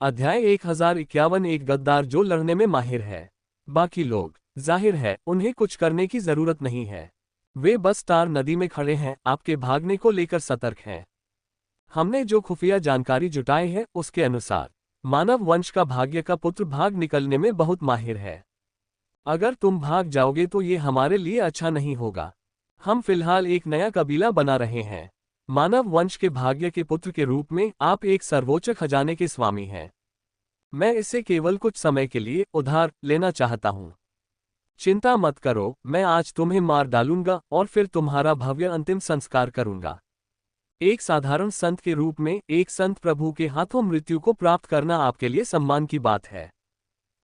अध्याय 1051। एक गद्दार जो लड़ने में माहिर है। बाकी लोग, जाहिर है उन्हें कुछ करने की जरूरत नहीं है। वे बस तार नदी में खड़े हैं, आपके भागने को लेकर सतर्क हैं। हमने जो खुफिया जानकारी जुटाई है उसके अनुसार मानव वंश का भाग्य का पुत्र भाग निकलने में बहुत माहिर है। अगर तुम भाग जाओगे तो ये हमारे लिए अच्छा नहीं होगा। हम फिलहाल एक नया कबीला बना रहे हैं। मानव वंश के भाग्य के पुत्र के रूप में आप एक सर्वोच्च खजाने के स्वामी हैं। मैं इसे केवल कुछ समय के लिए उधार लेना चाहता हूं। चिंता मत करो, मैं आज तुम्हें मार डालूंगा और फिर तुम्हारा भव्य अंतिम संस्कार करूंगा। एक साधारण संत के रूप में एक संत प्रभु के हाथों मृत्यु को प्राप्त करना आपके लिए सम्मान की बात है।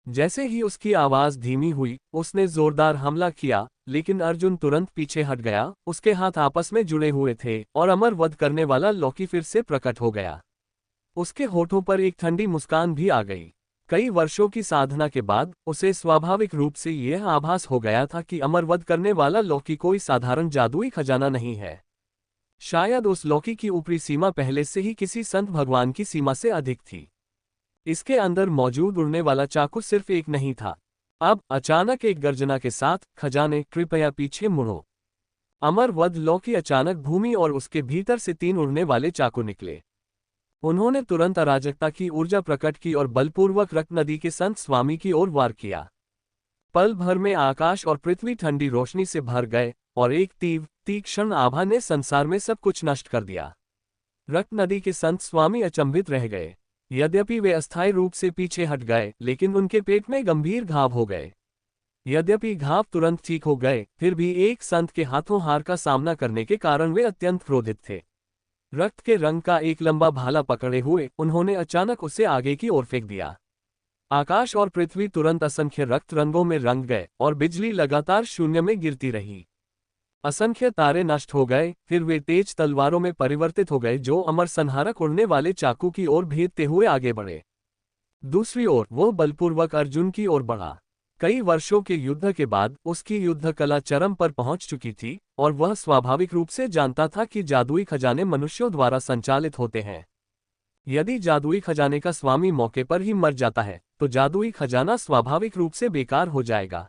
जैसे ही उसकी आवाज धीमी हुई, उसने जोरदार हमला किया, लेकिन अर्जुन तुरंत पीछे हट गया। उसके हाथ आपस में जुड़े हुए थे और अमर वध करने वाला लौकी फिर से प्रकट हो गया। उसके होठों पर एक ठंडी मुस्कान भी आ गई। कई वर्षों की साधना के बाद उसे स्वाभाविक रूप से यह आभास हो गया था कि अमर वध करने वाला लौकी कोई साधारण जादुई खजाना नहीं है। शायद उस लौकी की ऊपरी सीमा पहले से ही किसी संत भगवान की सीमा से अधिक थी। इसके अंदर मौजूद उड़ने वाला चाकू सिर्फ एक नहीं था। अब अचानक एक गर्जना के साथ, खजाने कृपया पीछे मुड़ो। अमर वध लौकी अचानक भूमि और उसके भीतर से 3 उड़ने वाले चाकू निकले। उन्होंने तुरंत अराजकता की ऊर्जा प्रकट की और बलपूर्वक रक्त नदी के संत स्वामी की ओर वार किया। पल भर में आकाश और पृथ्वी ठंडी रोशनी से भर गए और एक तीक्ष्ण आभा ने संसार में सब कुछ नष्ट कर दिया। रक्त नदी के संत स्वामी अचंभित रह गए। यद्यपि वे अस्थायी रूप से पीछे हट गए, लेकिन उनके पेट में गंभीर घाव हो गए। यद्यपि घाव तुरंत ठीक हो गए, फिर भी एक संत के हाथों हार का सामना करने के कारण वे अत्यंत क्रोधित थे। रक्त के रंग का एक लंबा भाला पकड़े हुए उन्होंने अचानक उसे आगे की ओर फेंक दिया। आकाश और पृथ्वी तुरंत असंख्य रक्त रंगों में रंग गए और बिजली लगातार शून्य में गिरती रही। असंख्य तारे नष्ट हो गए, फिर वे तेज तलवारों में परिवर्तित हो गए जो अमर संहारक उड़ने वाले चाकू की ओर भेदते हुए आगे बढ़े। दूसरी ओर वो बलपूर्वक अर्जुन की ओर बढ़ा। कई वर्षों के युद्ध के बाद उसकी युद्ध कला चरम पर पहुंच चुकी थी और वह स्वाभाविक रूप से जानता था कि जादुई खजाने मनुष्यों द्वारा संचालित होते हैं। यदि जादुई खजाने का स्वामी मौके पर ही मर जाता है तो जादुई खजाना स्वाभाविक रूप से बेकार हो जाएगा।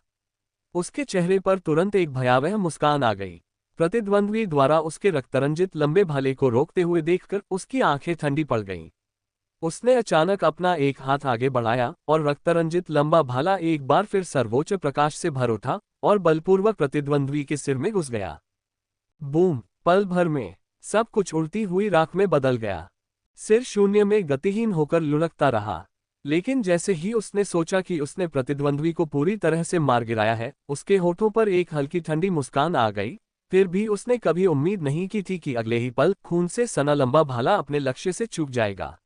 उसके चेहरे पर तुरंत एक भयावह मुस्कान आ गई। प्रतिद्वंद्वी द्वारा उसके रक्तरंजित लंबे भाले को रोकते हुए देखकर उसकी आंखें ठंडी पड़ गईं। उसने अचानक अपना एक हाथ आगे बढ़ाया और रक्तरंजित लंबा भाला एक बार फिर सर्वोच्च प्रकाश से भर उठा और बलपूर्वक प्रतिद्वंद्वी के सिर में घुस गया। बूम! पल भर में सब कुछ उड़ती हुई राख में बदल गया। सिर शून्य में गतिहीन होकर लुढ़कता रहा। लेकिन जैसे ही उसने सोचा कि उसने प्रतिद्वंद्वी को पूरी तरह से मार गिराया है, उसके होठों पर एक हल्की ठंडी मुस्कान आ गई। फिर भी उसने कभी उम्मीद नहीं की थी कि अगले ही पल खून से सना लंबा भाला अपने लक्ष्य से चूक जाएगा।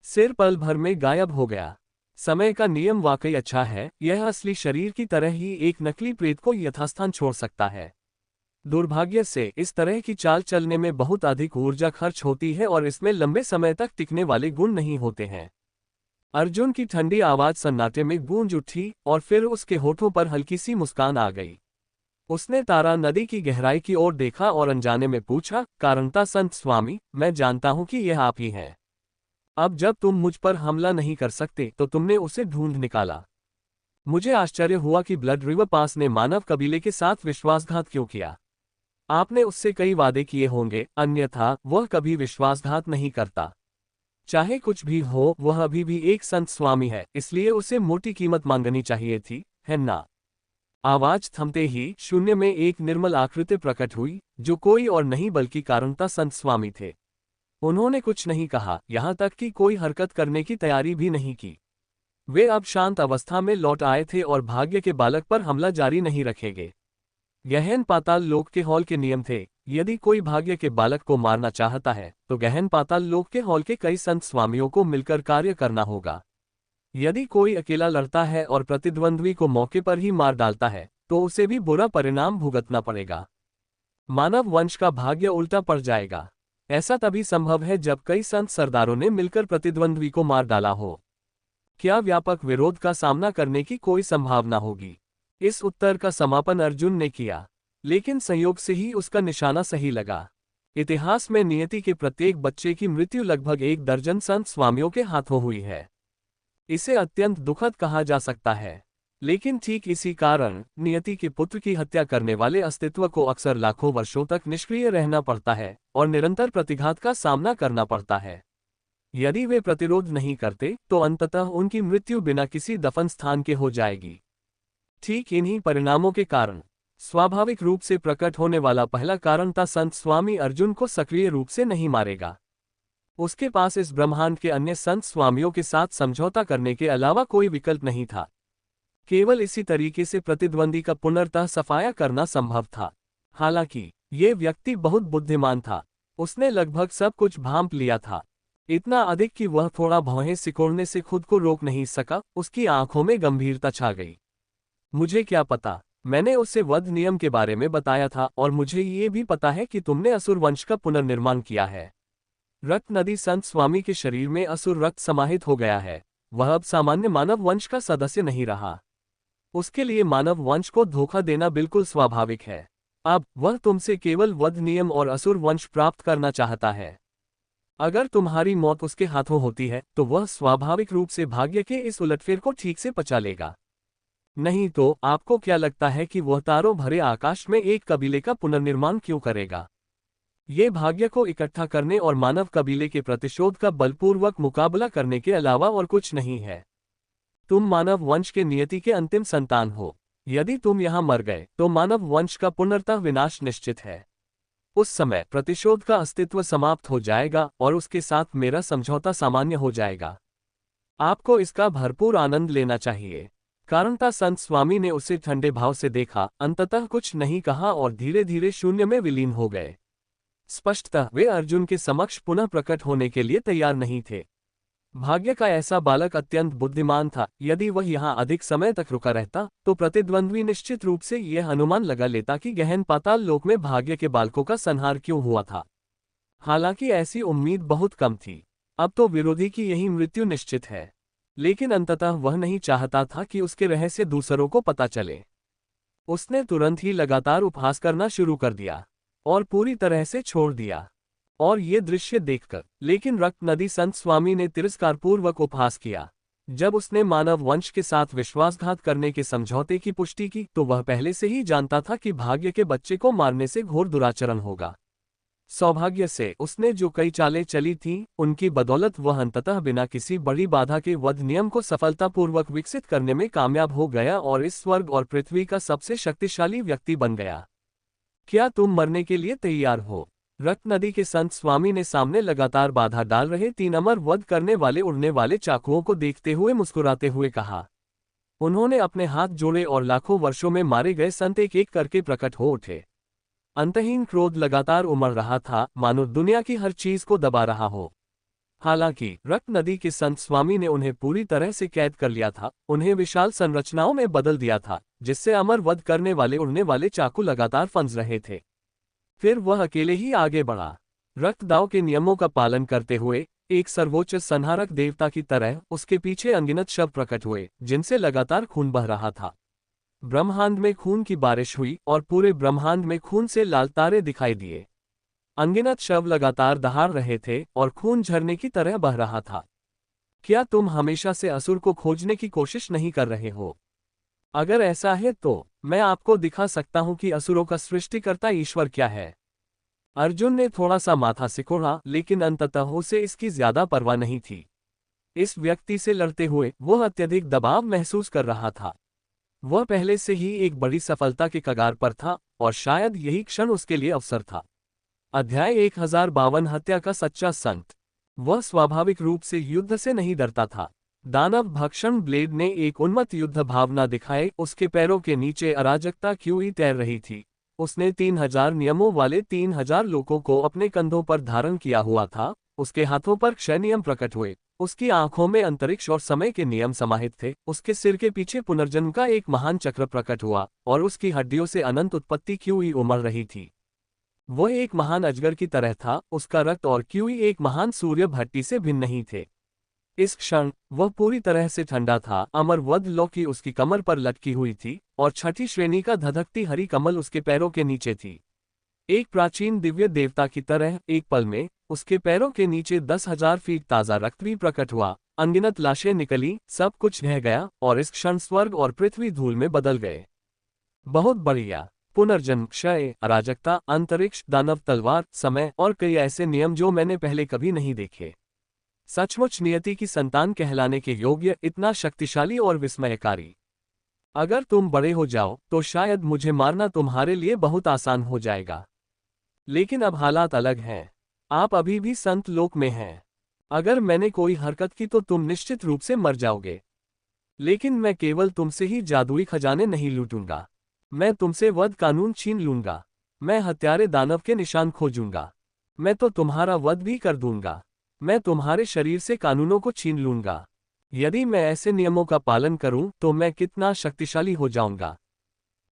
सिर पल भर में गायब हो गया। समय का नियम वाकई अच्छा है, यह असली शरीर की तरह ही एक नकली प्रेत को यथास्थान छोड़ सकता है। दुर्भाग्य से इस तरह की चाल चलने में बहुत अधिक ऊर्जा खर्च होती है और इसमें लंबे समय तक टिकने वाले गुण नहीं होते हैं। अर्जुन की ठंडी आवाज सन्नाटे में गूंज उठी और फिर उसके होठों पर हल्की सी मुस्कान आ गई। उसने तारा नदी की गहराई की ओर देखा और अनजाने में पूछा, कारणता संत स्वामी, मैं जानता हूं कि यह आप ही हैं। अब जब तुम मुझ पर हमला नहीं कर सकते तो तुमने उसे ढूंढ निकाला। मुझे आश्चर्य हुआ कि ब्लड रिवर पास ने मानव कबीले के साथ विश्वासघात क्यों किया। आपने उससे कई वादे किए होंगे, अन्यथा वह कभी विश्वासघात नहीं करता। चाहे कुछ भी हो, वह अभी भी एक संत स्वामी है, इसलिए उसे मोटी कीमत मांगनी चाहिए थी, है ना? आवाज थमते ही शून्य में एक निर्मल आकृति प्रकट हुई, जो कोई और नहीं बल्कि कारणता संत स्वामी थे। उन्होंने कुछ नहीं कहा, यहां तक कि कोई हरकत करने की तैयारी भी नहीं की। वे अब शांत अवस्था में लौट आए थे और भाग्य के बालक पर हमला जारी नहीं रखेंगे। गहन पाताल लोक के हॉल के नियम थे, यदि कोई भाग्य के बालक को मारना चाहता है तो गहन पाताल लोक के हॉल के कई संत स्वामियों को मिलकर कार्य करना होगा। यदि कोई अकेला लड़ता है और प्रतिद्वंद्वी को मौके पर ही मार डालता है तो उसे भी बुरा परिणाम भुगतना पड़ेगा। मानव वंश का भाग्य उल्टा पड़ जाएगा। ऐसा तभी संभव है जब कई संत सरदारों ने मिलकर प्रतिद्वंद्वी को मार डाला हो। क्या व्यापक विरोध का सामना करने की कोई संभावना होगी? इस उत्तर का समापन अर्जुन ने किया, लेकिन संयोग से ही उसका निशाना सही लगा। इतिहास में नियति के प्रत्येक बच्चे की मृत्यु लगभग 1 दर्जन संत स्वामियों के हाथों हुई है। इसे अत्यंत दुखद कहा जा सकता है। लेकिन ठीक इसी कारण नियति के पुत्र की हत्या करने वाले अस्तित्व को अक्सर लाखों वर्षों तक निष्क्रिय रहना पड़ता है और निरंतर प्रतिघात का सामना करना पड़ता है। यदि वे प्रतिरोध नहीं करते तो अंततः उनकी मृत्यु बिना किसी दफन स्थान के हो जाएगी। ठीक इन्हीं परिणामों के कारण स्वाभाविक रूप से प्रकट होने वाला पहला कारण था संत स्वामी अर्जुन को सक्रिय रूप से नहीं मारेगा। उसके पास इस ब्रह्मांड के अन्य संत स्वामियों के साथ समझौता करने के अलावा कोई विकल्प नहीं था। केवल इसी तरीके से प्रतिद्वंदी का पुनर्तः सफाया करना संभव था। हालांकि ये व्यक्ति बहुत बुद्धिमान था। उसने लगभग सब कुछ भांप लिया था, इतना अधिक कि वह थोड़ा भौहें सिकोड़ने से खुद को रोक नहीं सका। उसकी आंखों में गंभीरता छा गई। मुझे क्या पता, मैंने उससे वध नियम के बारे में बताया था और मुझे ये भी पता है कि तुमने असुर वंश का पुनर्निर्माण किया है। रक्त नदी संत स्वामी के शरीर में असुर रक्त समाहित हो गया है। वह अब सामान्य मानव वंश का सदस्य नहीं रहा। उसके लिए मानव वंश को धोखा देना बिल्कुल स्वाभाविक है। अब वह तुमसे केवल वध नियम और असुर वंश प्राप्त करना चाहता है। अगर तुम्हारी मौत उसके हाथों होती है तो वह स्वाभाविक रूप से भाग्य के इस उलटफेर को ठीक से पचा लेगा। नहीं तो आपको क्या लगता है कि वह तारों भरे आकाश में एक कबीले का पुनर्निर्माण क्यों करेगा? ये भाग्य को इकट्ठा करने और मानव कबीले के प्रतिशोध का बलपूर्वक मुकाबला करने के अलावा और कुछ नहीं है। तुम मानव वंश के नियति के अंतिम संतान हो। यदि तुम यहां मर गए तो मानव वंश का पुनर्तः विनाश निश्चित है। उस समय प्रतिशोध का अस्तित्व समाप्त हो जाएगा और उसके साथ मेरा समझौता सामान्य हो जाएगा। आपको इसका भरपूर आनंद लेना चाहिए। कारणता संत स्वामी ने उसे ठंडे भाव से देखा, अंततः कुछ नहीं कहा और धीरे धीरे शून्य में विलीन हो गए। स्पष्टतः वे अर्जुन के समक्ष पुनः प्रकट होने के लिए तैयार नहीं थे। भाग्य का ऐसा बालक अत्यंत बुद्धिमान था। यदि वह यहाँ अधिक समय तक रुका रहता तो प्रतिद्वंद्वी निश्चित रूप से यह अनुमान लगा लेता कि गहन पाताल लोक में भाग्य के बालकों का संहार क्यों हुआ था। हालांकि ऐसी उम्मीद बहुत कम थी। अब तो विरोधी की यही मृत्यु निश्चित है। लेकिन अंततः वह नहीं चाहता था कि उसके रहस्य दूसरों को पता चले। उसने तुरंत ही लगातार उपहास करना शुरू कर दिया और पूरी तरह से छोड़ दिया। और ये दृश्य देखकर लेकिन रक्त नदी संत स्वामी ने तिरस्कारपूर्वक उपहास किया। जब उसने मानव वंश के साथ विश्वासघात करने के समझौते की पुष्टि की तो वह पहले से ही जानता था कि भाग्य के बच्चे को मारने से घोर दुराचरण होगा। सौभाग्य से उसने जो कई चालें चली थीं, उनकी बदौलत वह अंततः बिना किसी बड़ी बाधा के वध नियम को सफलतापूर्वक विकसित करने में कामयाब हो गया और इस स्वर्ग और पृथ्वी का सबसे शक्तिशाली व्यक्ति बन गया। क्या तुम मरने के लिए तैयार हो? रक्त नदी के संत स्वामी ने सामने लगातार बाधा डाल रहे 3 अमर वध करने वाले उड़ने वाले चाकुओं को देखते हुए मुस्कुराते हुए कहा। उन्होंने अपने हाथ जोड़े और लाखों वर्षों में मारे गए संत एक एक करके प्रकट हो उठे। अंतहीन क्रोध लगातार उमड़ रहा था, मानो दुनिया की हर चीज को दबा रहा हो। हालांकि रक्त नदी के संत स्वामी ने उन्हें पूरी तरह से कैद कर लिया था, उन्हें विशाल संरचनाओं में बदल दिया था, जिससे अमर वध करने वाले उड़ने वाले चाकू लगातार फंस रहे थे। फिर वह अकेले ही आगे बढ़ा, रक्तदाव के नियमों का पालन करते हुए। एक सर्वोच्च संहारक देवता की तरह उसके पीछे अनगिनत शव प्रकट हुए, जिनसे लगातार खून बह रहा था। ब्रह्मांड में खून की बारिश हुई और पूरे ब्रह्मांड में खून से लाल तारे दिखाई दिए। अनगिनत शव लगातार दहाड़ रहे थे और खून झरने की तरह बह रहा था। क्या तुम हमेशा से असुर को खोजने की कोशिश नहीं कर रहे हो? अगर ऐसा है तो मैं आपको दिखा सकता हूं कि असुरों का सृष्टिकर्ता ईश्वर क्या है। अर्जुन ने थोड़ा सा माथा सिकोड़ा, लेकिन अंततः उसे इसकी ज्यादा परवाह नहीं थी। इस व्यक्ति से लड़ते हुए वह अत्यधिक दबाव महसूस कर रहा था। वह पहले से ही एक बड़ी सफलता के कगार पर था और शायद यही क्षण उसके लिए अवसर था। अध्याय 1052 हत्या का सच्चा संत। वह स्वाभाविक रूप से युद्ध से नहीं डरता था। दानव भक्षण ब्लेड ने एक उन्मत्त युद्ध भावना दिखाए। उसके पैरों के नीचे अराजकता क्यों ही तैर रही थी। उसने 3000 नियमों वाले 3000 लोगों को अपने कंधों पर धारण किया हुआ था। उसके हाथों पर क्षय नियम प्रकट हुए। उसकी आंखों में अंतरिक्ष और समय के नियम समाहित थे। उसके सिर के पीछे पुनर्जन्म का एक महान चक्र प्रकट हुआ और उसकी हड्डियों से अनंत उत्पत्ति क्यों ही उमड़ रही थी। वह एक महान अजगर की तरह था। उसका रक्त और क्यूई एक महान सूर्य भट्टी से भिन्न नहीं थे। इस क्षण वह पूरी तरह से ठंडा था। अमर वध लौकी उसकी कमर पर लटकी हुई थी और छठी श्रेणी का धधकती हरी कमल उसके पैरों के नीचे थी। एक प्राचीन दिव्य देवता की तरह एक पल में उसके पैरों के नीचे 10,000 फीट ताजा रक्त भी प्रकट हुआ अनगिनत लाशें निकली, सब कुछ ढह गया और इस क्षण स्वर्ग और पृथ्वी धूल में बदल गए। बहुत बढ़िया। पुनर्जन्म, क्षय, अराजकता, अंतरिक्ष, दानव, तलवार, समय और कई ऐसे नियम जो मैंने पहले कभी नहीं देखे। सचमुच नियति की संतान कहलाने के योग्य, इतना शक्तिशाली और विस्मयकारी। अगर तुम बड़े हो जाओ तो शायद मुझे मारना तुम्हारे लिए बहुत आसान हो जाएगा। लेकिन अब हालात अलग हैं। आप अभी भी संत लोक में हैं। अगर मैंने कोई हरकत की तो तुम निश्चित रूप से मर जाओगे। लेकिन मैं केवल तुमसे ही जादुई खजाने नहीं लूटूंगा। मैं तुमसे वध कानून छीन लूंगा। मैं हत्यारे दानव के निशान खोजूंगा। मैं तो तुम्हारा वध भी कर दूंगा। मैं तुम्हारे शरीर से कानूनों को छीन लूंगा। यदि मैं ऐसे नियमों का पालन करूं तो मैं कितना शक्तिशाली हो जाऊंगा।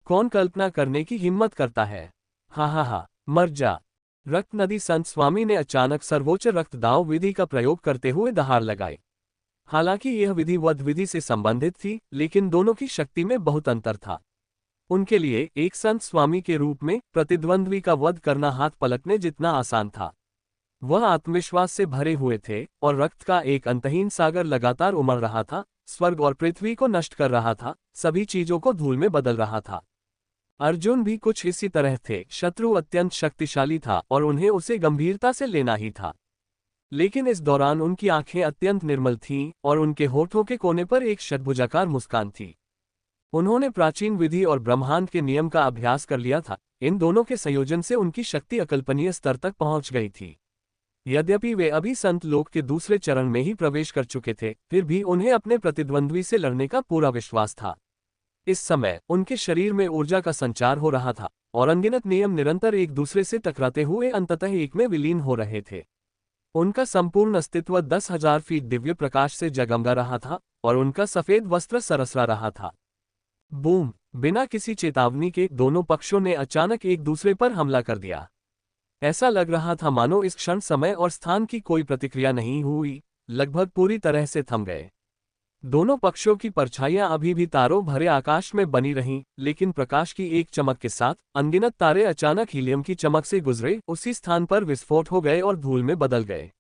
कौन कल्पना करने की हिम्मत करता है? हा, मर जा। रक्त नदी संत स्वामी ने अचानक सर्वोच्च रक्तदाव विधि का प्रयोग करते हुए दहाड़ लगाई। हालांकि यह विधि वध विधि से संबंधित थी, लेकिन दोनों की शक्ति में बहुत अंतर था। उनके लिए एक संत स्वामी के रूप में प्रतिद्वंद्वी का वध करना हाथ पलटने जितना आसान था। वह आत्मविश्वास से भरे हुए थे और रक्त का एक अंतहीन सागर लगातार उमड़ रहा था, स्वर्ग और पृथ्वी को नष्ट कर रहा था, सभी चीजों को धूल में बदल रहा था। अर्जुन भी कुछ इसी तरह थे। शत्रु अत्यंत शक्तिशाली था और उन्हें उसे गंभीरता से लेना ही था। लेकिन इस दौरान उनकी आंखें अत्यंत निर्मल थीं और उनके होठों के कोने पर एक षड्भुजाकार मुस्कान थी। उन्होंने प्राचीन विधि और ब्रह्मांड के नियम का अभ्यास कर लिया था। इन दोनों के संयोजन से उनकी शक्ति अकल्पनीय स्तर तक पहुंच गई थी। यद्यपि वे अभी संत लोक के दूसरे चरण में ही प्रवेश कर चुके थे, फिर भी उन्हें अपने प्रतिद्वंद्वी से लड़ने का पूरा विश्वास था। इस समय उनके शरीर में ऊर्जा का संचार हो रहा था और अनगिनत नियम निरंतर एक दूसरे से टकराते हुए अंततः एक में विलीन हो रहे थे। उनका संपूर्ण अस्तित्व 10,000 फीट दिव्य प्रकाश से जगमगा रहा था और उनका सफेद वस्त्र सरसरा रहा था। बूम! बिना किसी चेतावनी के दोनों पक्षों ने अचानक एक दूसरे पर हमला कर दिया। ऐसा लग रहा था मानो इस क्षण समय और स्थान की कोई प्रतिक्रिया नहीं हुई, लगभग पूरी तरह से थम गए। दोनों पक्षों की परछाइयां अभी भी तारों भरे आकाश में बनी रहीं, लेकिन प्रकाश की एक चमक के साथ अनगिनत तारे अचानक हीलियम की चमक से गुजरे, उसी स्थान पर विस्फोट हो गए और धूल में बदल गए।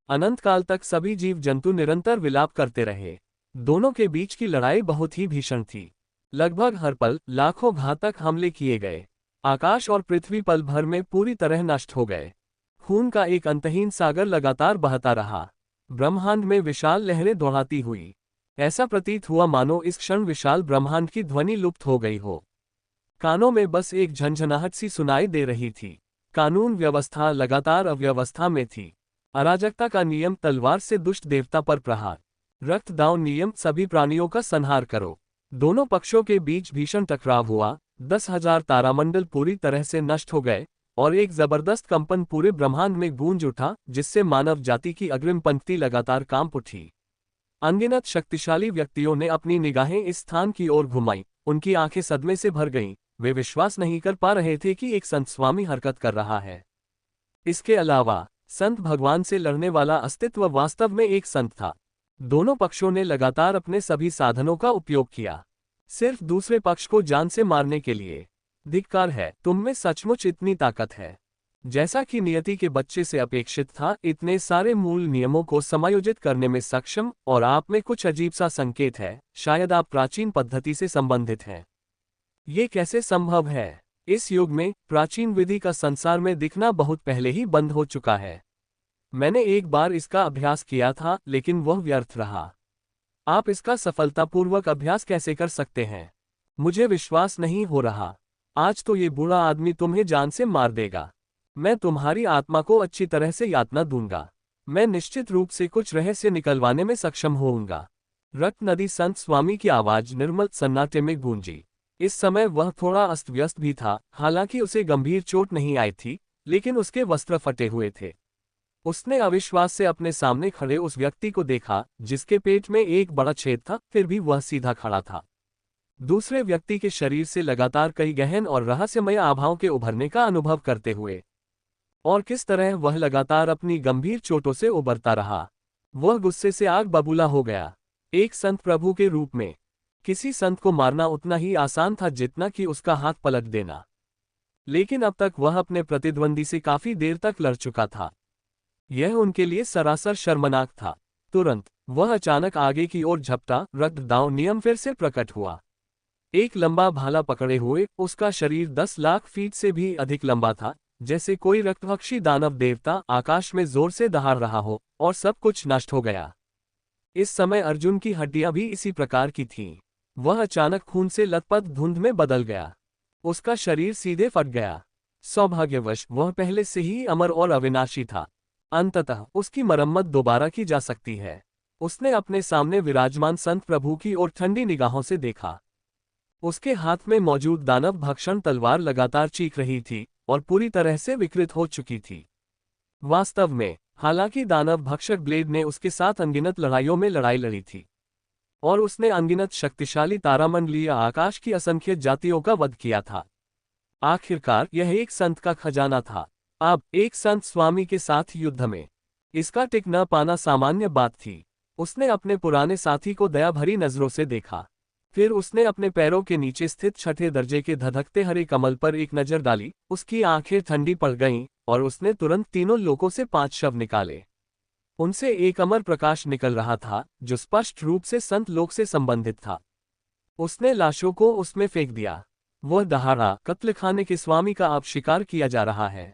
अनंत काल तक सभी जीव जंतु निरंतर विलाप करते रहे। दोनों के बीच की लड़ाई बहुत ही भीषण थी। लगभग हर पल लाखों घातक हमले किए गए। आकाश और पृथ्वी पल भर में पूरी तरह नष्ट हो गए। खून का एक अंतहीन सागर लगातार बहता रहा। ब्रह्मांड में विशाल लहरें दौड़ाती हुई। ऐसा प्रतीत हुआ मानो इस क्षण विशाल ब्रह्मांड की ध्वनि लुप्त हो गई हो। कानों में बस एक झंझनाहट सी सुनाई दे रही थी। कानून व्यवस्था लगातार अव्यवस्था में थी। अराजकता का नियम, तलवार से दुष्ट देवता पर प्रहार। रक्तदान नियम, सभी प्राणियों का संहार करो। दोनों पक्षों के बीच भीषण टकराव हुआ। 10,000 तारामंडल पूरी तरह से नष्ट हो गए और एक जबरदस्त कंपन पूरे ब्रह्मांड में गूंज उठा, जिससे मानव जाति की अग्रिम पंक्ति लगातार कांप उठी। अनगिनत शक्तिशाली व्यक्तियों ने अपनी निगाहें इस स्थान की ओर घुमाई। उनकी आंखें सदमे से भर गईं। वे विश्वास नहीं कर पा रहे थे कि एक संत स्वामी हरकत कर रहा है। इसके अलावा संत भगवान से लड़ने वाला अस्तित्व वास्तव में एक संत था। दोनों पक्षों ने लगातार अपने सभी साधनों का उपयोग किया, सिर्फ दूसरे पक्ष को जान से मारने के लिए। धिक्कार है, तुम में सचमुच इतनी ताकत है। जैसा कि नियति के बच्चे से अपेक्षित था, इतने सारे मूल नियमों को समायोजित करने में सक्षम, और आप में कुछ अजीब सा संकेत है। शायद आप प्राचीन पद्धति से संबंधित हैं। ये कैसे संभव है? इस युग में प्राचीन विधि का संसार में दिखना बहुत पहले ही बंद हो चुका है। मैंने एक बार इसका अभ्यास किया था, लेकिन वह व्यर्थ रहा। आप इसका सफलतापूर्वक अभ्यास कैसे कर सकते हैं? मुझे विश्वास नहीं हो रहा। आज तो ये बूढ़ा आदमी तुम्हें जान से मार देगा। मैं तुम्हारी आत्मा को अच्छी तरह से यातना दूंगा। मैं निश्चित रूप से कुछ रहस्य निकलवाने में सक्षम होऊंगा। रक्त नदी संत स्वामी की आवाज निर्मल सन्नाटे में गूंजी। इस समय वह थोड़ा अस्त व्यस्त भी था। हालांकि उसे गंभीर चोट नहीं आई थी, लेकिन उसके वस्त्र फटे हुए थे। उसने अविश्वास से अपने सामने खड़े उस व्यक्ति को देखा, जिसके पेट में एक बड़ा छेद था, फिर भी वह सीधा खड़ा था। दूसरे व्यक्ति के शरीर से लगातार कई गहन और रहस्यमय आभाओं के उभरने का अनुभव करते हुए। और किस तरह वह लगातार अपनी गंभीर चोटों से उबरता रहा। वह गुस्से से आग बबूला हो गया। एक संत प्रभु के रूप में किसी संत को मारना उतना ही आसान था जितना कि उसका हाथ पलट देना। लेकिन अब तक वह अपने प्रतिद्वंदी से काफी देर तक लड़ चुका था। यह उनके लिए सरासर शर्मनाक था। तुरंत वह अचानक आगे की ओर झपटा, रक्त दाव नियम फिर से प्रकट हुआ। एक लंबा भाला पकड़े हुए, उसका शरीर 10 लाख फीट से भी अधिक लंबा था, जैसे कोई रक्तभक्षी दानव देवता आकाश में जोर से दहाड़ रहा हो, और सब कुछ नष्ट हो गया। इस समय अर्जुन की हड्डियां भी इसी प्रकार की थीं। वह अचानक खून से लथपथ धुंध में बदल गया। उसका शरीर सीधे फट गया। सौभाग्यवश वह पहले से ही अमर और अविनाशी था। अंततः उसकी मरम्मत दोबारा की जा सकती है। उसने अपने सामने विराजमान संत प्रभु की ओर ठंडी निगाहों से देखा। उसके हाथ में मौजूद दानव भक्षण तलवार लगातार चीख रही थी और पूरी तरह से विकृत हो चुकी थी। वास्तव में, हालांकि दानव भक्षक ब्लेड ने उसके साथ अनगिनत लड़ाइयों में लड़ाई लड़ी थी और उसने अनगिनत शक्तिशाली तारामंडलीय आकाश की असंख्य जातियों का वध किया था, आखिरकार यह एक संत का खजाना था। अब एक संत स्वामी के साथ युद्ध में इसका टिक न पाना सामान्य बात थी। उसने अपने पुराने साथी को दया भरी नजरों से देखा। फिर उसने अपने पैरों के नीचे स्थित छठे दर्जे के धधकते हरे कमल पर एक नजर डाली। उसकी आंखें ठंडी पड़ गईं और उसने तुरंत तीनों लोकों से 5 शव निकाले। उनसे एक अमर प्रकाश निकल रहा था जो स्पष्ट रूप से संत लोक से संबंधित था। उसने लाशों को उसमें फेंक दिया। वह दहाड़ा, कत्लखाने के स्वामी का अब शिकार किया जा रहा है।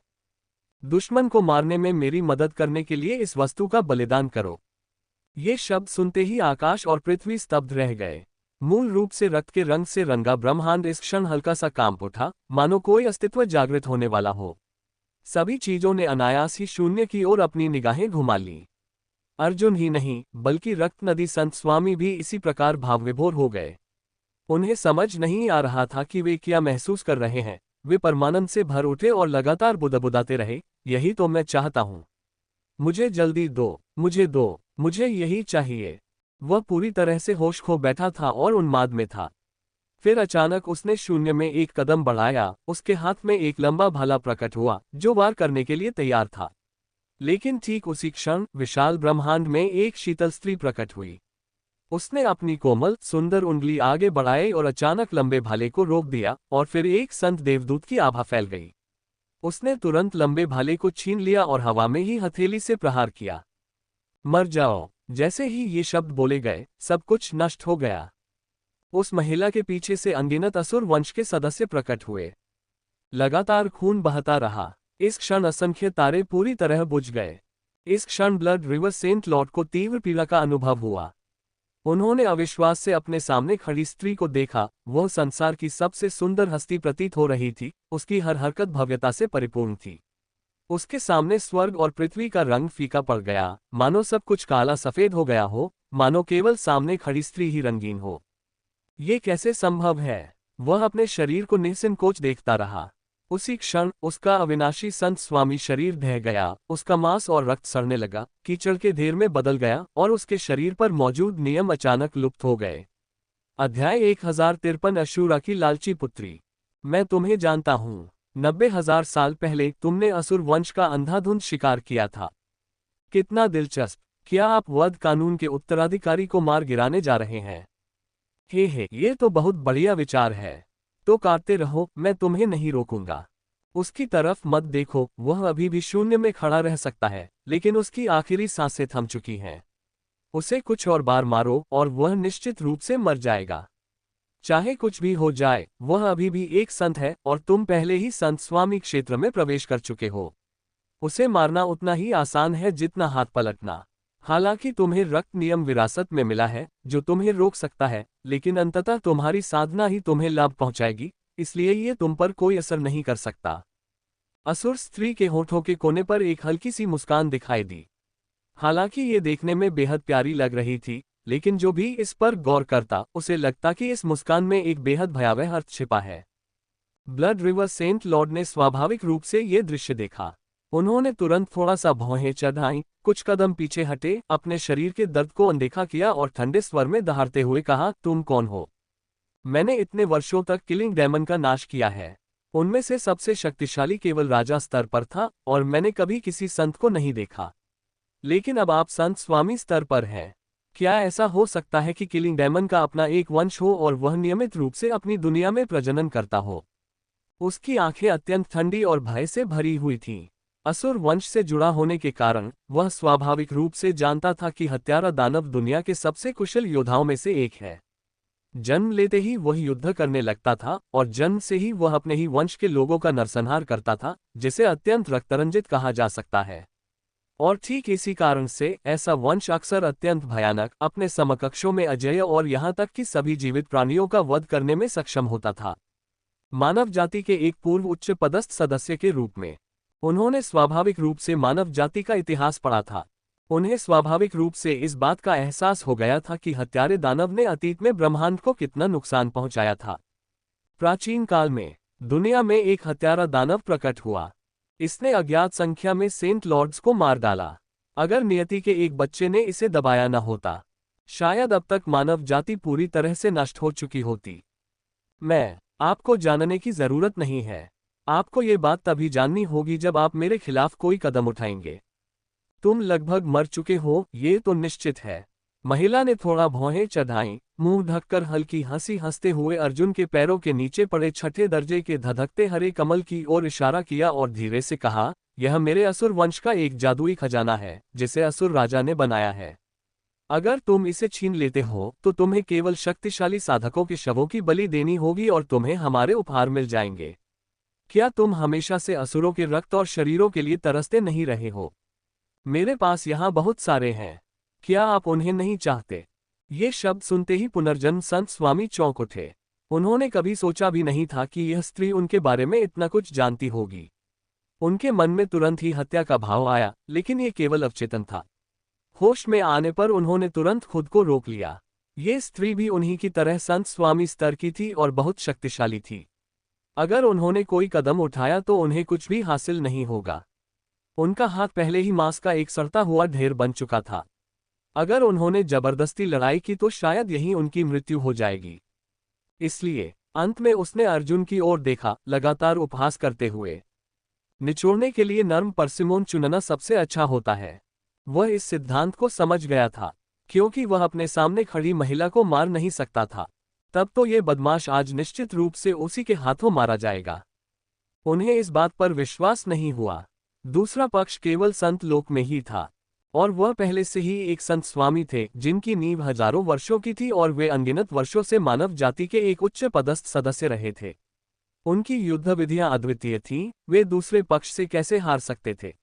दुश्मन को मारने में मेरी मदद करने के लिए इस वस्तु का बलिदान करो। ये शब्द सुनते ही आकाश और पृथ्वी स्तब्ध रह गए। मूल रूप से रक्त के रंग से रंगा ब्रह्मांड इस क्षण हल्का सा कांप उठा, मानो कोई अस्तित्व जागृत होने वाला हो। सभी चीजों ने अनायास ही शून्य की ओर अपनी निगाहें घुमा लीं। अर्जुन ही नहीं, बल्कि रक्त नदी संत स्वामी भी इसी प्रकार भावविभोर हो गए। उन्हें समझ नहीं आ रहा था कि वे क्या महसूस कर रहे हैं। वे परमानंद से भर उठे और लगातार बुदबुदाते रहे, यही तो मैं चाहता हूं। मुझे जल्दी दो, मुझे दो, मुझे यही चाहिए। वह पूरी तरह से होश खो बैठा था और उन्माद में था। फिर अचानक उसने शून्य में एक कदम बढ़ाया। उसके हाथ में एक लंबा भाला प्रकट हुआ जो वार करने के लिए तैयार था। लेकिन ठीक उसी क्षण विशाल ब्रह्मांड में एक शीतल स्त्री प्रकट हुई। उसने अपनी कोमल सुंदर उंगली आगे बढ़ाई और अचानक लंबे भाले को रोक दिया और फिर एक संत देवदूत की आभा फैल गई। उसने तुरंत लंबे भाले को छीन लिया और हवा में ही हथेली से प्रहार किया। मर जाओ। जैसे ही ये शब्द बोले गए, सब कुछ नष्ट हो गया। उस महिला के पीछे से अनगिनत असुर वंश के सदस्य प्रकट हुए। लगातार खून बहता रहा। इस क्षण असंख्य तारे पूरी तरह बुझ गए। इस क्षण ब्लड रिवर सेंट लॉर्ड को तीव्र पीड़ा का अनुभव हुआ। उन्होंने अविश्वास से अपने सामने खड़ी स्त्री को देखा। वह संसार की सबसे सुंदर हस्ती प्रतीत हो रही थी। उसकी हर हरकत भव्यता से परिपूर्ण थी। उसके सामने स्वर्ग और पृथ्वी का रंग फीका पड़ गया, मानो सब कुछ काला सफेद हो गया हो, मानो केवल सामने खड़ी स्त्री ही रंगीन हो। ये कैसे संभव है? वह अपने शरीर को निसंकोच देखता रहा। उसी क्षण उसका अविनाशी संत स्वामी शरीर ढह गया। उसका मांस और रक्त सड़ने लगा, कीचड़ के ढेर में बदल गया और उसके शरीर पर मौजूद नियम अचानक लुप्त हो गए। अध्याय 1053 अशूरा की लालची पुत्री। मैं तुम्हें जानता हूँ। 90,000 साल पहले तुमने असुर वंश का अंधाधुंध शिकार किया था। कितना दिलचस्प। क्या आप वध कानून के उत्तराधिकारी को मार गिराने जा रहे हैं? हे, ये तो बहुत बढ़िया विचार है। तो काटते रहो, मैं तुम्हें नहीं रोकूंगा। उसकी तरफ मत देखो, वह अभी भी शून्य में खड़ा रह सकता है, लेकिन उसकी आखिरी सांसें थम चुकी हैं। उसे कुछ और बार मारो और वह निश्चित रूप से मर जाएगा। चाहे कुछ भी हो जाए, वह अभी भी एक संत है और तुम पहले ही संत स्वामी क्षेत्र में प्रवेश कर चुके हो। उसे मारना उतना ही आसान है जितना हाथ पलटना। हालांकि तुम्हें रक्त नियम विरासत में मिला है जो तुम्हें रोक सकता है, लेकिन अंततः तुम्हारी साधना ही तुम्हें लाभ पहुंचाएगी, इसलिए ये तुम पर कोई असर नहीं कर सकता। असुर स्त्री के होठों के कोने पर एक हल्की सी मुस्कान दिखाई दी। हालांकि ये देखने में बेहद प्यारी लग रही थी, लेकिन जो भी इस पर गौर करता उसे लगता कि इस मुस्कान में एक बेहद भयावह अर्थ छिपा है। ब्लड रिवर सेंट लॉर्ड ने स्वाभाविक रूप से ये दृश्य देखा। उन्होंने तुरंत थोड़ा सा भौहें चढ़ाईं, कुछ कदम पीछे हटे, अपने शरीर के दर्द को अनदेखा किया और ठंडे स्वर में दहाड़ते हुए कहा, तुम कौन हो? मैंने इतने वर्षों तक किलिंग डेमन का नाश किया है। उनमें से सबसे शक्तिशाली केवल राजा स्तर पर था और मैंने कभी किसी संत को नहीं देखा। लेकिन अब आप संत स्वामी स्तर पर हैं। क्या ऐसा हो सकता है कि किलिंग डेमन का अपना एक वंश हो और वह नियमित रूप से अपनी दुनिया में प्रजनन करता हो? उसकी आंखें अत्यंत ठंडी और भय से भरी हुई थीं। असुर वंश से जुड़ा होने के कारण वह स्वाभाविक रूप से जानता था कि हत्यारा दानव दुनिया के सबसे कुशल योद्धाओं में से एक है। जन्म लेते ही वह युद्ध करने लगता था और जन्म से ही वह अपने ही वंश के लोगों का नरसंहार करता था, जिसे अत्यंत रक्तरंजित कहा जा सकता है। और ठीक इसी कारण से ऐसा वंश अक्सर अत्यंत भयानक, अपने समकक्षों में अजेय और यहाँ तक कि सभी जीवित प्राणियों का वध करने में सक्षम होता था। मानव जाति के एक पूर्व उच्च पदस्थ सदस्य के रूप में उन्होंने स्वाभाविक रूप से मानव जाति का इतिहास पढ़ा था। उन्हें स्वाभाविक रूप से इस बात का एहसास हो गया था कि हत्यारे दानव ने अतीत में ब्रह्मांड को कितना नुकसान पहुंचाया था। प्राचीन काल में दुनिया में एक हत्यारा दानव प्रकट हुआ। इसने अज्ञात संख्या में सेंट लॉर्ड्स को मार डाला। अगर नियति के एक बच्चे ने इसे दबाया न होता, शायद अब तक मानव जाति पूरी तरह से नष्ट हो चुकी होती। मैं आपको जानने की जरूरत नहीं है। आपको ये बात तभी जाननी होगी जब आप मेरे खिलाफ कोई कदम उठाएंगे। तुम लगभग मर चुके हो, ये तो निश्चित है। महिला ने थोड़ा भौहें चढ़ाई, मुंह ढककर हल्की हंसी हंसते हुए अर्जुन के पैरों के नीचे पड़े छठे दर्जे के धधकते हरे कमल की ओर इशारा किया और धीरे से कहा, यह मेरे असुर वंश का एक जादुई खजाना है जिसे असुर राजा ने बनाया है। अगर तुम इसे छीन लेते हो तो तुम्हें केवल शक्तिशाली साधकों के शवों की बलि देनी होगी और तुम्हें हमारे उपहार मिल जाएंगे। क्या तुम हमेशा से असुरों के रक्त और शरीरों के लिए तरसते नहीं रहे हो? मेरे पास यहाँ बहुत सारे हैं, क्या आप उन्हें नहीं चाहते? ये शब्द सुनते ही पुनर्जन्म संत स्वामी चौंक उठे। उन्होंने कभी सोचा भी नहीं था कि यह स्त्री उनके बारे में इतना कुछ जानती होगी। उनके मन में तुरंत ही हत्या का भाव आया, लेकिन ये केवल अवचेतन था। होश में आने पर उन्होंने तुरंत खुद को रोक लिया। ये स्त्री भी उन्हीं की तरह संत स्वामी स्तर की थी और बहुत शक्तिशाली थी। अगर उन्होंने कोई कदम उठाया तो उन्हें कुछ भी हासिल नहीं होगा। उनका हाथ पहले ही मांस का एक सड़ता हुआ ढेर बन चुका था। अगर उन्होंने जबरदस्ती लड़ाई की तो शायद यही उनकी मृत्यु हो जाएगी। इसलिए अंत में उसने अर्जुन की ओर देखा, लगातार उपहास करते हुए। निचोड़ने के लिए नर्म परसिमोन चुनना सबसे अच्छा होता है। वह इस सिद्धांत को समझ गया था, क्योंकि वह अपने सामने खड़ी महिला को मार नहीं सकता था। तब तो ये बदमाश आज निश्चित रूप से उसी के हाथों मारा जाएगा। उन्हें इस बात पर विश्वास नहीं हुआ। दूसरा पक्ष केवल संत लोक में ही था, और वह पहले से ही एक संत स्वामी थे जिनकी नींव हजारों वर्षों की थी और वे अनगिनत वर्षों से मानव जाति के एक उच्च पदस्थ सदस्य रहे थे। उनकी युद्ध विधियां अद्वितीय थीं, वे दूसरे पक्ष से कैसे हार सकते थे?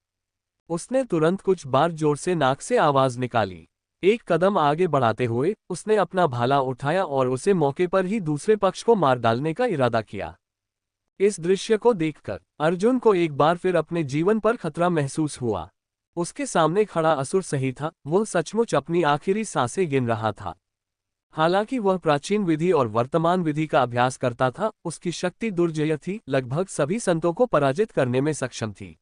उसने तुरंत कुछ बार जोर से नाक से आवाज निकाली। एक कदम आगे बढ़ाते हुए उसने अपना भाला उठाया और उसे मौके पर ही दूसरे पक्ष को मार डालने का इरादा किया। इस दृश्य को देखकर अर्जुन को एक बार फिर अपने जीवन पर खतरा महसूस हुआ। उसके सामने खड़ा असुर सही था, वह सचमुच अपनी आखिरी सांसें गिन रहा था। हालांकि वह प्राचीन विधि और वर्तमान विधि का अभ्यास करता था, उसकी शक्ति दुर्जय थी, लगभग सभी संतों को पराजित करने में सक्षम थी।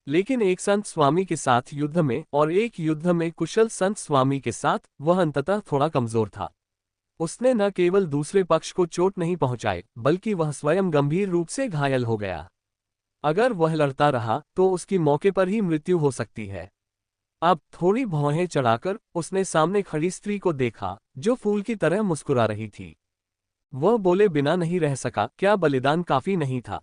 लेकिन एक संत स्वामी के साथ युद्ध में और एक युद्ध में कुशल संत स्वामी के साथ वह अंततः थोड़ा कमजोर था। उसने न केवल दूसरे पक्ष को चोट नहीं पहुंचाई, बल्कि वह स्वयं गंभीर रूप से घायल हो गया। अगर वह लड़ता रहा तो उसकी मौके पर ही मृत्यु हो सकती है। अब थोड़ी भौहें चढ़ाकर उसने सामने खड़ी स्त्री को देखा, जो फूल की तरह मुस्कुरा रही थी। वह बोले बिना नहीं रह सका, क्या बलिदान काफी नहीं था?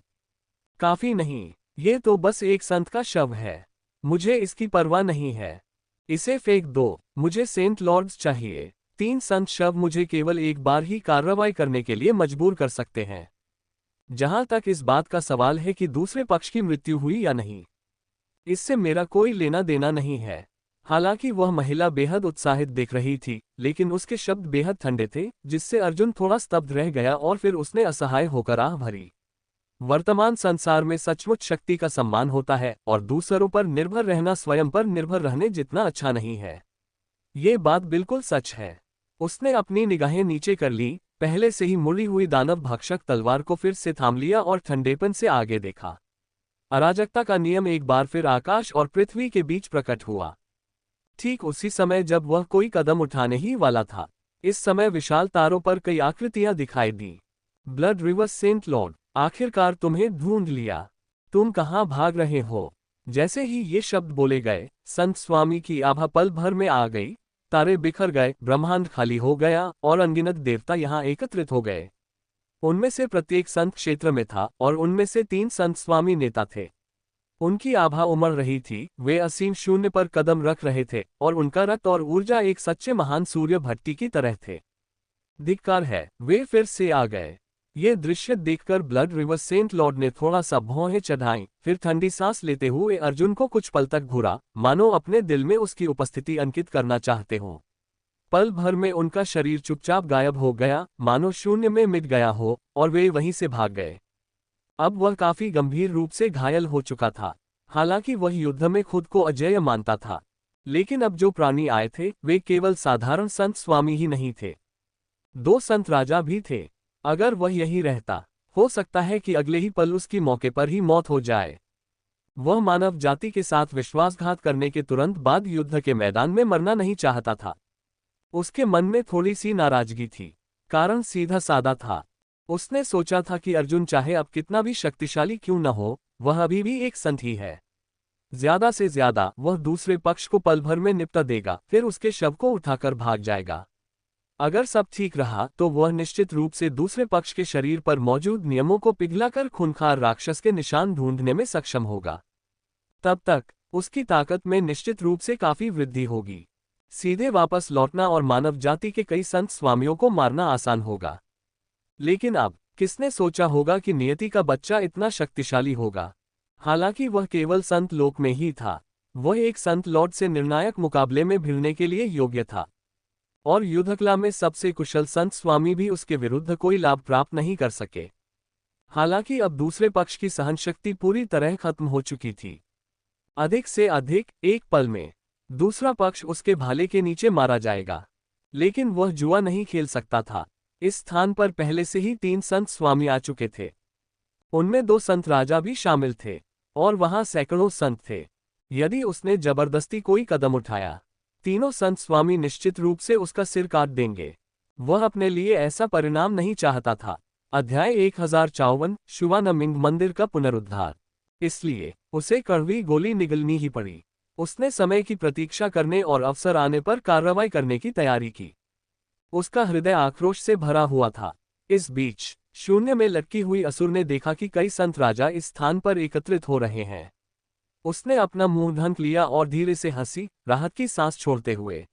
काफी नहीं, ये तो बस एक संत का शव है। मुझे इसकी परवाह नहीं है। इसे फेंक दो, मुझे सेंट लॉर्ड्स चाहिए। 3 संत शव मुझे केवल एक बार ही कार्रवाई करने के लिए मजबूर कर सकते हैं। जहां तक इस बात का सवाल है कि दूसरे पक्ष की मृत्यु हुई या नहीं, इससे मेरा कोई लेना देना नहीं है। हालांकि वह महिला बेहद उत्साहित दिख रही थी, लेकिन उसके शब्द बेहद ठंडे थे, जिससे अर्जुन थोड़ा स्तब्ध रह गया और फिर उसने असहाय होकर आह भरी। वर्तमान संसार में सचमुच शक्ति का सम्मान होता है और दूसरों पर निर्भर रहना स्वयं पर निर्भर रहने जितना अच्छा नहीं है। ये बात बिल्कुल सच है। उसने अपनी निगाहें नीचे कर ली, पहले से ही मुड़ी हुई दानव भक्षक तलवार को फिर से थाम लिया और ठंडेपन से आगे देखा। अराजकता का नियम एक बार फिर आकाश और पृथ्वी के बीच प्रकट हुआ। ठीक उसी समय जब वह कोई कदम उठाने ही वाला था, इस समय विशाल तारों पर कई आकृतियां दिखाई दी। ब्लड रिवर सेंट लॉर्ड, आखिरकार तुम्हें ढूंढ लिया। तुम कहाँ भाग रहे हो? जैसे ही ये शब्द बोले गए, संत स्वामी की आभा पल भर में आ गई। तारे बिखर गए, ब्रह्मांड खाली हो गया और अनगिनत देवता यहाँ एकत्रित हो गए। उनमें से प्रत्येक संत क्षेत्र में था और उनमें से 3 संत स्वामी नेता थे। उनकी आभा उमड़ रही थी, वे असीम शून्य पर कदम रख रहे थे और उनका रक्त और ऊर्जा एक सच्चे महान सूर्य भट्टी की तरह थे। धिक्कार है, वे फिर से आ गए। ये दृश्य देखकर ब्लड रिवर सेंट लॉर्ड ने थोड़ा सा भौहें चढ़ाई, फिर ठंडी सांस लेते हुए अर्जुन को कुछ पल तक घूरा, मानो अपने दिल में उसकी उपस्थिति अंकित करना चाहते हों। पल भर में उनका शरीर चुपचाप गायब हो गया, मानो शून्य में मिट गया हो, और वे वहीं से भाग गए। अब वह काफी गंभीर रूप से घायल हो चुका था। हालांकि वह युद्ध में खुद को अजेय मानता था, लेकिन अब जो प्राणी आए थे वे केवल साधारण संत स्वामी ही नहीं थे, दो संत राजा भी थे। अगर वह यही रहता, हो सकता है कि अगले ही पल उसकी मौके पर ही मौत हो जाए। वह मानव जाति के साथ विश्वासघात करने के तुरंत बाद युद्ध के मैदान में मरना नहीं चाहता था। उसके मन में थोड़ी सी नाराजगी थी। कारण सीधा साधा था। उसने सोचा था कि अर्जुन चाहे अब कितना भी शक्तिशाली क्यों न हो, वह अभी भी एक संत ही है। ज्यादा से ज्यादा वह दूसरे पक्ष को पल भर में निपटा देगा, फिर उसके शव को उठाकर भाग जाएगा। अगर सब ठीक रहा तो वह निश्चित रूप से दूसरे पक्ष के शरीर पर मौजूद नियमों को पिघलाकर खूंखार राक्षस के निशान ढूंढने में सक्षम होगा। तब तक उसकी ताकत में निश्चित रूप से काफी वृद्धि होगी। सीधे वापस लौटना और मानव जाति के कई संत स्वामियों को मारना आसान होगा। लेकिन अब किसने सोचा होगा कि नियति का बच्चा इतना शक्तिशाली होगा। हालांकि वह केवल संत लोक में ही था, वह एक संत लॉर्ड से निर्णायक मुकाबले में भिड़ने के लिए योग्य था, और युद्धकला में सबसे कुशल संत स्वामी भी उसके विरुद्ध कोई लाभ प्राप्त नहीं कर सके। हालांकि अब दूसरे पक्ष की सहनशक्ति पूरी तरह खत्म हो चुकी थी। अधिक से अधिक एक पल में दूसरा पक्ष उसके भाले के नीचे मारा जाएगा। लेकिन वह जुआ नहीं खेल सकता था। इस स्थान पर पहले से ही 3 संत स्वामी आ चुके थे। उनमें 2 संत राजा भी शामिल थे, और वहां सैकड़ों संत थे। यदि उसने जबरदस्ती कोई कदम उठाया, तीनों संत स्वामी निश्चित रूप से उसका सिर काट देंगे। वह अपने लिए ऐसा परिणाम नहीं चाहता था। अध्याय 1054 शिवानंद मंदिर का पुनरुद्धार। इसलिए उसे कड़वी गोली निगलनी ही पड़ी। उसने समय की प्रतीक्षा करने और अवसर आने पर कार्रवाई करने की तैयारी की। उसका हृदय आक्रोश से भरा हुआ था। इस बीच शून्य में लटकी हुई असुर ने देखा कि कई संत राजा इस स्थान पर एकत्रित हो रहे हैं। उसने अपना मुंह ढक लिया और धीरे से हंसी, राहत की सांस छोड़ते हुए।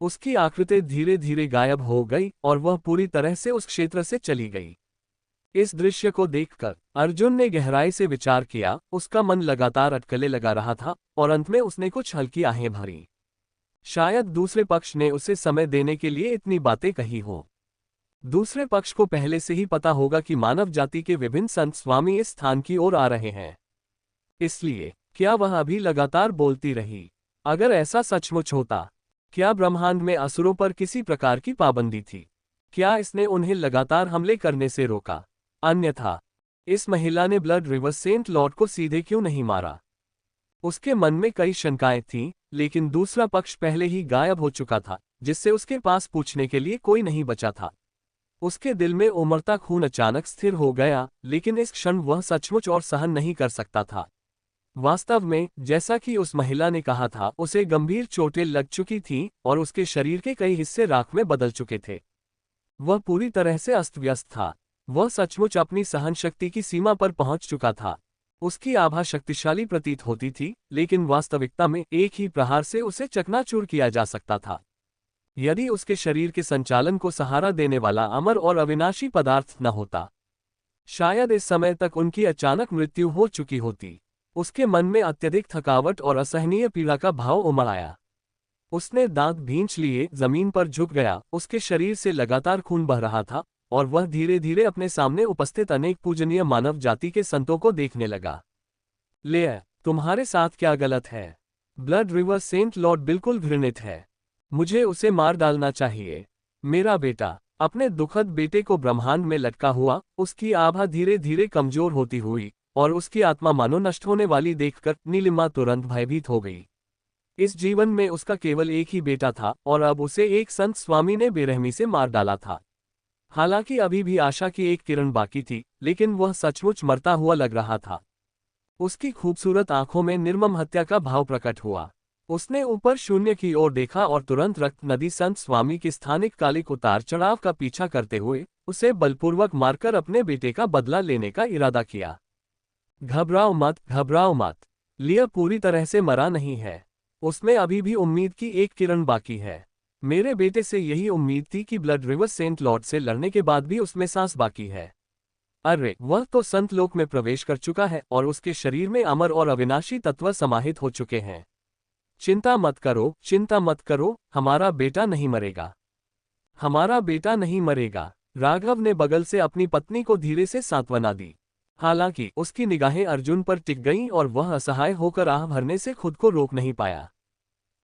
उसकी आकृति धीरे धीरे गायब हो गई और वह पूरी तरह से उस क्षेत्र से चली गई। इस दृश्य को देखकर अर्जुन ने गहराई से विचार किया। उसका मन लगातार अटकलें लगा रहा था और अंत में उसने कुछ हल्की आहें भरी। शायद दूसरे पक्ष ने उसे समय देने के लिए इतनी बातें कही हों। दूसरे पक्ष को पहले से ही पता होगा कि मानव जाति के विभिन्न संत स्वामी इस स्थान की ओर आ रहे हैं। इसलिए क्या वह अभी लगातार बोलती रही? अगर ऐसा सचमुच होता, क्या ब्रह्मांड में असुरों पर किसी प्रकार की पाबंदी थी? क्या इसने उन्हें लगातार हमले करने से रोका? अन्यथा इस महिला ने ब्लड रिवर सेंट लॉर्ड को सीधे क्यों नहीं मारा? उसके मन में कई शंकाएं थीं, लेकिन दूसरा पक्ष पहले ही गायब हो चुका था, जिससे उसके पास पूछने के लिए कोई नहीं बचा था। उसके दिल में उमड़ता खून अचानक स्थिर हो गया, लेकिन इस क्षण वह सचमुच और सहन नहीं कर सकता था। वास्तव में, जैसा कि उस महिला ने कहा था, उसे गंभीर चोटें लग चुकी थीं और उसके शरीर के कई हिस्से राख में बदल चुके थे। वह पूरी तरह से अस्त व्यस्त था। वह सचमुच अपनी सहनशक्ति की सीमा पर पहुंच चुका था। उसकी आभा शक्तिशाली प्रतीत होती थी, लेकिन वास्तविकता में एक ही प्रहार से उसे चकनाचूर किया जा सकता था। यदि उसके शरीर के संचालन को सहारा देने वाला अमर और अविनाशी पदार्थ न होता, शायद इस समय तक उनकी अचानक मृत्यु हो चुकी होती। उसके मन में अत्यधिक थकावट और असहनीय पीड़ा का भाव उमड़ आया। उसने दांत भींच लिए, जमीन पर झुक गया। उसके शरीर से लगातार खून बह रहा था और वह धीरे धीरे अपने सामने उपस्थित अनेक पूजनीय मानव जाति के संतों को देखने लगा। ले, तुम्हारे साथ क्या गलत है? ब्लड रिवर सेंट लॉर्ड बिल्कुल घृणित है। मुझे उसे मार डालना चाहिए। मेरा बेटा, अपने दुखद बेटे को ब्रह्मांड में लटका हुआ, उसकी आभा धीरे धीरे कमजोर होती हुई और उसकी आत्मा मानो नष्ट होने वाली देखकर नीलिमा तुरंत भयभीत हो गई। इस जीवन में उसका केवल एक ही बेटा था और अब उसे एक संत स्वामी ने बेरहमी से मार डाला था। हालांकि अभी भी आशा की एक किरण बाकी थी, लेकिन वह सचमुच मरता हुआ लग रहा था। उसकी खूबसूरत आंखों में निर्मम हत्या का भाव प्रकट हुआ। उसने ऊपर शून्य की ओर देखा और तुरंत रक्त नदी संत स्वामी के स्थानिक कालिक उतार चढ़ाव का पीछा करते हुए उसे बलपूर्वक मारकर अपने बेटे का बदला लेने का इरादा किया। घबराओ मत, घबराओ मत। लिया पूरी तरह से मरा नहीं है। उसमें अभी भी उम्मीद की एक किरण बाकी है। मेरे बेटे से यही उम्मीद थी कि ब्लड रिवर सेंट लॉर्ड से लड़ने के बाद भी उसमें सांस बाकी है। अरे वह तो संत लोक में प्रवेश कर चुका है और उसके शरीर में अमर और अविनाशी तत्व समाहित हो चुके हैं। चिंता मत करो, चिंता मत करो, हमारा बेटा नहीं मरेगा, हमारा बेटा नहीं मरेगा। राघव ने बगल से अपनी पत्नी को धीरे से सांत्वना दी। हालांकि उसकी निगाहें अर्जुन पर टिक गईं और वह असहाय होकर आह भरने से खुद को रोक नहीं पाया।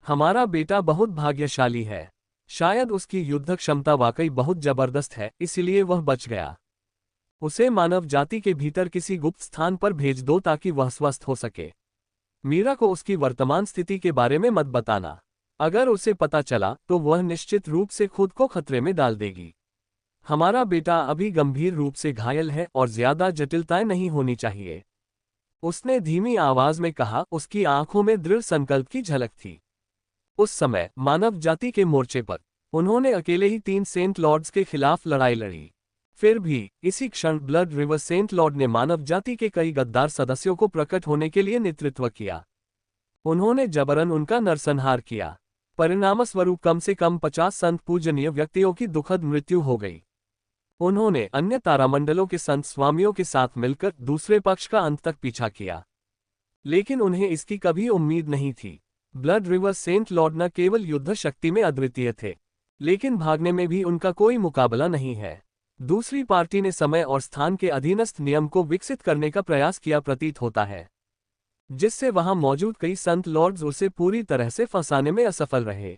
हमारा बेटा बहुत भाग्यशाली है। शायद उसकी युद्ध क्षमता वाकई बहुत जबरदस्त है, इसलिए वह बच गया। उसे मानव जाति के भीतर किसी गुप्त स्थान पर भेज दो ताकि वह स्वस्थ हो सके। मीरा को उसकी वर्तमान स्थिति के बारे में मत बताना। अगर उसे पता चला तो वह निश्चित रूप से खुद को खतरे में डाल देगी। हमारा बेटा अभी गंभीर रूप से घायल है और ज्यादा जटिलताएं नहीं होनी चाहिए, उसने धीमी आवाज में कहा। उसकी आंखों में दृढ़ संकल्प की झलक थी। उस समय मानव जाति के मोर्चे पर उन्होंने अकेले ही 3 सेंट लॉर्ड्स के खिलाफ लड़ाई लड़ी। फिर भी इसी क्षण ब्लड रिवर सेंट लॉर्ड ने मानव जाति के कई गद्दार सदस्यों को प्रकट होने के लिए नेतृत्व किया। उन्होंने जबरन उनका नरसंहार किया। परिणामस्वरूप कम से कम 50 संत पूजनीय व्यक्तियों की दुखद मृत्यु हो गई। उन्होंने अन्य तारामंडलों के संत स्वामियों के साथ मिलकर दूसरे पक्ष का अंत तक पीछा किया, लेकिन उन्हें इसकी कभी उम्मीद नहीं थी। ब्लड रिवर सेंट लॉर्ड न केवल युद्ध शक्ति में अद्वितीय थे, लेकिन भागने में भी उनका कोई मुकाबला नहीं है। दूसरी पार्टी ने समय और स्थान के अधीनस्थ नियम को विकसित करने का प्रयास किया प्रतीत होता है, जिससे वहां मौजूद कई संत लॉर्ड्स उसे पूरी तरह से फंसाने में असफल रहे।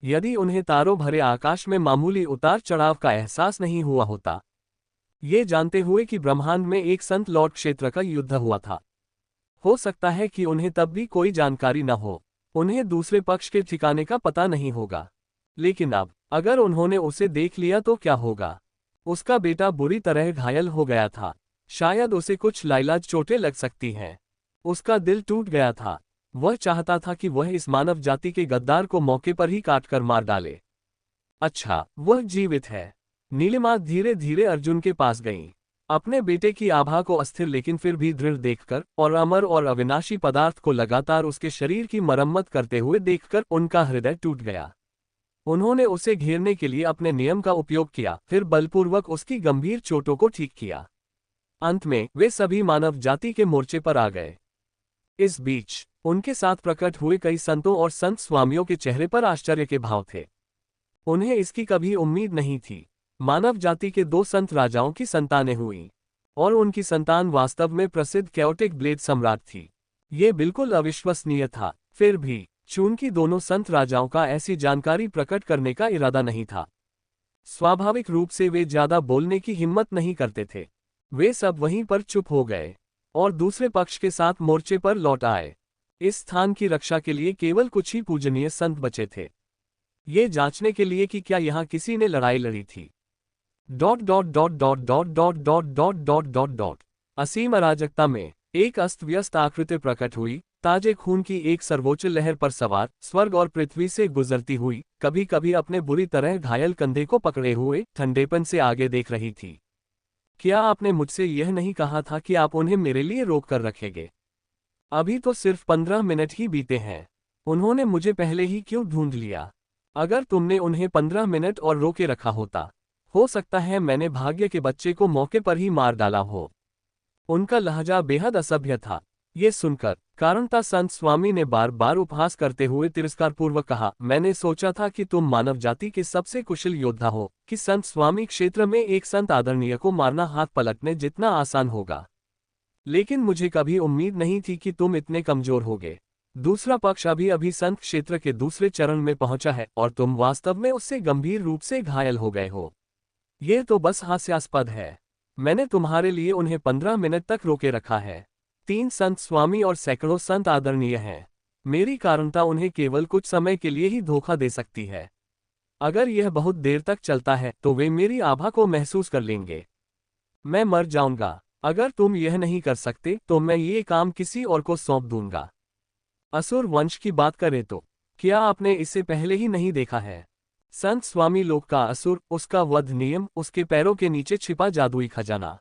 यदि उन्हें तारों भरे आकाश में मामूली उतार चढ़ाव का एहसास नहीं हुआ होता, ये जानते हुए कि ब्रह्मांड में एक संत लॉर्ड क्षेत्र का युद्ध हुआ था, हो सकता है कि उन्हें तब भी कोई जानकारी न हो, उन्हें दूसरे पक्ष के ठिकाने का पता नहीं होगा। लेकिन अब अगर उन्होंने उसे देख लिया तो क्या होगा? उसका बेटा बुरी तरह घायल हो गया था, शायद उसे कुछ लाइलाज चोटें लग सकती हैं। उसका दिल टूट गया था। वह चाहता था कि वह इस मानव जाति के गद्दार को मौके पर ही काटकर मार डाले। अच्छा, वह जीवित है। नीलिमा धीरे धीरे अर्जुन के पास गईं। अपने बेटे की आभा को अस्थिर लेकिन फिर भी दृढ़ देखकर और अमर और अविनाशी पदार्थ को लगातार उसके शरीर की मरम्मत करते हुए देखकर उनका हृदय टूट गया। उन्होंने उसे घेरने के लिए अपने नियम का उपयोग किया, फिर बलपूर्वक उसकी गंभीर चोटों को ठीक किया। अंत में वे सभी मानव जाति के मोर्चे पर आ गए। इस बीच उनके साथ प्रकट हुए कई संतों और संत स्वामियों के चेहरे पर आश्चर्य के भाव थे। उन्हें इसकी कभी उम्मीद नहीं थी। मानव जाति के 2 संत राजाओं की संतानें हुईं, और उनकी संतान वास्तव में प्रसिद्ध कैओटिक ब्लेड सम्राट थी। ये बिल्कुल अविश्वसनीय था। फिर भी चूंकि दोनों संत राजाओं का ऐसी जानकारी प्रकट करने का इरादा नहीं था, स्वाभाविक रूप से वे ज्यादा बोलने की हिम्मत नहीं करते थे। वे सब वहीं पर चुप हो गए और दूसरे पक्ष के साथ मोर्चे पर लौट आए। इस स्थान की रक्षा के लिए केवल कुछ ही पूजनीय संत बचे थे, ये जांचने के लिए कि क्या यहाँ किसी ने लड़ाई लड़ी थी। असीम अराजकता में एक अस्त व्यस्त आकृति प्रकट हुई, ताजे खून की एक सर्वोच्च लहर पर सवार, स्वर्ग और पृथ्वी से गुजरती हुई, कभी कभी अपने बुरी तरह घायल कंधे को पकड़े हुए ठंडेपन से आगे देख रही थी। क्या आपने मुझसे यह नहीं कहा था कि आप उन्हें मेरे लिए रोक कर रखेंगे? अभी तो सिर्फ 15 मिनट ही बीते हैं। उन्होंने मुझे पहले ही क्यों ढूंढ लिया? अगर तुमने उन्हें 15 मिनट और रोके रखा होता, हो सकता है मैंने भाग्य के बच्चे को मौके पर ही मार डाला हो। उनका लहजा बेहद असभ्य था। ये सुनकर कारणता संत स्वामी ने बार बार उपहास करते हुए तिरस्कारपूर्वक कहा, मैंने सोचा था कि तुम मानव जाति के सबसे कुशल योद्धा हो, कि संत स्वामी क्षेत्र में एक संत आदरणीय को मारना हाथ पलटने जितना आसान होगा। लेकिन मुझे कभी उम्मीद नहीं थी कि तुम इतने कमजोर होगे। दूसरा पक्ष अभी अभी संत क्षेत्र के दूसरे चरण में पहुंचा है और तुम वास्तव में उससे गंभीर रूप से घायल हो गए हो। ये तो बस हास्यास्पद है। मैंने तुम्हारे लिए उन्हें 15 मिनट तक रोके रखा है। 3 संत स्वामी और सैकड़ों संत आदरणीय हैं। मेरी कारणता उन्हें केवल कुछ समय के लिए ही धोखा दे सकती है। अगर यह बहुत देर तक चलता है तो वे मेरी आभा को महसूस कर लेंगे। मैं मर जाऊंगा। अगर तुम यह नहीं कर सकते तो मैं ये काम किसी और को सौंप दूंगा। असुर वंश की बात करें तो क्या आपने इसे पहले ही नहीं देखा है? संत स्वामी लोक का असुर, उसका वध नियम, उसके पैरों के नीचे छिपा जादुई खजाना।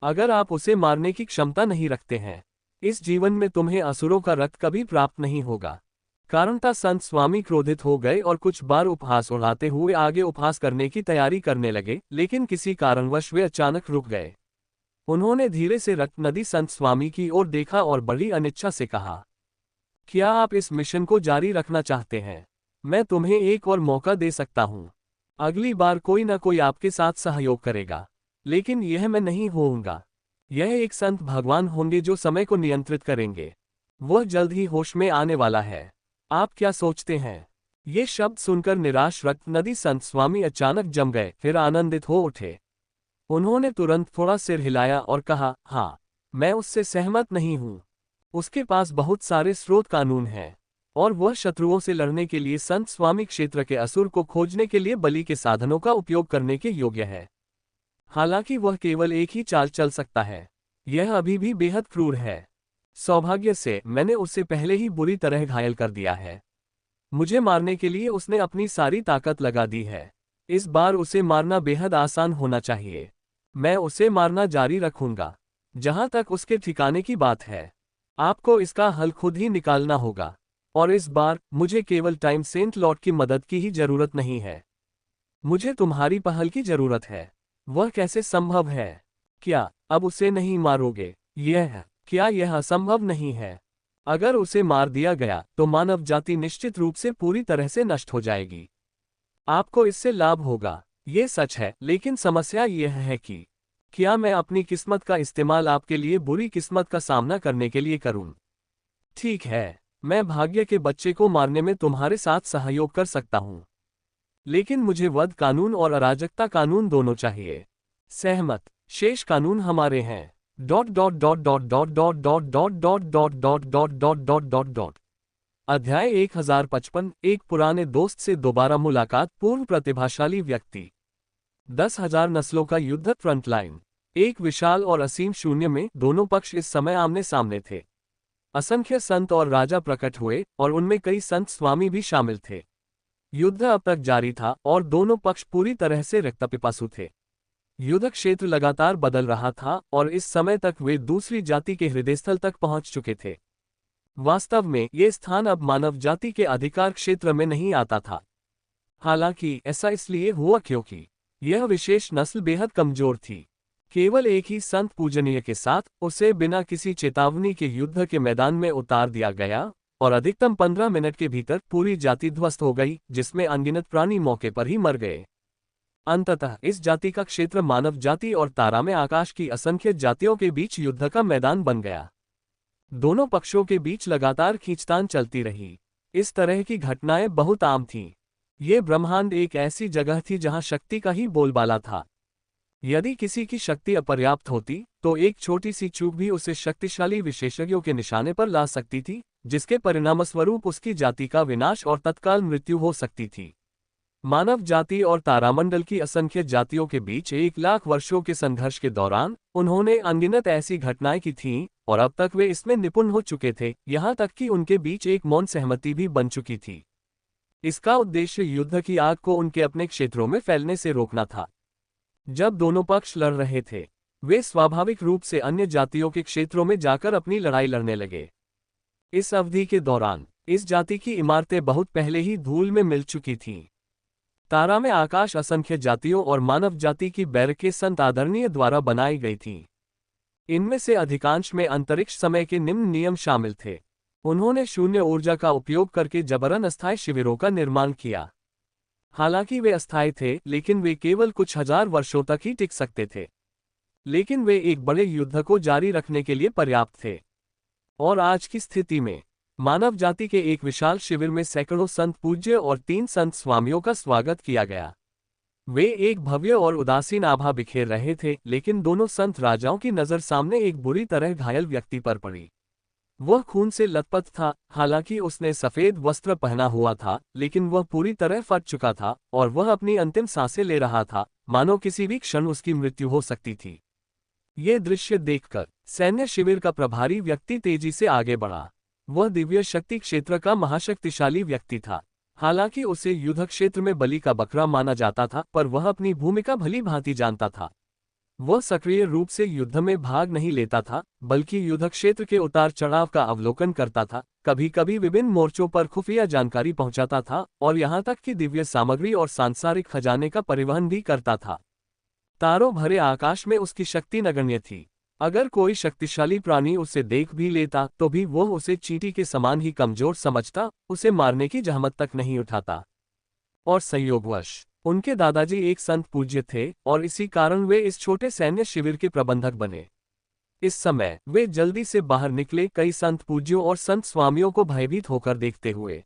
अगर आप उसे मारने की क्षमता नहीं रखते हैं इस जीवन में तुम्हें असुरों का रक्त कभी प्राप्त नहीं होगा। कारणता संत स्वामी क्रोधित हो गए और कुछ बार उपहास उड़ाते हुए आगे उपहास करने की तैयारी करने लगे, लेकिन किसी कारणवश वे अचानक रुक गए। उन्होंने धीरे से रक्त नदी संत स्वामी की ओर देखा और बड़ी अनिच्छा से कहा, क्या आप इस मिशन को जारी रखना चाहते हैं? मैं तुम्हें एक और मौका दे सकता हूं। अगली बार कोई न कोई आपके साथ सहयोग करेगा, लेकिन यह मैं नहीं होऊंगा। यह एक संत भगवान होंगे जो समय को नियंत्रित करेंगे। वह जल्द ही होश में आने वाला है। आप क्या सोचते हैं? ये शब्द सुनकर निराश रक्त नदी संत स्वामी अचानक जम गए, फिर आनंदित हो उठे। उन्होंने तुरंत थोड़ा सिर हिलाया और कहा, हाँ, मैं उससे सहमत नहीं हूं। उसके पास बहुत सारे स्रोत कानून हैं, और वह शत्रुओं से लड़ने के लिए संत स्वामी क्षेत्र के असुर को खोजने के लिए बलि के साधनों का उपयोग करने के योग्य है। हालांकि वह केवल एक ही चाल चल सकता है। यह अभी भी बेहद क्रूर है। सौभाग्य से मैंने उसे पहले ही बुरी तरह घायल कर दिया है। मुझे मारने के लिए उसने अपनी सारी ताकत लगा दी है। इस बार उसे मारना बेहद आसान होना चाहिए। मैं उसे मारना जारी रखूंगा जहां तक उसके ठिकाने की बात है। आपको इसका हल खुद ही निकालना होगा, और इस बार मुझे केवल टाइम सेंट लॉर्ड की मदद की ही जरूरत नहीं है। मुझे तुम्हारी पहल की जरूरत है। वह कैसे संभव है? क्या अब उसे नहीं मारोगे? क्या यह असंभव नहीं है? अगर उसे मार दिया गया तो मानव जाति निश्चित रूप से पूरी तरह से नष्ट हो जाएगी। आपको इससे लाभ होगा, ये सच है, लेकिन समस्या यह है कि क्या मैं अपनी किस्मत का इस्तेमाल आपके लिए बुरी किस्मत का सामना करने के लिए करूं? ठीक है, मैं भाग्य के बच्चे को मारने में तुम्हारे साथ सहयोग कर सकता हूं, लेकिन मुझे वध कानून और अराजकता कानून दोनों चाहिए। सहमत। शेष कानून हमारे हैं। अध्याय 1055 एक पुराने दोस्त से दोबारा मुलाकात। पूर्व प्रतिभाशाली व्यक्ति। 10,000 नस्लों का युद्ध। फ्रंटलाइन। एक विशाल और असीम शून्य में दोनों पक्ष इस समय आमने सामने थे। असंख्य संत और राजा प्रकट हुए, और उनमें कई संत स्वामी भी शामिल थे। युद्ध अब तक जारी था, और दोनों पक्ष पूरी तरह से रक्तपिपासु थे। युद्ध क्षेत्र लगातार बदल रहा था, और इस समय तक वे दूसरी जाति के हृदयस्थल तक पहुंच चुके थे। वास्तव में ये स्थान अब मानव जाति के अधिकार क्षेत्र में नहीं आता था। हालांकि ऐसा इसलिए हुआ क्योंकि यह विशेष नस्ल बेहद कमजोर थी। केवल एक ही संत पूजनीय के साथ उसे बिना किसी चेतावनी के युद्ध के मैदान में उतार दिया गया, और अधिकतम 15 मिनट के भीतर पूरी जाति ध्वस्त हो गई, जिसमें अनगिनत प्राणी मौके पर ही मर गए। अंततः इस जाति का क्षेत्र मानव जाति और तारा में आकाश की असंख्य जातियों के बीच युद्ध का मैदान बन गया। दोनों पक्षों के बीच लगातार खींचतान चलती रही। इस तरह की घटनाएं बहुत आम थीं। ये ब्रह्मांड एक ऐसी जगह थी जहां शक्ति का ही बोलबाला था। यदि किसी की शक्ति अपर्याप्त होती तो एक छोटी सी चूक भी उसे शक्तिशाली विशेषज्ञों के निशाने पर ला सकती थी, जिसके परिणामस्वरूप उसकी जाति का विनाश और तत्काल मृत्यु हो सकती थी। मानव जाति और तारामंडल की असंख्य जातियों के बीच 1 लाख वर्षों के संघर्ष के दौरान उन्होंने अनगिनत ऐसी घटनाएं की थीं, और अब तक वे इसमें निपुण हो चुके थे, यहां तक कि उनके बीच एक मौन सहमति भी बन चुकी थी। इसका उद्देश्य युद्ध की आग को उनके अपने क्षेत्रों में फैलने से रोकना था। जब दोनों पक्ष लड़ रहे थे, वे स्वाभाविक रूप से अन्य जातियों के क्षेत्रों में जाकर अपनी लड़ाई लड़ने लगे। इस अवधि के दौरान इस जाति की इमारतें बहुत पहले ही धूल में मिल चुकी थीं। तारा में आकाश असंख्य जातियों और मानव जाति की बैरकें संत आदरणीय द्वारा बनाई गई थीं। इनमें से अधिकांश में अंतरिक्ष समय के निम्न नियम शामिल थे। उन्होंने शून्य ऊर्जा का उपयोग करके जबरन अस्थायी शिविरों का निर्माण किया। हालांकि वे अस्थायी थे, लेकिन वे केवल कुछ हजार वर्षों तक ही टिक सकते थे। लेकिन वे एक बड़े युद्ध को जारी रखने के लिए पर्याप्त थे। और आज की स्थिति में मानव जाति के एक विशाल शिविर में सैकड़ों संत पूज्य और 3 संत स्वामियों का स्वागत किया गया। वे एक भव्य और उदासीन आभा बिखेर रहे थे, लेकिन दोनों संत राजाओं की नज़र सामने एक बुरी तरह घायल व्यक्ति पर पड़ी। वह खून से लथपथ था। हालांकि उसने सफेद वस्त्र पहना हुआ था, लेकिन वह पूरी तरह फट चुका था, और वह अपनी अंतिम सांसें ले रहा था, मानो किसी भी क्षण उसकी मृत्यु हो सकती थी। ये दृश्य देखकर सैन्य शिविर का प्रभारी व्यक्ति तेजी से आगे बढ़ा। वह दिव्य शक्ति क्षेत्र का महाशक्तिशाली व्यक्ति था। हालांकि उसे युद्ध क्षेत्र में बलि का बकरा माना जाता था, पर वह अपनी भूमिका भली भांति जानता था। वह सक्रिय रूप से युद्ध में भाग नहीं लेता था, बल्कि युद्ध क्षेत्र के उतार चढ़ाव का अवलोकन करता था, कभी कभी विभिन्न मोर्चों पर खुफिया जानकारी पहुंचाता था और यहां तक कि दिव्य सामग्री और सांसारिक खजाने का परिवहन भी करता था। तारों भरे आकाश में उसकी शक्ति नगण्य थी। अगर कोई शक्तिशाली प्राणी उसे देख भी लेता तो भी वह उसे चींटी के समान ही कमजोर समझता, उसे मारने की जहमत तक नहीं उठाता। और संयोगवश उनके दादाजी एक संत पूज्य थे और इसी कारण वे इस छोटे सैन्य शिविर के प्रबंधक बने। इस समय वे जल्दी से बाहर निकले, कई संत पूज्यों और संत स्वामियों को भयभीत होकर देखते हुए।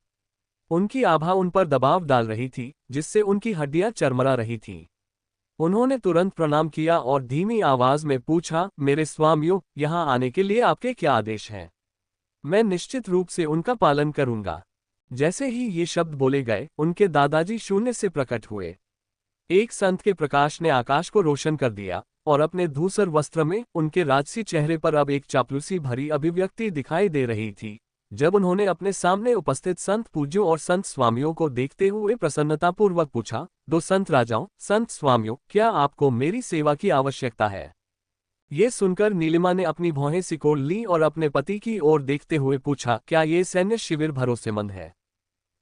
उनकी आभा उन पर दबाव डाल रही थी, जिससे उनकी हड्डियां चरमरा रही थीं। उन्होंने तुरंत प्रणाम किया और धीमी आवाज में पूछा, मेरे स्वामियों, यहाँ आने के लिए आपके क्या आदेश हैं? मैं निश्चित रूप से उनका पालन करूंगा। जैसे ही ये शब्द बोले गए, उनके दादाजी शून्य से प्रकट हुए। एक संत के प्रकाश ने आकाश को रोशन कर दिया और अपने धूसर वस्त्र में उनके राजसी चेहरे पर अब एक चापलूसी भरी अभिव्यक्ति दिखाई दे रही थी। जब उन्होंने अपने सामने उपस्थित संत पूज्यों और संत स्वामियों को देखते हुए प्रसन्नतापूर्वक पूछा, दो संत राजाओं, संत स्वामियों, क्या आपको मेरी सेवा की आवश्यकता है? ये सुनकर नीलिमा ने अपनी भौहें सिकोड़ ली और अपने पति की ओर देखते हुए पूछा, क्या ये सैन्य शिविर भरोसेमंद है?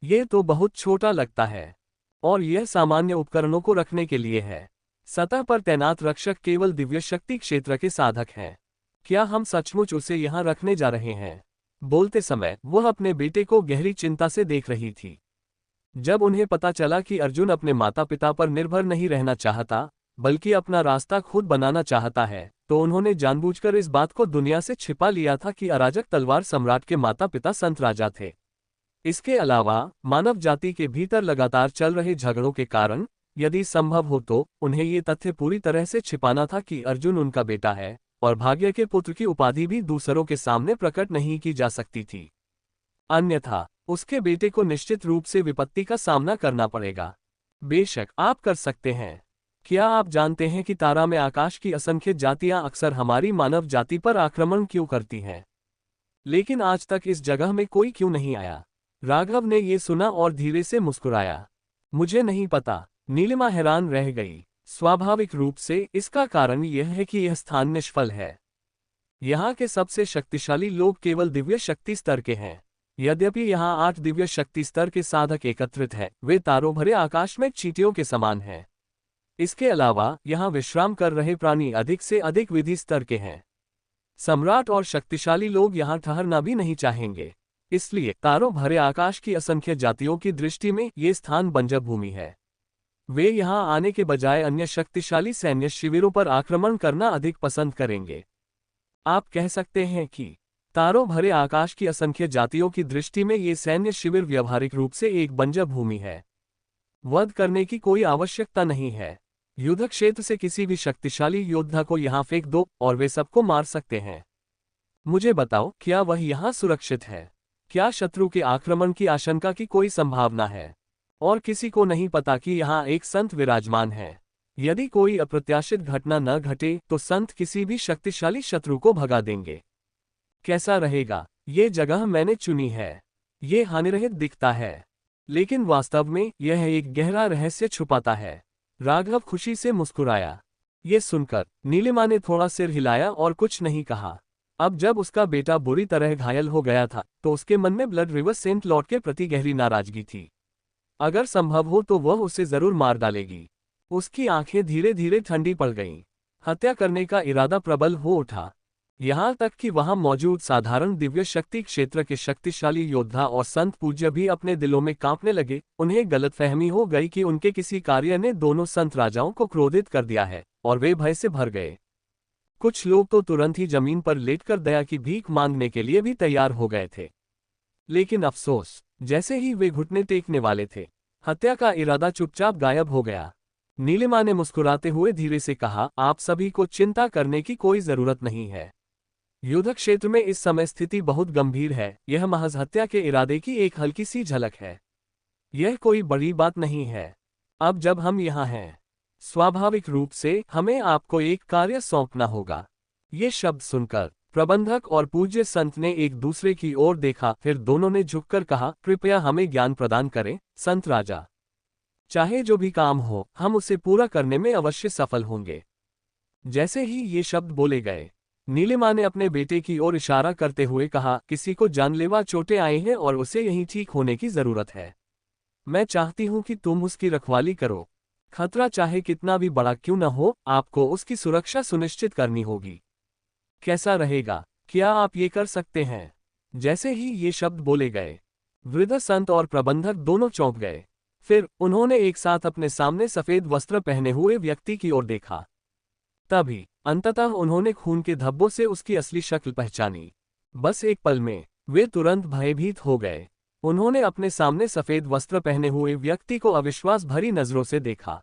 ये तो बहुत छोटा लगता है और यह सामान्य उपकरणों को रखने के लिए है। सतह पर तैनात रक्षक केवल दिव्य शक्ति क्षेत्र के साधक हैं। क्या हम सचमुच उसे यहाँ रखने जा रहे हैं? बोलते समय वह अपने बेटे को गहरी चिंता से देख रही थी। जब उन्हें पता चला कि अर्जुन अपने माता पिता पर निर्भर नहीं रहना चाहता, बल्कि अपना रास्ता खुद बनाना चाहता है, तो उन्होंने जानबूझकर इस बात को दुनिया से छिपा लिया था कि अराजक तलवार सम्राट के माता पिता संत राजा थे। इसके अलावा मानव जाति के भीतर लगातार चल रहे झगड़ों के कारण, यदि संभव हो तो उन्हें ये तथ्य पूरी तरह से छिपाना था कि अर्जुन उनका बेटा है और भाग्य के पुत्र की उपाधि भी दूसरों के सामने प्रकट नहीं की जा सकती थी। अन्यथा उसके बेटे को निश्चित रूप से विपत्ति का सामना करना पड़ेगा। बेशक आप कर सकते हैं। क्या आप जानते हैं कि तारा में आकाश की असंख्य जातियां अक्सर हमारी मानव जाति पर आक्रमण क्यों करती हैं? लेकिन आज तक इस जगह में कोई क्यों नहीं आया? राघव ने ये सुना और धीरे से मुस्कुराया। मुझे नहीं पता। नीलिमा हैरान रह गई। स्वाभाविक रूप से इसका कारण यह है कि यह स्थान निष्फल है। यहाँ के सबसे शक्तिशाली लोग केवल दिव्य शक्ति स्तर के हैं। यद्यपि यहाँ 8 दिव्य शक्ति स्तर के साधक एकत्रित हैं, वे तारों भरे आकाश में चींटियों के समान हैं। इसके अलावा यहाँ विश्राम कर रहे प्राणी अधिक से अधिक विधि स्तर के हैं। सम्राट और शक्तिशाली लोग यहाँ ठहरना भी नहीं चाहेंगे। इसलिए तारों भरे आकाश की असंख्य जातियों की दृष्टि में ये स्थान बंजर भूमि है। वे यहाँ आने के बजाय अन्य शक्तिशाली सैन्य शिविरों पर आक्रमण करना अधिक पसंद करेंगे। आप कह सकते हैं कि तारों भरे आकाश की असंख्य जातियों की दृष्टि में ये सैन्य शिविर व्यावहारिक रूप से एक बंजर भूमि है। वध करने की कोई आवश्यकता नहीं है। युद्ध क्षेत्र से किसी भी शक्तिशाली योद्धा को यहाँ फेंक दो और वे सबको मार सकते हैं। मुझे बताओ, क्या वह यहाँ सुरक्षित है? क्या शत्रु के आक्रमण की आशंका की कोई संभावना है? और किसी को नहीं पता कि यहाँ एक संत विराजमान है। यदि कोई अप्रत्याशित घटना न घटे तो संत किसी भी शक्तिशाली शत्रु को भगा देंगे। कैसा रहेगा? ये जगह मैंने चुनी है। ये हानिरहित दिखता है, लेकिन वास्तव में यह एक गहरा रहस्य छुपाता है। राघव खुशी से मुस्कुराया। ये सुनकर नीलिमा ने थोड़ा सिर हिलाया और कुछ नहीं कहा। अब जब उसका बेटा बुरी तरह घायल हो गया था तो उसके मन में ब्लड रिवर सेंट लॉर्ड के प्रति गहरी नाराजगी थी। अगर संभव हो तो वह उसे जरूर मार डालेगी। उसकी आंखें धीरे धीरे ठंडी पड़ गईं। हत्या करने का इरादा प्रबल हो उठा। यहाँ तक कि वहां मौजूद साधारण दिव्य शक्ति क्षेत्र के शक्तिशाली योद्धा और संत पूज्य भी अपने दिलों में कांपने लगे। उन्हें गलतफहमी हो गई कि उनके किसी कार्य ने दोनों संत राजाओं को क्रोधित कर दिया है और वे भय से भर गए। कुछ लोग तो तुरंत ही जमीन पर लेटकर दया की भीख मांगने के लिए भी तैयार हो गए थे। लेकिन अफसोस, जैसे ही वे घुटने टेकने वाले थे, हत्या का इरादा चुपचाप गायब हो गया। नीलिमा ने मुस्कुराते हुए धीरे से कहा, आप सभी को चिंता करने की कोई जरूरत नहीं है। युद्ध क्षेत्र में इस समय स्थिति बहुत गंभीर है। यह महज हत्या के इरादे की एक हल्की सी झलक है। यह कोई बड़ी बात नहीं है। अब जब हम यहाँ हैं, स्वाभाविक रूप से हमें आपको एक कार्य सौंपना होगा। ये शब्द सुनकर प्रबंधक और पूज्य संत ने एक दूसरे की ओर देखा, फिर दोनों ने झुककर कहा, कृपया हमें ज्ञान प्रदान करें, संत राजा। चाहे जो भी काम हो, हम उसे पूरा करने में अवश्य सफल होंगे। जैसे ही ये शब्द बोले गए, नीलिमा ने अपने बेटे की ओर इशारा करते हुए कहा, किसी को जानलेवा चोटें आई हैं और उसे यहीं ठीक होने की जरूरत है। मैं चाहती हूं कि तुम उसकी रखवाली करो। खतरा चाहे कितना भी बड़ा क्यों न हो, आपको उसकी सुरक्षा सुनिश्चित करनी होगी। कैसा रहेगा? क्या आप ये कर सकते हैं? जैसे ही ये शब्द बोले गए, वृद्ध संत और प्रबंधक दोनों चौंक गए। फिर उन्होंने एक साथ अपने सामने सफेद वस्त्र पहने हुए व्यक्ति की ओर देखा। तभी अंततः उन्होंने खून के धब्बों से उसकी असली शक्ल पहचानी। बस एक पल में वे तुरंत भयभीत हो गए। उन्होंने अपने सामने सफेद वस्त्र पहने हुए व्यक्ति को अविश्वास भरी नजरों से देखा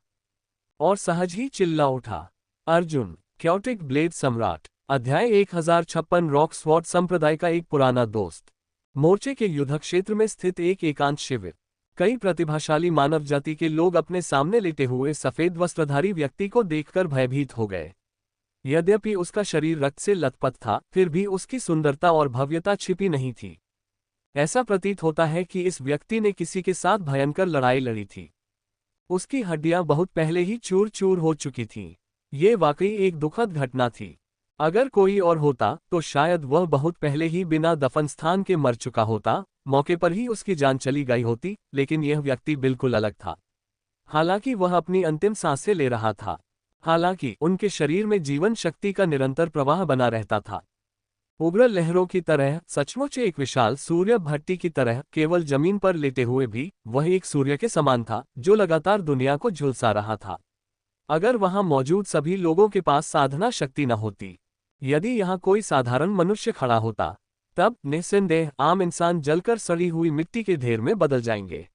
और सहज ही चिल्ला उठा, अर्जुन, क्योटिक ब्लेड सम्राट। अध्याय 1056 रॉक स्वॉर्ड संप्रदाय का एक पुराना दोस्त। मोर्चे के युद्ध क्षेत्र में स्थित एक एकांत शिविर। कई प्रतिभाशाली मानव जाति के लोग अपने सामने लेटे हुए सफेद वस्त्रधारी व्यक्ति को देखकर भयभीत हो गए। यद्यपि उसका शरीर रक्त से लथपथ था, फिर भी उसकी सुंदरता और भव्यता छिपी नहीं थी। ऐसा प्रतीत होता है कि इस व्यक्ति ने किसी के साथ भयंकर लड़ाई लड़ी थी। उसकी हड्डियां बहुत पहले ही चूर चूर हो चुकी थीं। ये वाकई एक दुखद घटना थी। अगर कोई और होता तो शायद वह बहुत पहले ही बिना दफन स्थान के मर चुका होता, मौके पर ही उसकी जान चली गई होती, लेकिन यह व्यक्ति बिल्कुल अलग था। हालांकि वह अपनी अंतिम सांसें ले रहा था, हालांकि उनके शरीर में जीवन शक्ति का निरंतर प्रवाह बना रहता था। उग्र लहरों की तरह, सचमुच एक विशाल सूर्य भट्टी की तरह, केवल जमीन पर लेटे हुए भी वह एक सूर्य के समान था जो लगातार दुनिया को झुलसा रहा था। अगर वहां मौजूद सभी लोगों के पास साधना शक्ति न होती, यदि यहाँ कोई साधारण मनुष्य खड़ा होता, तब निस्संदेह आम इंसान जलकर सड़ी हुई मिट्टी के ढेर में बदल जाएंगे।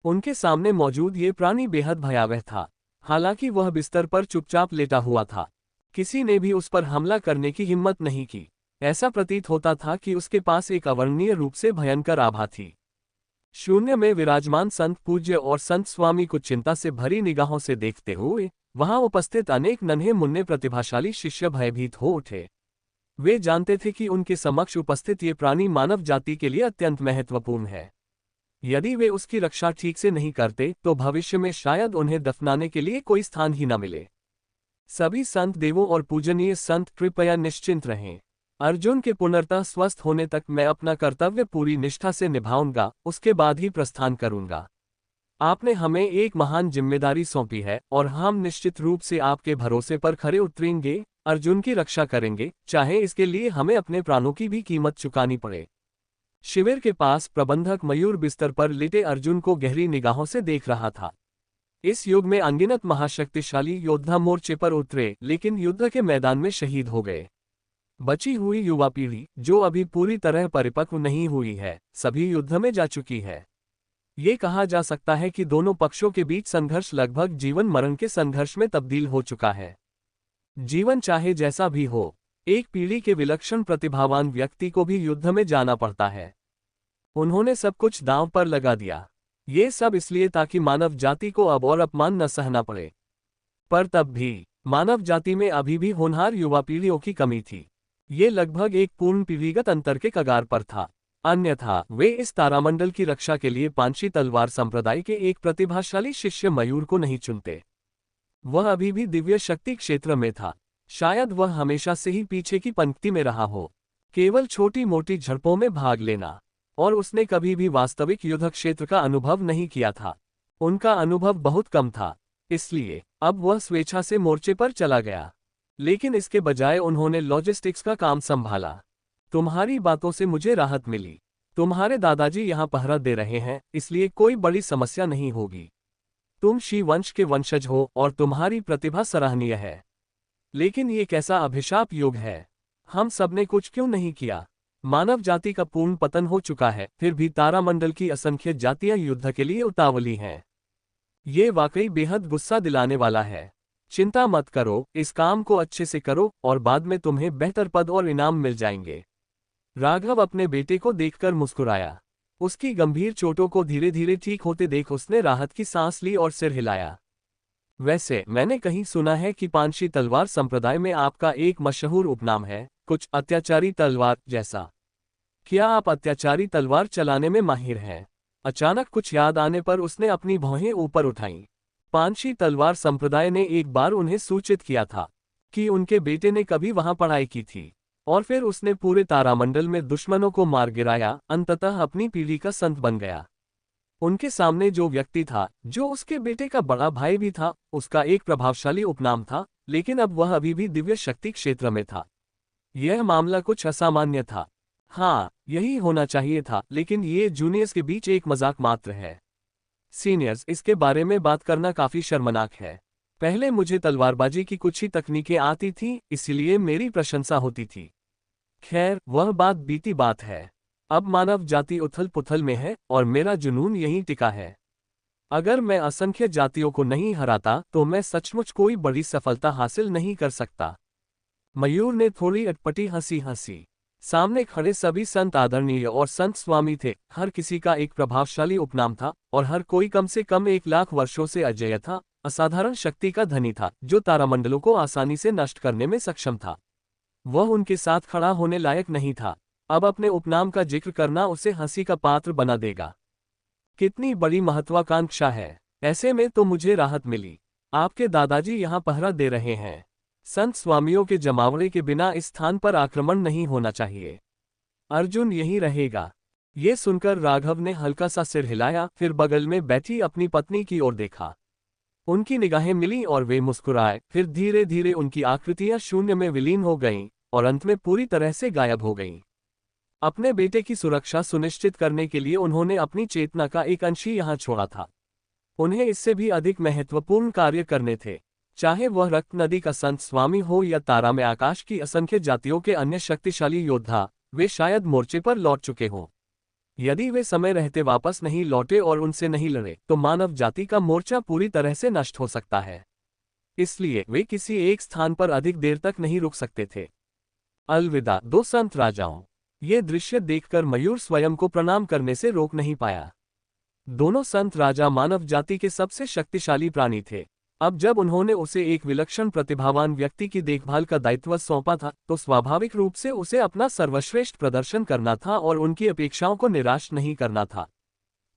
उनके सामने मौजूद ये प्राणी बेहद भयावह था। हालांकि वह बिस्तर पर चुपचाप लेटा हुआ था। किसी ने भी उस पर हमला करने की हिम्मत नहीं की। ऐसा प्रतीत होता था कि उसके पास एक अवर्णनीय रूप से भयंकर आभा थी। शून्य में विराजमान संत पूज्य और संत स्वामी को चिंता से भरी निगाहों से देखते हुए वहां उपस्थित अनेक नन्हे मुन्ने प्रतिभाशाली शिष्य भयभीत हो उठे। वे जानते थे कि उनके समक्ष उपस्थित ये प्राणी मानव जाति के लिए अत्यंत महत्वपूर्ण है। यदि वे उसकी रक्षा ठीक से नहीं करते तो भविष्य में शायद उन्हें दफनाने के लिए कोई स्थान ही न मिले। सभी संत देवों और पूजनीय संत कृपया निश्चिंत रहें। अर्जुन के पूर्णतः स्वस्थ होने तक मैं अपना कर्तव्य पूरी निष्ठा से निभाऊंगा, उसके बाद ही प्रस्थान करूंगा। आपने हमें एक महान जिम्मेदारी सौंपी है और हम निश्चित रूप से आपके भरोसे पर खरे उतरेंगे, अर्जुन की रक्षा करेंगे, चाहे इसके लिए हमें अपने प्राणों की भी कीमत चुकानी पड़े। शिविर के पास प्रबंधक मयूर बिस्तर पर लेटे अर्जुन को गहरी निगाहों से देख रहा था। इस युग में अनगिनत महाशक्तिशाली योद्धा मोर्चे पर उतरे, लेकिन युद्ध के मैदान में शहीद हो गए। बची हुई युवा पीढ़ी, जो अभी पूरी तरह परिपक्व नहीं हुई है, सभी युद्ध में जा चुकी है। ये कहा जा सकता है कि दोनों पक्षों के बीच संघर्ष लगभग जीवन मरण के संघर्ष में तब्दील हो चुका है। जीवन चाहे जैसा भी हो, एक पीढ़ी के विलक्षण प्रतिभावान व्यक्ति को भी युद्ध में जाना पड़ता है। उन्होंने सब कुछ दांव पर लगा दिया। ये सब इसलिए ताकि मानव जाति को अब और अपमान न सहना पड़े। पर तब भी मानव जाति में अभी भी होनहार युवा पीढ़ियों की कमी थी। ये लगभग एक पूर्ण पीढ़ीगत अंतर के कगार पर था। अन्यथा वे इस तारामंडल की रक्षा के लिए पांची तलवार संप्रदाय के एक प्रतिभाशाली शिष्य मयूर को नहीं चुनते। वह अभी भी दिव्य शक्ति क्षेत्र में था। शायद वह हमेशा से ही पीछे की पंक्ति में रहा हो, केवल छोटी मोटी झड़पों में भाग लेना, और उसने कभी भी वास्तविक युद्ध क्षेत्र का अनुभव नहीं किया था। उनका अनुभव बहुत कम था, इसलिए अब वह स्वेच्छा से मोर्चे पर चला गया। लेकिन इसके बजाय उन्होंने लॉजिस्टिक्स का काम संभाला। तुम्हारी बातों से मुझे राहत मिली। तुम्हारे दादाजी यहाँ पहरा दे रहे हैं, इसलिए कोई बड़ी समस्या नहीं होगी। तुम शी वंश के वंशज हो और तुम्हारी प्रतिभा सराहनीय है। लेकिन ये कैसा अभिशाप युग है। हम सबने कुछ क्यों नहीं किया? मानव जाति का पूर्ण पतन हो चुका है, फिर भी तारामंडल की असंख्य जातियां युद्ध के लिए उतावली हैं। ये वाकई बेहद गुस्सा दिलाने वाला है। चिंता मत करो, इस काम को अच्छे से करो और बाद में तुम्हें बेहतर पद और इनाम मिल जाएंगे। राघव अपने बेटे को देखकर मुस्कुराया। उसकी गंभीर चोटों को धीरे धीरे ठीक होते देख उसने राहत की सांस ली और सिर हिलाया। वैसे मैंने कहीं सुना है कि पांची तलवार संप्रदाय में आपका एक मशहूर उपनाम है, कुछ अत्याचारी तलवार जैसा। क्या आप अत्याचारी तलवार चलाने में माहिर हैं? अचानक कुछ याद आने पर उसने अपनी भौहें ऊपर उठाईं। पांची तलवार संप्रदाय ने एक बार उन्हें सूचित किया था। कि उनके बेटे ने कभी वहां पढ़ाई की थी, और फिर उसने पूरे तारामंडल में दुश्मनों को मार गिराया, अंततः अपनी पीढ़ी का संत बन गया। उनके सामने जो व्यक्ति था, जो उसके बेटे का बड़ा भाई भी था, उसका एक प्रभावशाली उपनाम था, लेकिन अब वह अभी भी दिव्य शक्ति क्षेत्र में था। यह मामला कुछ असामान्य था। हाँ, यही होना चाहिए था, लेकिन ये जूनियर्स के बीच एक मजाक मात्र है। सीनियर्स, इसके बारे में बात करना काफी शर्मनाक है। पहले मुझे तलवारबाजी की कुछ ही तकनीकें आती थीं, इसलिए मेरी प्रशंसा होती थी। खैर, वह बात बीती बात है। अब मानव जाति उथल पुथल में है और मेरा जुनून यहीं टिका है। अगर मैं असंख्य जातियों को नहीं हराता तो मैं सचमुच कोई बड़ी सफलता हासिल नहीं कर सकता। मयूर ने थोड़ी अटपटी हंसी हंसी। सामने खड़े सभी संत आदरणीय और संत स्वामी थे, हर किसी का एक प्रभावशाली उपनाम था, और हर कोई कम से कम 1 लाख वर्षों से अजेय था, असाधारण शक्ति का धनी था, जो तारामंडलों को आसानी से नष्ट करने में सक्षम था। वह उनके साथ खड़ा होने लायक नहीं था। अब अपने उपनाम का जिक्र करना उसे हंसी का पात्र बना देगा। कितनी बड़ी महत्वाकांक्षा है। ऐसे में तो मुझे राहत मिली। आपके दादाजी यहाँ पहरा दे रहे हैं। संत स्वामियों के जमावड़े के बिना इस स्थान पर आक्रमण नहीं होना चाहिए। अर्जुन यहीं रहेगा। ये सुनकर राघव ने हल्का सा सिर हिलाया, फिर बगल में बैठी अपनी पत्नी की ओर देखा। उनकी निगाहें मिली और वे मुस्कुराए, फिर धीरे धीरे उनकी आकृतियां शून्य में विलीन हो गईं और अंत में पूरी तरह से गायब हो गईं। अपने बेटे की सुरक्षा सुनिश्चित करने के लिए उन्होंने अपनी चेतना का एक अंश ही यहाँ छोड़ा था। उन्हें इससे भी अधिक महत्वपूर्ण कार्य करने थे। चाहे वह रक्त नदी का संत स्वामी हो या तारा में आकाश की असंख्य जातियों के अन्य शक्तिशाली योद्धा, वे शायद मोर्चे पर लौट चुके हों। यदि वे समय रहते वापस नहीं लौटे और उनसे नहीं लड़े, तो मानव जाति का मोर्चा पूरी तरह से नष्ट हो सकता है। इसलिए वे किसी एक स्थान पर अधिक देर तक नहीं रुक सकते थे। अलविदा दो संत राजाओं। ये दृश्य देखकर मयूर स्वयं को प्रणाम करने से रोक नहीं पाया। दोनों संत राजा मानव जाति के सबसे शक्तिशाली प्राणी थे। अब जब उन्होंने उसे एक विलक्षण प्रतिभावान व्यक्ति की देखभाल का दायित्व सौंपा था, तो स्वाभाविक रूप से उसे अपना सर्वश्रेष्ठ प्रदर्शन करना था और उनकी अपेक्षाओं को निराश नहीं करना था।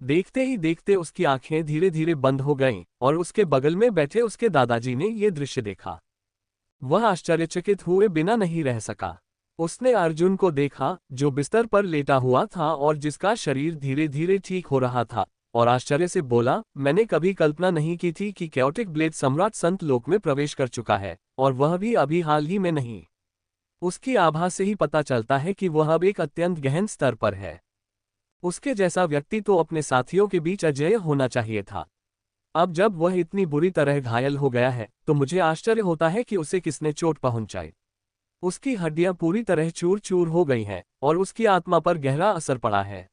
देखते ही देखते उसकी आंखें धीरे धीरे बंद हो गईं और उसके बगल में बैठे उसके दादाजी ने ये दृश्य देखा। वह आश्चर्यचकित हुए बिना नहीं रह सका। उसने अर्जुन को देखा, जो बिस्तर पर लेटा हुआ था और जिसका शरीर धीरे धीरे ठीक हो रहा था, और आश्चर्य से बोला, मैंने कभी कल्पना नहीं की थी कि कैओटिक ब्लेड सम्राट संत लोक में प्रवेश कर चुका है, और वह भी अभी हाल ही में नहीं। उसकी आभा से ही पता चलता है कि वह अब एक अत्यंत गहन स्तर पर है। उसके जैसा व्यक्ति तो अपने साथियों के बीच अजेय होना चाहिए था। अब जब वह इतनी बुरी तरह घायल हो गया है, तो मुझे आश्चर्य होता है कि उसे किसने चोट पहुंचाई। उसकी हड्डियां पूरी तरह चूर चूर हो गई हैं और उसकी आत्मा पर गहरा असर पड़ा है।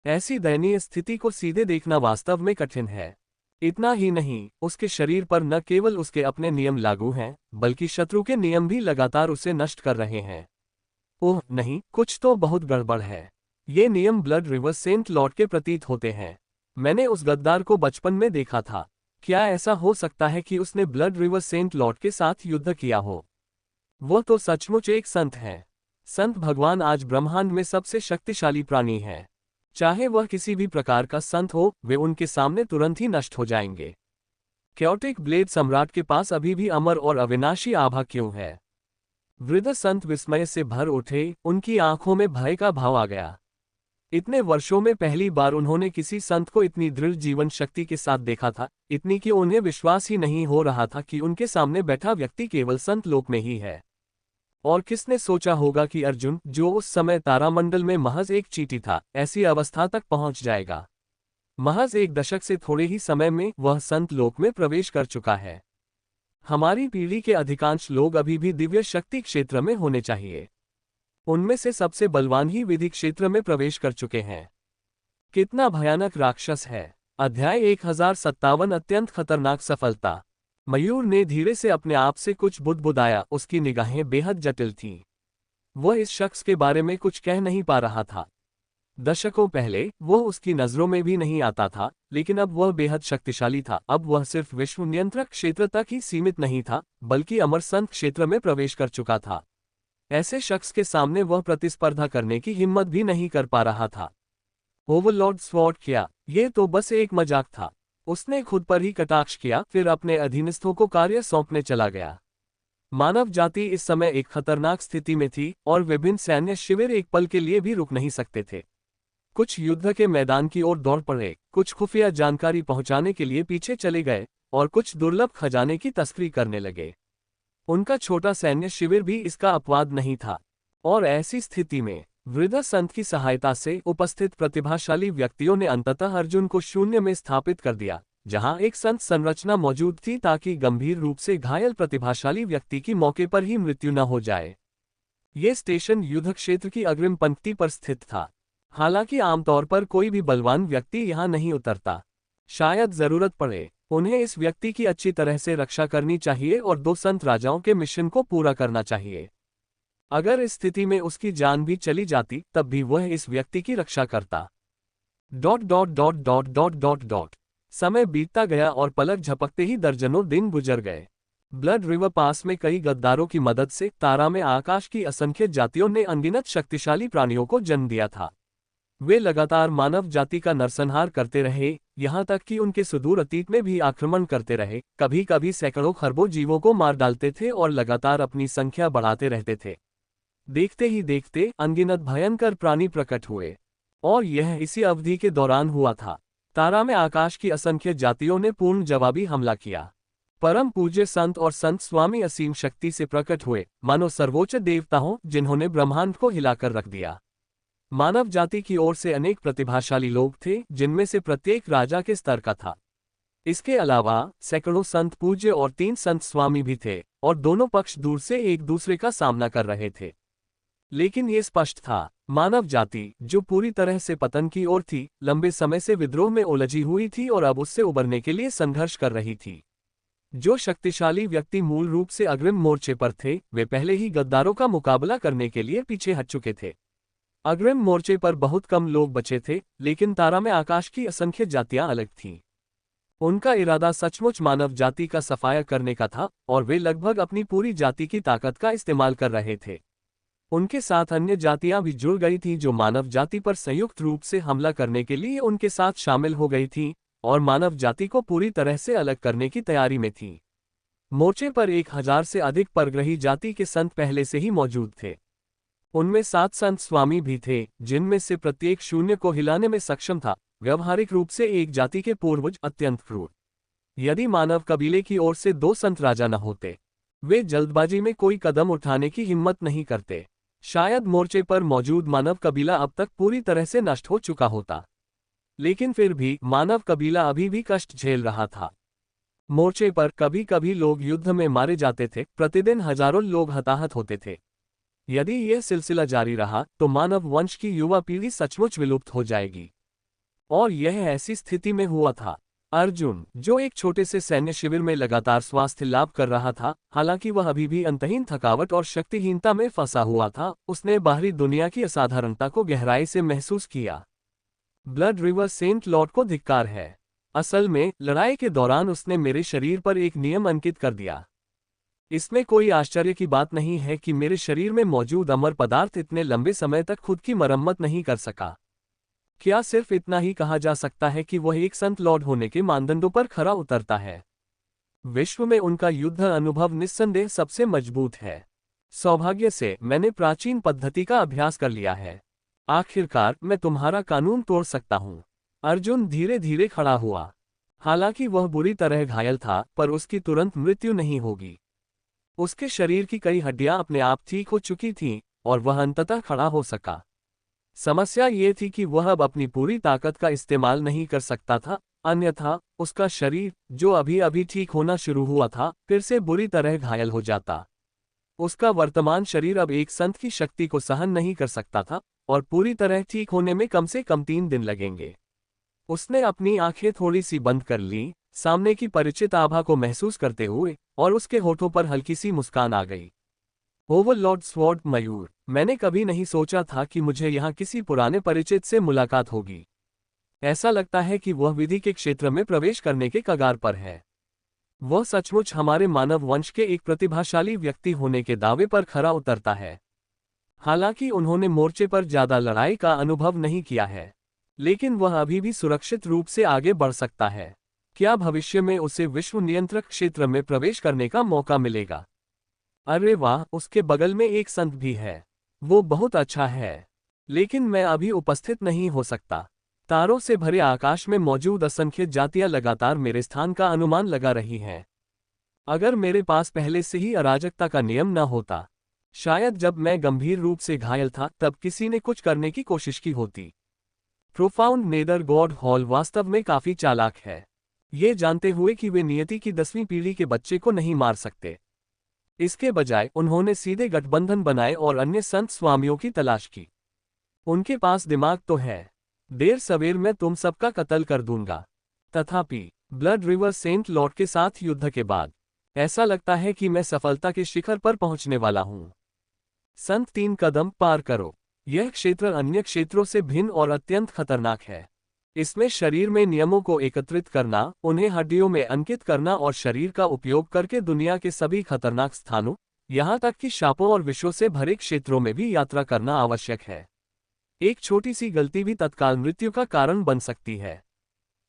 ऐसी दयनीय स्थिति को सीधे देखना वास्तव में कठिन है। इतना ही नहीं, उसके शरीर पर न केवल उसके अपने नियम लागू हैं, बल्कि शत्रु के नियम भी लगातार उसे नष्ट कर रहे हैं। ओह नहीं, कुछ तो बहुत गड़बड़ है। ये नियम ब्लड रिवर सेंट लॉर्ड के प्रतीत होते हैं। मैंने उस गद्दार को बचपन में देखा था। क्या ऐसा हो सकता है कि उसने ब्लड रिवर सेंट लॉर्ड के साथ युद्ध किया हो? वो तो सचमुच एक संत है। संत भगवान आज ब्रह्मांड में सबसे शक्तिशाली प्राणी है। चाहे वह किसी भी प्रकार का संत हो, वे उनके सामने तुरंत ही नष्ट हो जाएंगे। कैओटिक ब्लेड सम्राट के पास अभी भी अमर और अविनाशी आभा क्यों है? वृद्ध संत विस्मय से भर उठे, उनकी आंखों में भय का भाव आ गया। इतने वर्षों में पहली बार उन्होंने किसी संत को इतनी दृढ़ जीवन शक्ति के साथ देखा था, इतनी कि उन्हें विश्वास ही नहीं हो रहा था कि उनके सामने बैठा व्यक्ति केवल संत लोक में ही है। और किसने सोचा होगा कि अर्जुन, जो उस समय तारामंडल में महज एक चींटी था, ऐसी अवस्था तक पहुंच जाएगा। महज 1 दशक से थोड़े ही समय में वह संत लोक में प्रवेश कर चुका है। हमारी पीढ़ी के अधिकांश लोग अभी भी दिव्य शक्ति क्षेत्र में होने चाहिए। उनमें से सबसे बलवान ही विधि क्षेत्र में प्रवेश कर चुके हैं। कितना भयानक राक्षस है। अध्याय 1057 अत्यंत खतरनाक सफलता। मयूर ने धीरे से अपने आप से कुछ बुदबुदाया, उसकी निगाहें बेहद जटिल थीं। वह इस शख्स के बारे में कुछ कह नहीं पा रहा था। दशकों पहले वह उसकी नजरों में भी नहीं आता था, लेकिन अब वह बेहद शक्तिशाली था। अब वह सिर्फ विश्व नियंत्रक क्षेत्र तक ही सीमित नहीं था, बल्कि अमर संत क्षेत्र में प्रवेश कर चुका था। ऐसे शख्स के सामने वह प्रतिस्पर्धा करने की हिम्मत भी नहीं कर पा रहा था। ओवरलॉर्ड स्वॉर्ड क्या? ये तो बस एक मजाक था। उसने खुद पर ही कटाक्ष किया, फिर अपने अधीनस्थों को कार्य सौंपने चला गया। मानव जाति इस समय एक खतरनाक स्थिति में थी और विभिन्न सैन्य शिविर एक पल के लिए भी रुक नहीं सकते थे। कुछ युद्ध के मैदान की ओर दौड़ पड़े, कुछ खुफिया जानकारी पहुंचाने के लिए पीछे चले गए और कुछ दुर्लभ खजाने की तस्करी करने लगे। उनका छोटा सैन्य शिविर भी इसका अपवाद नहीं था। और ऐसी स्थिति में वृद्ध संत की सहायता से उपस्थित प्रतिभाशाली व्यक्तियों ने अंततः अर्जुन को शून्य में स्थापित कर दिया, जहां एक संत संरचना मौजूद थी ताकि गंभीर रूप से घायल प्रतिभाशाली व्यक्ति की मौके पर ही मृत्यु न हो जाए। ये स्टेशन युद्ध क्षेत्र की अग्रिम पंक्ति पर स्थित था। हालांकि आमतौर पर कोई भी बलवान व्यक्ति यहाँ नहीं उतरता। शायद जरूरत पड़े, उन्हें इस व्यक्ति की अच्छी तरह से रक्षा करनी चाहिए और 2 संत राजाओं के मिशन को पूरा करना चाहिए। अगर इस स्थिति में उसकी जान भी चली जाती तब भी वह इस व्यक्ति की रक्षा करता। ... समय बीतता गया और पलक झपकते ही दर्जनों दिन गुजर गए। ब्लड रिवर पास में कई गद्दारों की मदद से तारा में आकाश की असंख्य जातियों ने अनगिनत शक्तिशाली प्राणियों को जन्म दिया था। वे लगातार मानव जाति का नरसंहार करते रहे, यहाँ तक कि उनके सुदूर अतीत में भी आक्रमण करते रहे, कभी कभी सैकड़ों खरबों जीवों को मार डालते थे और लगातार अपनी संख्या बढ़ाते रहते थे। देखते ही देखते अनगिनत भयंकर प्राणी प्रकट हुए और यह इसी अवधि के दौरान हुआ था। तारा में आकाश की असंख्य जातियों ने पूर्ण जवाबी हमला किया। परम पूज्य संत और संत स्वामी असीम शक्ति से प्रकट हुए, मानो सर्वोच्च देवता हों जिन्होंने ब्रह्मांड को हिलाकर रख दिया। मानव जाति की ओर से अनेक प्रतिभाशाली लोग थे, जिनमें से प्रत्येक राजा के स्तर का था। इसके अलावा सैकड़ों संत पूज्य और 3 संत स्वामी भी थे और दोनों पक्ष दूर से एक दूसरे का सामना कर रहे थे। लेकिन ये स्पष्ट था, मानव जाति, जो पूरी तरह से पतन की ओर थी, लंबे समय से विद्रोह में उलझी हुई थी और अब उससे उबरने के लिए संघर्ष कर रही थी। जो शक्तिशाली व्यक्ति मूल रूप से अग्रिम मोर्चे पर थे, वे पहले ही गद्दारों का मुकाबला करने के लिए पीछे हट चुके थे। अग्रिम मोर्चे पर बहुत कम लोग बचे थे, लेकिन तारा में आकाश की असंख्य जातियां अलग थीं। उनका इरादा सचमुच मानव जाति का सफाया करने का था और वे लगभग अपनी पूरी जाति की ताकत का इस्तेमाल कर रहे थे। उनके साथ अन्य जातियां भी जुड़ गई थीं जो मानव जाति पर संयुक्त रूप से हमला करने के लिए उनके साथ शामिल हो गई थीं और मानव जाति को पूरी तरह से अलग करने की तैयारी में थीं। मोर्चे पर 1000 से अधिक परग्रही जाति के संत पहले से ही मौजूद थे। उनमें 7 संत स्वामी भी थे, जिनमें से प्रत्येक शून्य को हिलाने में सक्षम था। व्यवहारिक रूप से एक जाति के पूर्वज अत्यंत क्रूर। यदि मानव कबीले की ओर से 2 संत राजा न होते, वे जल्दबाजी में कोई कदम उठाने की हिम्मत नहीं करते। शायद मोर्चे पर मौजूद मानव कबीला अब तक पूरी तरह से नष्ट हो चुका होता। लेकिन फिर भी मानव कबीला अभी भी कष्ट झेल रहा था। मोर्चे पर कभी कभी लोग युद्ध में मारे जाते थे, प्रतिदिन हजारों लोग हताहत होते थे। यदि यह सिलसिला जारी रहा तो मानव वंश की युवा पीढ़ी सचमुच विलुप्त हो जाएगी। और यह ऐसी स्थिति में हुआ था। अर्जुन, जो एक छोटे से सैन्य शिविर में लगातार स्वास्थ्य लाभ कर रहा था, हालांकि वह अभी भी अंतहीन थकावट और शक्तिहीनता में फंसा हुआ था, उसने बाहरी दुनिया की असाधारणता को गहराई से महसूस किया। ब्लड रिवर सेंट लॉर्ड को धिक्कार है। असल में लड़ाई के दौरान उसने मेरे शरीर पर एक नियम अंकित कर दिया। इसमें कोई आश्चर्य की बात नहीं है कि मेरे शरीर में मौजूद अमर पदार्थ इतने लंबे समय तक खुद की मरम्मत नहीं कर सका। क्या सिर्फ इतना ही कहा जा सकता है कि वह एक संत लॉर्ड होने के मानदंडों पर खरा उतरता है? विश्व में उनका युद्ध अनुभव निस्संदेह सबसे मजबूत है। सौभाग्य से मैंने प्राचीन पद्धति का अभ्यास कर लिया है। आखिरकार मैं तुम्हारा कानून तोड़ सकता हूँ। अर्जुन धीरे धीरे खड़ा हुआ। हालांकि वह बुरी तरह घायल था, पर उसकी तुरंत मृत्यु नहीं होगी। उसके शरीर की कई हड्डियां अपने आप ठीक हो चुकी थीं और वह अंततः खड़ा हो सका। समस्या ये थी कि वह अब अपनी पूरी ताकत का इस्तेमाल नहीं कर सकता था, अन्यथा उसका शरीर, जो अभी अभी ठीक होना शुरू हुआ था, फिर से बुरी तरह घायल हो जाता। उसका वर्तमान शरीर अब एक संत की शक्ति को सहन नहीं कर सकता था और पूरी तरह ठीक होने में कम से कम 3 दिन लगेंगे। उसने अपनी आंखें थोड़ी सी बंद कर लीं, सामने की परिचित आभा को महसूस करते हुए, और उसके होठों पर हल्की सी मुस्कान आ गई। ओवरलॉर्ड स्वॉर्ड मयूर, मैंने कभी नहीं सोचा था कि मुझे यहाँ किसी पुराने परिचित से मुलाकात होगी। ऐसा लगता है कि वह विधि के क्षेत्र में प्रवेश करने के कगार पर है। वह सचमुच हमारे मानव वंश के एक प्रतिभाशाली व्यक्ति होने के दावे पर खरा उतरता है। हालांकि उन्होंने मोर्चे पर ज्यादा लड़ाई का अनुभव नहीं किया है, लेकिन वह अभी भी सुरक्षित रूप से आगे बढ़ सकता है। क्या भविष्य में उसे विश्व नियंत्रक क्षेत्र में प्रवेश करने का मौका मिलेगा? अरे वाह, उसके बगल में एक संत भी है। वो बहुत अच्छा है। लेकिन मैं अभी उपस्थित नहीं हो सकता। तारों से भरे आकाश में मौजूद असंख्य जातियां लगातार मेरे स्थान का अनुमान लगा रही हैं। अगर मेरे पास पहले से ही अराजकता का नियम न होता, शायद जब मैं गंभीर रूप से घायल था तब किसी ने कुछ करने की कोशिश की होती। प्रोफाउंड नेदर गॉड हॉल वास्तव में काफी चालाक है, ये जानते हुए कि वे नियति की 10वीं पीढ़ी के बच्चे को नहीं मार सकते। इसके बजाय उन्होंने सीधे गठबंधन बनाए और अन्य संत स्वामियों की तलाश की। उनके पास दिमाग तो है। देर सवेर मैं तुम सबका कत्ल कर दूंगा। तथापि ब्लड रिवर सेंट लॉर्ड के साथ युद्ध के बाद ऐसा लगता है कि मैं सफलता के शिखर पर पहुंचने वाला हूं। संत 3 कदम पार करो। यह क्षेत्र अन्य क्षेत्रों से भिन्न और अत्यंत खतरनाक है। इसमें शरीर में नियमों को एकत्रित करना, उन्हें हड्डियों में अंकित करना और शरीर का उपयोग करके दुनिया के सभी खतरनाक स्थानों, यहां तक कि शापों और विषों से भरे क्षेत्रों में भी यात्रा करना आवश्यक है। एक छोटी सी गलती भी तत्काल मृत्यु का कारण बन सकती है।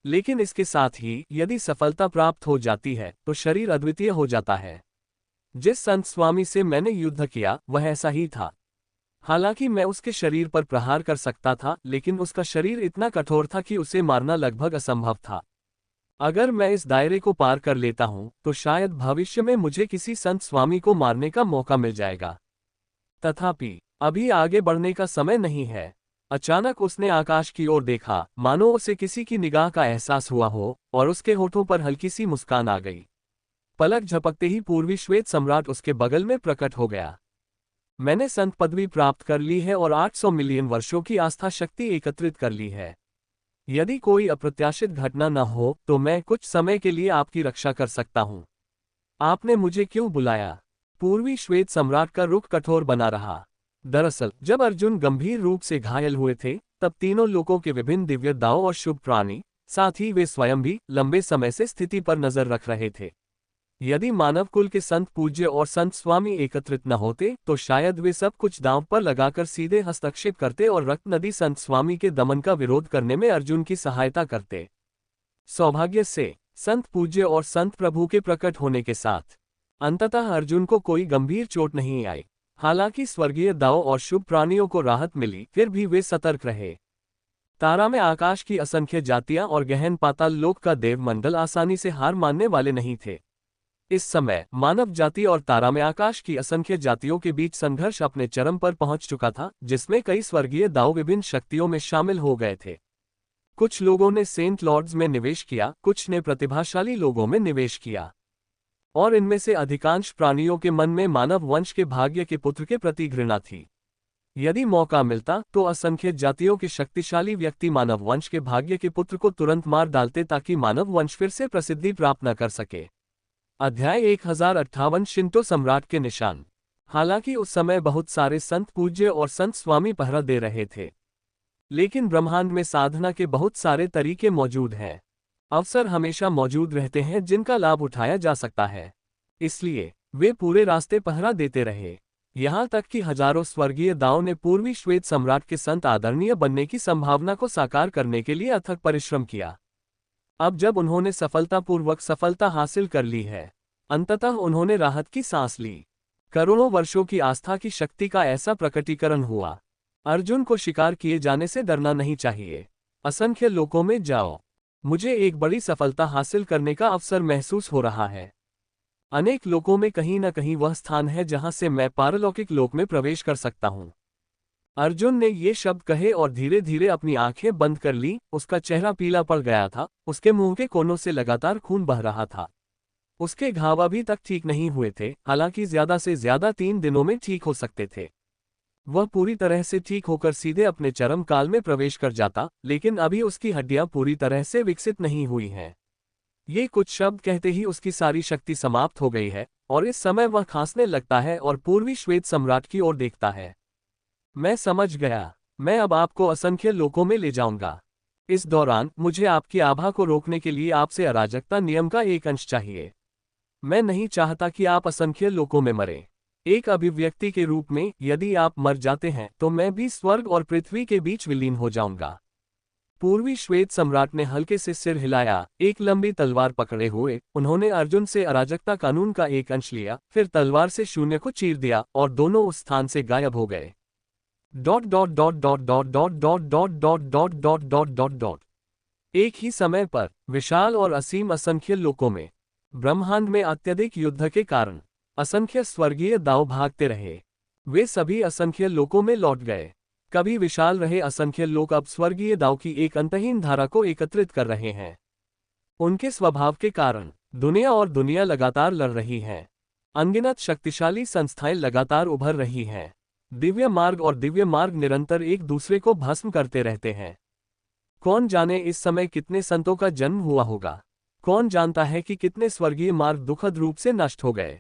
लेकिन इसके साथ ही यदि सफलता प्राप्त हो जाती है तो शरीर अद्वितीय हो जाता है। जिस संत स्वामी से मैंने युद्ध किया वह ऐसा ही था। हालांकि मैं उसके शरीर पर प्रहार कर सकता था, लेकिन उसका शरीर इतना कठोर था कि उसे मारना लगभग असंभव था। अगर मैं इस दायरे को पार कर लेता हूं तो शायद भविष्य में मुझे किसी संत स्वामी को मारने का मौका मिल जाएगा। तथापि अभी आगे बढ़ने का समय नहीं है। अचानक उसने आकाश की ओर देखा, मानो उसे किसी की निगाह का एहसास हुआ हो, और उसके होठों पर हल्की सी मुस्कान आ गई। पलक झपकते ही पूर्वी श्वेत सम्राट उसके बगल में प्रकट हो गया। मैंने संत पदवी प्राप्त कर ली है और 800 मिलियन वर्षों की आस्था शक्ति एकत्रित कर ली है। यदि कोई अप्रत्याशित घटना न हो तो मैं कुछ समय के लिए आपकी रक्षा कर सकता हूं। आपने मुझे क्यों बुलाया? पूर्वी श्वेत सम्राट का रुख कठोर बना रहा। दरअसल जब अर्जुन गंभीर रूप से घायल हुए थे तब तीनों लोकों के विभिन्न दिव्य दाव और शुभ प्राणी, साथ ही वे स्वयं भी लंबे समय से स्थिति पर नजर रख रहे थे। यदि मानव कुल के संत पूज्य और संत स्वामी एकत्रित न होते तो शायद वे सब कुछ दांव पर लगाकर सीधे हस्तक्षेप करते और रक्त नदी संत स्वामी के दमन का विरोध करने में अर्जुन की सहायता करते। सौभाग्य से संत पूज्य और संत प्रभु के प्रकट होने के साथ अंततः अर्जुन को कोई गंभीर चोट नहीं आई। हालांकि स्वर्गीय दाव और शुभ प्राणियों को राहत मिली, फिर भी वे सतर्क रहे। तारा में आकाश की असंख्य जातियां और गहन पाताल लोक का देवमंडल आसानी से हार मानने वाले नहीं थे। इस समय मानव जाति और तारा में आकाश की असंख्य जातियों के बीच संघर्ष अपने चरम पर पहुंच चुका था, जिसमें कई स्वर्गीय दाव विभिन्न शक्तियों में शामिल हो गए थे। कुछ लोगों ने सेंट लॉर्ड्स में निवेश किया, कुछ ने प्रतिभाशाली लोगों में निवेश किया, और इनमें से अधिकांश प्राणियों के मन में मानव वंश के भाग्य के पुत्र के प्रति घृणा थी। यदि मौका मिलता तो असंख्य जातियों के शक्तिशाली व्यक्ति मानव वंश के भाग्य के पुत्र को तुरंत मार डालते ताकि मानव वंश फिर से प्रसिद्धि प्राप्त न कर सके। अध्याय 1058 शिंतो सम्राट के निशान। हालांकि उस समय बहुत सारे संत पूज्य और संत स्वामी पहरा दे रहे थे, लेकिन ब्रह्मांड में साधना के बहुत सारे तरीके मौजूद हैं। अवसर हमेशा मौजूद रहते हैं जिनका लाभ उठाया जा सकता है, इसलिए वे पूरे रास्ते पहरा देते रहे। यहां तक कि हजारों स्वर्गीय दाव ने पूर्वी श्वेत सम्राट के संत आदरणीय बनने की संभावना को साकार करने के लिए अथक परिश्रम किया। अब जब उन्होंने सफलतापूर्वक सफलता हासिल कर ली है, अंततः उन्होंने राहत की सांस ली। करोड़ों वर्षों की आस्था की शक्ति का ऐसा प्रकटीकरण हुआ। अर्जुन को शिकार किए जाने से डरना नहीं चाहिए। असंख्य लोकों में जाओ। मुझे एक बड़ी सफलता हासिल करने का अवसर महसूस हो रहा है। अनेक लोकों में कहीं न कहीं वह स्थान है जहां से मैं पारलौकिक लोक में प्रवेश कर सकता हूं। अर्जुन ने ये शब्द कहे और धीरे धीरे अपनी आंखें बंद कर ली। उसका चेहरा पीला पड़ गया था, उसके मुंह के कोनों से लगातार खून बह रहा था। उसके घाव अभी तक ठीक नहीं हुए थे, हालांकि ज्यादा से ज्यादा 3 दिनों में ठीक हो सकते थे। वह पूरी तरह से ठीक होकर सीधे अपने चरम काल में प्रवेश कर जाता, लेकिन अभी उसकी हड्डियां पूरी तरह से विकसित नहीं हुई हैं। ये कुछ शब्द कहते ही उसकी सारी शक्ति समाप्त हो गई है, और इस समय वह खांसने लगता है और पूर्वी श्वेत सम्राट की ओर देखता है। मैं समझ गया। मैं अब आपको असंख्य लोकों में ले जाऊंगा। इस दौरान मुझे आपकी आभा को रोकने के लिए आपसे अराजकता नियम का एक अंश चाहिए। मैं नहीं चाहता कि आप असंख्य लोकों में मरें। एक अभिव्यक्ति के रूप में, यदि आप मर जाते हैं तो मैं भी स्वर्ग और पृथ्वी के बीच विलीन हो जाऊंगा। पूर्वी श्वेत सम्राट ने हल्के से सिर हिलाया, एक लंबी तलवार पकड़े हुए उन्होंने अर्जुन से अराजकता कानून का एक अंश लिया, फिर तलवार से शून्य को चीर दिया और दोनों उस स्थान से गायब हो गए। Dot dot dot dot dot dot dot dot dot dot dot dot dot dot. एक ही समय पर विशाल और असीम असंख्य लोकों में, ब्रह्मांड में अत्यधिक युद्ध के कारण असंख्य स्वर्गीय दाव भागते रहे। वे सभी असंख्य लोकों में लौट गए। कभी विशाल रहे असंख्य लोक अब स्वर्गीय दाव की एक अंतहीन धारा को एकत्रित कर रहे हैं। उनके स्वभाव के कारण दुनिया और दुनिया लगातार लड़ रही हैं। अनगिनत शक्तिशाली संस्थाएं लगातार उभर रही हैं। दिव्य मार्ग और दिव्य मार्ग निरंतर एक दूसरे को भस्म करते रहते हैं। कौन जाने इस समय कितने संतों का जन्म हुआ होगा। कौन जानता है कि कितने स्वर्गीय मार्ग दुखद रूप से नष्ट हो गए।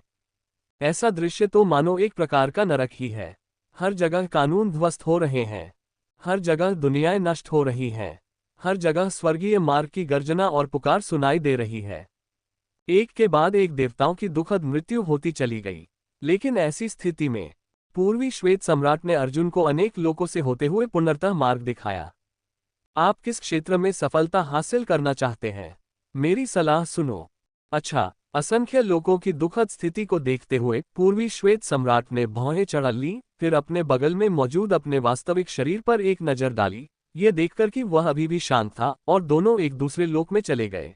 ऐसा दृश्य तो मानो एक प्रकार का नरक ही है। हर जगह कानून ध्वस्त हो रहे हैं। हर जगह दुनियाएं नष्ट हो रही हैं। हर जगह स्वर्गीय मार्ग की गर्जना और पुकार सुनाई दे रही है। एक के बाद एक देवताओं की दुखद मृत्यु होती चली गई। लेकिन ऐसी स्थिति में पूर्वी श्वेत सम्राट ने अर्जुन को अनेक लोकों से होते हुए पुनर्तः मार्ग दिखाया। आप किस क्षेत्र में सफलता हासिल करना चाहते हैं? मेरी सलाह सुनो। अच्छा, असंख्य लोगों की दुखद स्थिति को देखते हुए पूर्वी श्वेत सम्राट ने भौहें चढ़ा ली, फिर अपने बगल में मौजूद अपने वास्तविक शरीर पर एक नजर डाली, ये देखकर कि वह अभी भी शांत था, और दोनों एक दूसरे लोक में चले गए।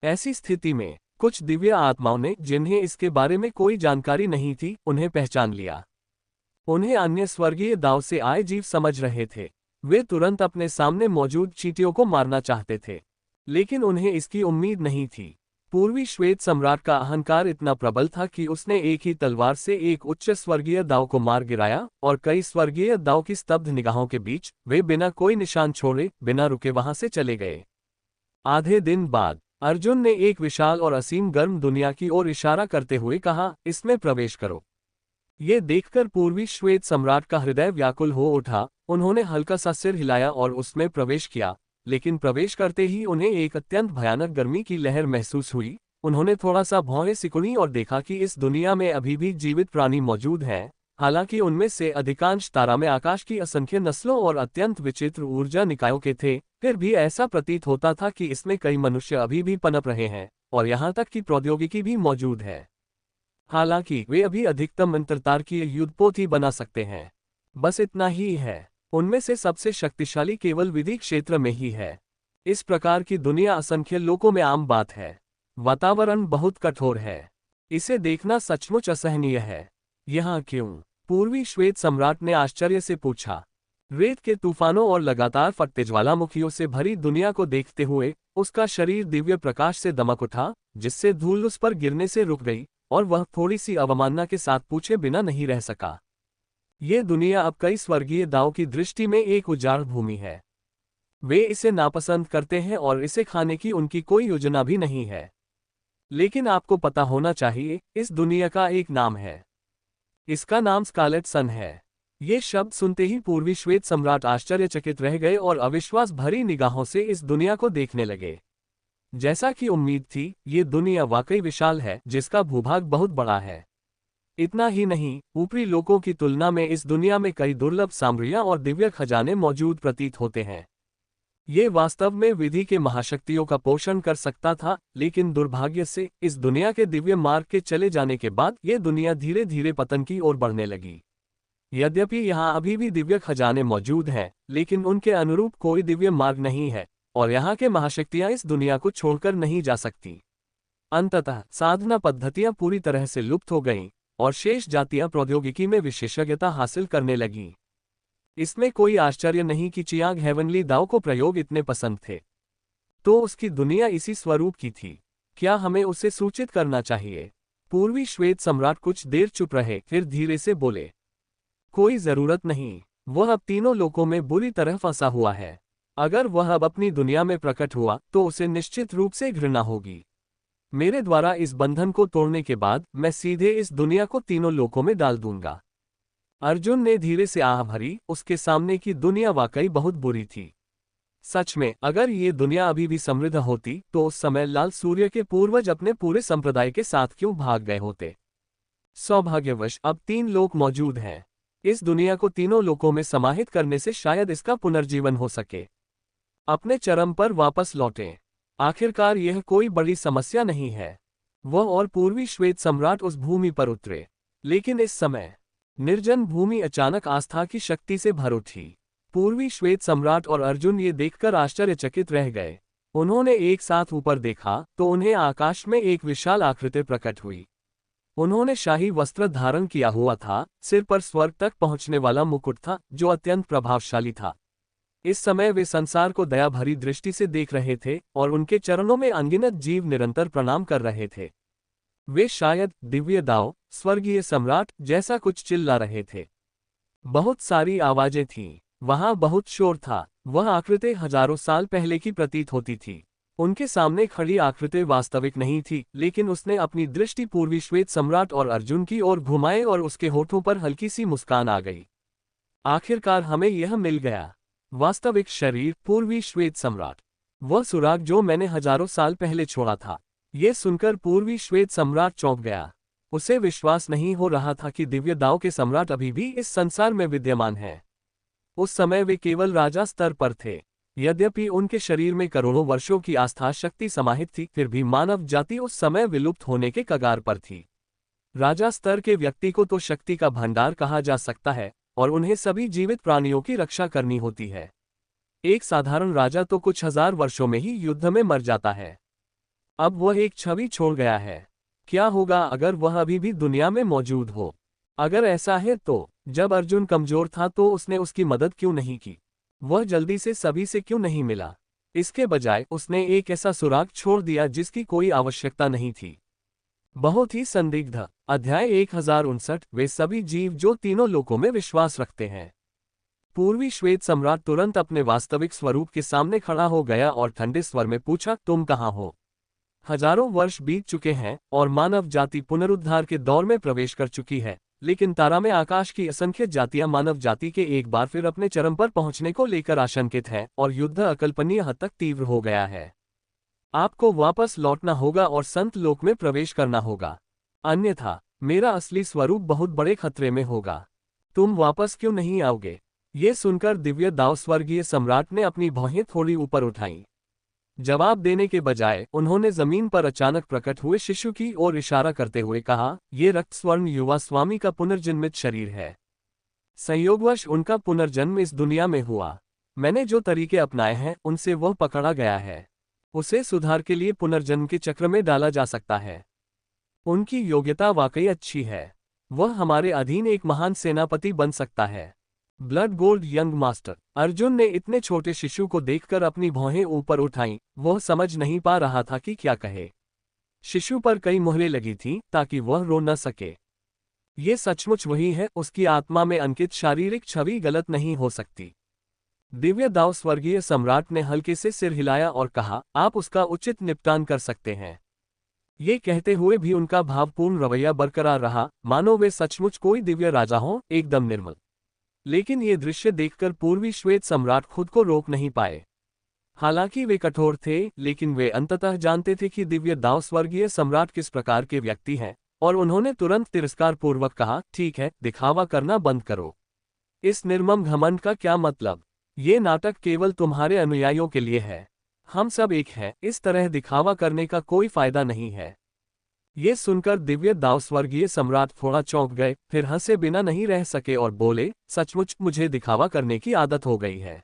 ऐसी स्थिति में कुछ दिव्य आत्माओं ने, जिन्हें इसके बारे में कोई जानकारी नहीं थी, उन्हें पहचान लिया। उन्हें अन्य स्वर्गीय दाव से आए जीव समझ रहे थे। वे तुरंत अपने सामने मौजूद चींटियों को मारना चाहते थे, लेकिन उन्हें इसकी उम्मीद नहीं थी। पूर्वी श्वेत सम्राट का अहंकार इतना प्रबल था कि उसने एक ही तलवार से एक उच्च स्वर्गीय दाव को मार गिराया, और कई स्वर्गीय दाव की स्तब्ध निगाहों के बीच वे बिना कोई निशान छोड़े, बिना रुके वहां से चले गए। आधे दिन बाद अर्जुन ने एक विशाल और असीम गर्म दुनिया की ओर इशारा करते हुए कहा, इसमें प्रवेश करो। ये देखकर पूर्वी श्वेत सम्राट का हृदय व्याकुल हो उठा। उन्होंने हल्का सा सिर हिलाया और उसमें प्रवेश किया, लेकिन प्रवेश करते ही उन्हें एक अत्यंत भयानक गर्मी की लहर महसूस हुई। उन्होंने थोड़ा सा भौहें सिकुड़ी और देखा कि इस दुनिया में अभी भी जीवित प्राणी मौजूद हैं। हालांकि उनमें से अधिकांश तारा में आकाश की असंख्य नस्लों और अत्यंत विचित्र ऊर्जा निकायों के थे, फिर भी ऐसा प्रतीत होता था कि इसमें कई मनुष्य अभी भी पनप रहे हैं, और यहाँ तक कि प्रौद्योगिकी भी मौजूद है। हालांकि वे अभी अधिकतम अंतरतारकीय युद्धपोत ही बना सकते हैं। बस इतना ही है। उनमें से सबसे शक्तिशाली केवल विधि क्षेत्र में ही है। इस प्रकार की दुनिया असंख्य लोकों में आम बात है। वातावरण बहुत कठोर है। इसे देखना सचमुच असहनीय है। यहाँ क्यों? पूर्वी श्वेत सम्राट ने आश्चर्य से पूछा। रेत के तूफानों और लगातार फटते ज्वालामुखियों से भरी दुनिया को देखते हुए उसका शरीर दिव्य प्रकाश से दमक उठा, जिससे धूल उस पर गिरने से रुक गई, और वह थोड़ी सी अवमानना के साथ पूछे बिना नहीं रह सका। ये दुनिया अब कई स्वर्गीय दाव की दृष्टि में एक उजाड़ भूमि है। वे इसे नापसंद करते हैं और इसे खाने की उनकी कोई योजना भी नहीं है। लेकिन आपको पता होना चाहिए, इस दुनिया का एक नाम है। इसका नाम स्कारलेट सन है। ये शब्द सुनते ही पूर्वी श्वेत सम्राट आश्चर्यचकित रह गए और अविश्वास भरी निगाहों से इस दुनिया को देखने लगे। जैसा कि उम्मीद थी, ये दुनिया वाकई विशाल है, जिसका भूभाग बहुत बड़ा है। इतना ही नहीं, ऊपरी लोकों की तुलना में इस दुनिया में कई दुर्लभ सामग्रियां और दिव्य खजाने मौजूद प्रतीत होते हैं। ये वास्तव में विधि के महाशक्तियों का पोषण कर सकता था, लेकिन दुर्भाग्य से इस दुनिया के दिव्य मार्ग के चले जाने के बाद ये दुनिया धीरे धीरे पतन की ओर बढ़ने लगी। यद्यपि यहाँ अभी भी दिव्य खजाने मौजूद हैं, लेकिन उनके अनुरूप कोई दिव्य मार्ग नहीं है, और यहाँ के महाशक्तियाँ इस दुनिया को छोड़कर नहीं जा सकती। अंततः साधना पद्धतियाँ पूरी तरह से लुप्त हो गईं, और शेष जातियां प्रौद्योगिकी में विशेषज्ञता हासिल करने लगीं। इसमें कोई आश्चर्य नहीं कि चियांग हेवनली दाव को प्रयोग इतने पसंद थे। तो उसकी दुनिया इसी स्वरूप की थी। क्या हमें उसे सूचित करना चाहिए? पूर्वी श्वेत सम्राट कुछ देर चुप रहे, फिर धीरे से बोले, कोई जरूरत नहीं। वह अब तीनों लोकों में बुरी तरह फंसा हुआ है। अगर वह अब अपनी दुनिया में प्रकट हुआ तो उसे निश्चित रूप से घृणा होगी। मेरे द्वारा इस बंधन को तोड़ने के बाद मैं सीधे इस दुनिया को तीनों लोकों में डाल दूंगा। अर्जुन ने धीरे से आह भरी। उसके सामने की दुनिया वाकई बहुत बुरी थी। सच में, अगर ये दुनिया अभी भी समृद्ध होती तो उस समय लाल सूर्य के पूर्वज अपने पूरे संप्रदाय के साथ क्यों भाग गए होते। सौभाग्यवश अब 3 लोक मौजूद हैं। इस दुनिया को तीनों लोकों में समाहित करने से शायद इसका पुनर्जीवन हो सके। अपने चरम पर वापस लौटें। आखिरकार यह कोई बड़ी समस्या नहीं है। वह और पूर्वी श्वेत सम्राट उस भूमि पर उतरे। लेकिन इस समय निर्जन भूमि अचानक आस्था की शक्ति से भर उठी। पूर्वी श्वेत सम्राट और अर्जुन ये देखकर आश्चर्यचकित रह गए। उन्होंने एक साथ ऊपर देखा तो उन्हें आकाश में एक विशाल आकृति प्रकट हुई। उन्होंने शाही वस्त्र धारण किया हुआ था, सिर पर स्वर्ग तक पहुंचने वाला मुकुट था जो अत्यंत प्रभावशाली था। इस समय वे संसार को दया भरी दृष्टि से देख रहे थे और उनके चरणों में अनगिनत जीव निरंतर प्रणाम कर रहे थे। वे शायद दिव्य दाव, स्वर्गीय सम्राट जैसा कुछ चिल्ला रहे थे। बहुत सारी आवाजें थीं, वहां बहुत शोर था। वह आकृति हजारों साल पहले की प्रतीत होती थी। उनके सामने खड़ी आकृति वास्तविक नहीं थी, लेकिन उसने अपनी दृष्टि पूर्वी श्वेत सम्राट और अर्जुन की ओर घुमाए और उसके होठों पर हल्की सी मुस्कान आ गई। आखिरकार हमें यह मिल गया, वास्तविक शरीर, पूर्वी श्वेत सम्राट, वह सुराग जो मैंने हजारों साल पहले छोड़ा था। यह सुनकर पूर्वी श्वेत सम्राट चौंक गया। उसे विश्वास नहीं हो रहा था कि दिव्य दाव के सम्राट अभी भी इस संसार में विद्यमान हैं। उस समय वे केवल राजा स्तर पर थे। यद्यपि उनके शरीर में करोड़ों वर्षों की आस्था शक्ति समाहित थी, फिर भी मानव जाति उस समय विलुप्त होने के कगार पर थी। राजा स्तर के व्यक्ति को तो शक्ति का भंडार कहा जा सकता है और उन्हें सभी जीवित प्राणियों की रक्षा करनी होती है। एक साधारण राजा तो कुछ हजार वर्षों में ही युद्ध में मर जाता है। अब वह एक छवि छोड़ गया है। क्या होगा अगर वह अभी भी दुनिया में मौजूद हो? अगर ऐसा है तो जब अर्जुन कमजोर था तो उसने उसकी मदद क्यों नहीं की? वह जल्दी से सभी से क्यों नहीं मिला? इसके बजाय उसने एक ऐसा सुराग छोड़ दिया जिसकी कोई आवश्यकता नहीं थी। बहुत ही संदिग्ध। अध्याय 1059। वे सभी जीव जो तीनों लोकों में विश्वास रखते हैं। पूर्वी श्वेत सम्राट तुरंत अपने वास्तविक स्वरूप के सामने खड़ा हो गया और ठंडे स्वर में पूछा, तुम कहाँ हो? हजारों वर्ष बीत चुके हैं और मानव जाति पुनरुद्धार के दौर में प्रवेश कर चुकी है, लेकिन तारा में आकाश की असंख्य जातियां मानव जाति के एक बार फिर अपने चरम पर पहुंचने को लेकर आशंकित हैं और युद्ध अकल्पनीय हद तक तीव्र हो गया है। आपको वापस लौटना होगा और संत लोक में प्रवेश करना होगा, अन्यथा मेरा असली स्वरूप बहुत बड़े खतरे में होगा। तुम वापस क्यों नहीं आओगे? ये सुनकर दिव्य दाव स्वर्गीय सम्राट ने अपनी भौहें थोड़ी ऊपर उठाईं। जवाब देने के बजाय उन्होंने जमीन पर अचानक प्रकट हुए शिशु की ओर इशारा करते हुए कहा, ये रक्त स्वर्ण युवा स्वामी का पुनर्जन्मित शरीर है। संयोगवश उनका पुनर्जन्म इस दुनिया में हुआ। मैंने जो तरीके अपनाए हैं उनसे वह पकड़ा गया है। उसे सुधार के लिए पुनर्जन्म के चक्र में डाला जा सकता है। उनकी योग्यता वाकई अच्छी है। वह हमारे अधीन एक महान सेनापति बन सकता है। Blood gold young master. Arjun ने इतने छोटे शिशु को देखकर अपनी भौहें ऊपर उठाईं। वह समझ नहीं पा रहा था कि क्या कहे। शिशु पर कई मुहरें लगी थीं ताकि वह रो न सके। ये सचमुच वही है, उसकी आत्मा में अंकित शारीरिक छवि गलत नहीं हो सकती। दिव्य दाव स्वर्गीय सम्राट ने हल्के से सिर हिलाया और कहा, आप उसका उचित निपटान कर सकते हैं। ये कहते हुए भी उनका भावपूर्ण रवैया बरकरार रहा, मानो वे सचमुच कोई दिव्य राजा हों, एकदम निर्मल। लेकिन ये दृश्य देखकर पूर्वी श्वेत सम्राट खुद को रोक नहीं पाए। हालांकि वे कठोर थे, लेकिन वे अंततः जानते थे कि दिव्य दाव स्वर्गीय सम्राट किस प्रकार के व्यक्ति हैं, और उन्होंने तुरंत तिरस्कार पूर्वक कहा, ठीक है, दिखावा करना बंद करो। इस निर्मम घमंड का क्या मतलब? ये नाटक केवल तुम्हारे अनुयायियों के लिए है। हम सब एक हैं, इस तरह दिखावा करने का कोई फायदा नहीं है। ये सुनकर दिव्य दाव स्वर्गीय सम्राट थोड़ा चौंक गए, फिर हंसे बिना नहीं रह सके और बोले, सचमुच मुझे दिखावा करने की आदत हो गई है।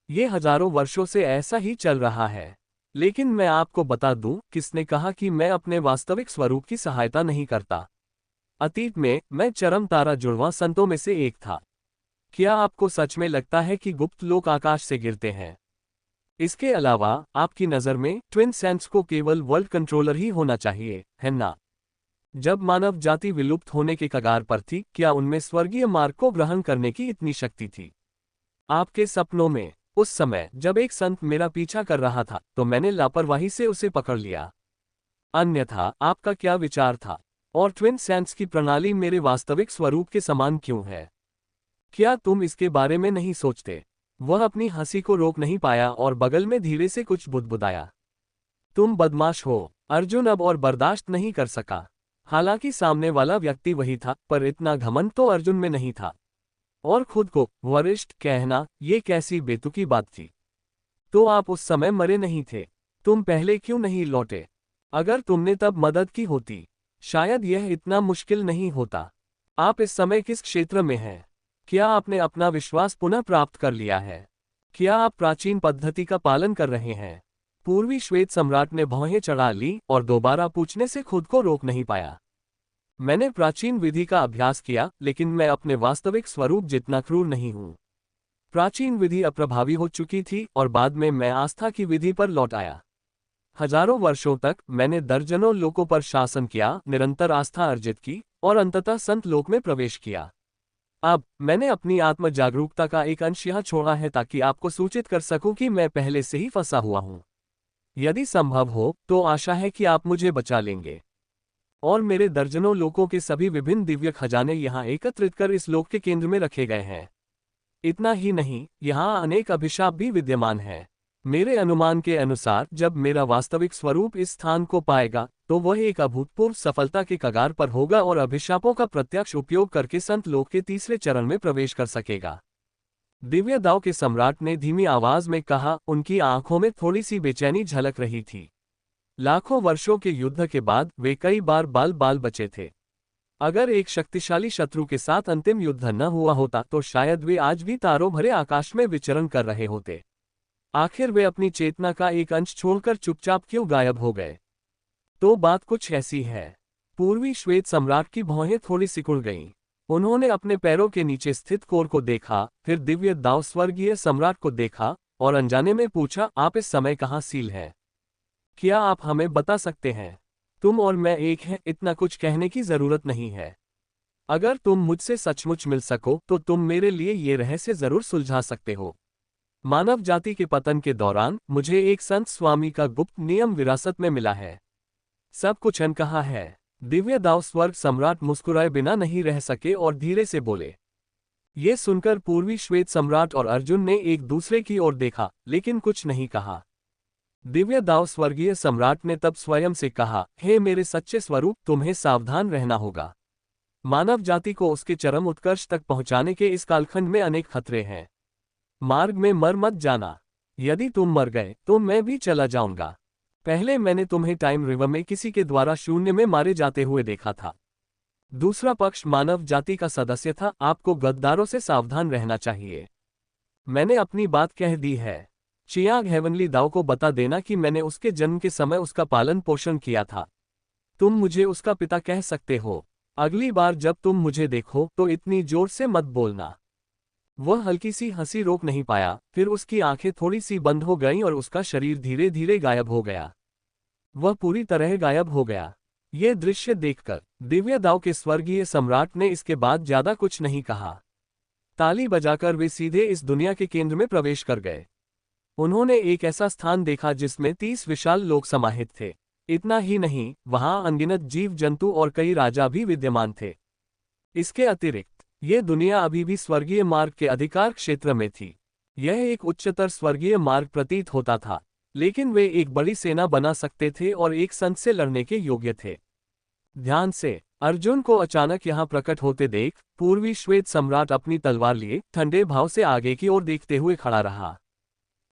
ये हजारों वर्षों से ऐसा ही चल रहा है। लेकिन मैं आपको बता दूं, किसने कहा कि मैं अपने वास्तविक स्वरूप की सहायता नहीं करता? अतीत में मैं चरम तारा जुड़वां संतों में से एक था। क्या आपको सच में लगता है कि गुप्त लोक आकाश से गिरते हैं? इसके अलावा आपकी नज़र में ट्विन सेंस को केवल वर्ल्ड कंट्रोलर ही होना चाहिए, है ना? जब मानव जाति विलुप्त होने के कगार पर थी, क्या उनमें स्वर्गीय मार्ग को ग्रहण करने की इतनी शक्ति थी? आपके सपनों में उस समय जब एक संत मेरा पीछा कर रहा था तो मैंने लापरवाही से उसे पकड़ लिया। अन्यथा आपका क्या विचार था? और ट्विन सेंस की प्रणाली मेरे वास्तविक स्वरूप के समान क्यों है? क्या तुम इसके बारे में नहीं सोचते? वह अपनी हंसी को रोक नहीं पाया और बगल में धीरे से कुछ बुदबुदाया। तुम बदमाश हो। अर्जुन अब और बर्दाश्त नहीं कर सका। हालांकि सामने वाला व्यक्ति वही था, पर इतना घमंड तो अर्जुन में नहीं था। और खुद को वरिष्ठ कहना, ये कैसी बेतुकी बात थी। तो आप उस समय मरे नहीं थे। तुम पहले क्यों नहीं लौटे? अगर तुमने तब मदद की होती, शायद यह इतना मुश्किल नहीं होता। आप इस समय किस क्षेत्र में हैं? क्या आपने अपना विश्वास पुनः प्राप्त कर लिया है? क्या आप प्राचीन पद्धति का पालन कर रहे हैं? पूर्वी श्वेत सम्राट ने भौहें चढ़ा ली और दोबारा पूछने से खुद को रोक नहीं पाया। मैंने प्राचीन विधि का अभ्यास किया, लेकिन मैं अपने वास्तविक स्वरूप जितना क्रूर नहीं हूं। प्राचीन विधि अप्रभावी हो चुकी थी और बाद में मैं आस्था की विधि पर लौट आया। हजारों वर्षों तक मैंने दर्जनों लोगों पर शासन किया, निरंतर आस्था अर्जित की और अंततः संत लोक में प्रवेश किया। अब मैंने अपनी आत्म जागरूकता का एक अंश यहाँ छोड़ा है ताकि आपको सूचित कर सकूं कि मैं पहले से ही फंसा हुआ हूं। यदि संभव हो तो आशा है कि आप मुझे बचा लेंगे। और मेरे दर्जनों लोगों के सभी विभिन्न दिव्य खजाने यहाँ एकत्रित कर इस लोक के केंद्र में रखे गए हैं। इतना ही नहीं, यहाँ अनेक अभिशाप भी विद्यमान हैं। मेरे अनुमान के अनुसार जब मेरा वास्तविक स्वरूप इस स्थान को पाएगा तो वह एक अभूतपूर्व सफलता के कगार पर होगा और अभिशापों का प्रत्यक्ष उपयोग करके संत लोक के तीसरे चरण में प्रवेश कर सकेगा। दिव्य दाव के सम्राट ने धीमी आवाज में कहा, उनकी आंखों में थोड़ी सी बेचैनी झलक रही थी। लाखों वर्षों के युद्ध के बाद वे कई बार बाल बाल बचे थे। अगर एक शक्तिशाली शत्रु के साथ अंतिम युद्ध न हुआ होता तो शायद वे आज भी तारों भरे आकाश में विचरण कर रहे होते। आखिर वे अपनी चेतना का एक अंश छोड़कर चुपचाप क्यों गायब हो गए? तो बात कुछ ऐसी है। पूर्वी श्वेत सम्राट की भौहें थोड़ी सिकुड़ गईं। उन्होंने अपने पैरों के नीचे स्थित कोर को देखा, फिर दिव्य दाव स्वर्गीय सम्राट को देखा और अनजाने में पूछा, आप इस समय कहाँ सील हैं? क्या आप हमें बता सकते हैं? तुम और मैं एक हैं, इतना कुछ कहने की जरूरत नहीं है। अगर तुम मुझसे सचमुच मिल सको तो तुम मेरे लिए ये रहस्य जरूर सुलझा सकते हो। मानव जाति के पतन के दौरान मुझे एक संत स्वामी का गुप्त नियम विरासत में मिला है। सब कुछ अनकहा है। दिव्य दाव स्वर्ग सम्राट मुस्कुराए बिना नहीं रह सके और धीरे से बोले। ये सुनकर पूर्वी श्वेत सम्राट और अर्जुन ने एक दूसरे की ओर देखा, लेकिन कुछ नहीं कहा। दिव्य दाव स्वर्गीय सम्राट ने तब स्वयं से कहा, हे मेरे सच्चे स्वरूप, तुम्हें सावधान रहना होगा। मानव जाति को उसके चरम उत्कर्ष तक पहुंचाने के इस कालखंड में अनेक खतरे हैं। मार्ग में मर मत जाना। यदि तुम मर गए तो मैं भी चला जाऊंगा। पहले मैंने तुम्हें टाइम रिवर में किसी के द्वारा शून्य में मारे जाते हुए देखा था। दूसरा पक्ष मानव जाति का सदस्य था। आपको गद्दारों से सावधान रहना चाहिए। मैंने अपनी बात कह दी है। चियांग हेवनली दाव को बता देना कि मैंने उसके जन्म के समय उसका पालन पोषण किया था। तुम मुझे उसका पिता कह सकते हो। अगली बार जब तुम मुझे देखो तो इतनी जोर से मत बोलना। वह हल्की सी हंसी रोक नहीं पाया, फिर उसकी आंखें थोड़ी सी बंद हो गईं और उसका शरीर धीरे धीरे गायब हो गया। वह पूरी तरह गायब हो गया। यह दृश्य देखकर दिव्य दाव के स्वर्गीय सम्राट ने इसके बाद ज्यादा कुछ नहीं कहा। ताली बजाकर वे सीधे इस दुनिया के केंद्र में प्रवेश कर गए। उन्होंने एक ऐसा स्थान देखा जिसमें 30 विशाल लोग समाहित थे। इतना ही नहीं, वहां अनगिनत जीव जंतु और कई राजा भी विद्यमान थे। इसके अतिरिक्त ये दुनिया अभी भी स्वर्गीय मार्ग के अधिकार क्षेत्र में थी। यह एक उच्चतर स्वर्गीय मार्ग प्रतीत होता था, लेकिन वे एक बड़ी सेना बना सकते थे और एक संत से लड़ने के योग्य थे। ध्यान से अर्जुन को अचानक यहाँ प्रकट होते देख पूर्वी श्वेत सम्राट अपनी तलवार लिए ठंडे भाव से आगे की ओर देखते हुए खड़ा रहा।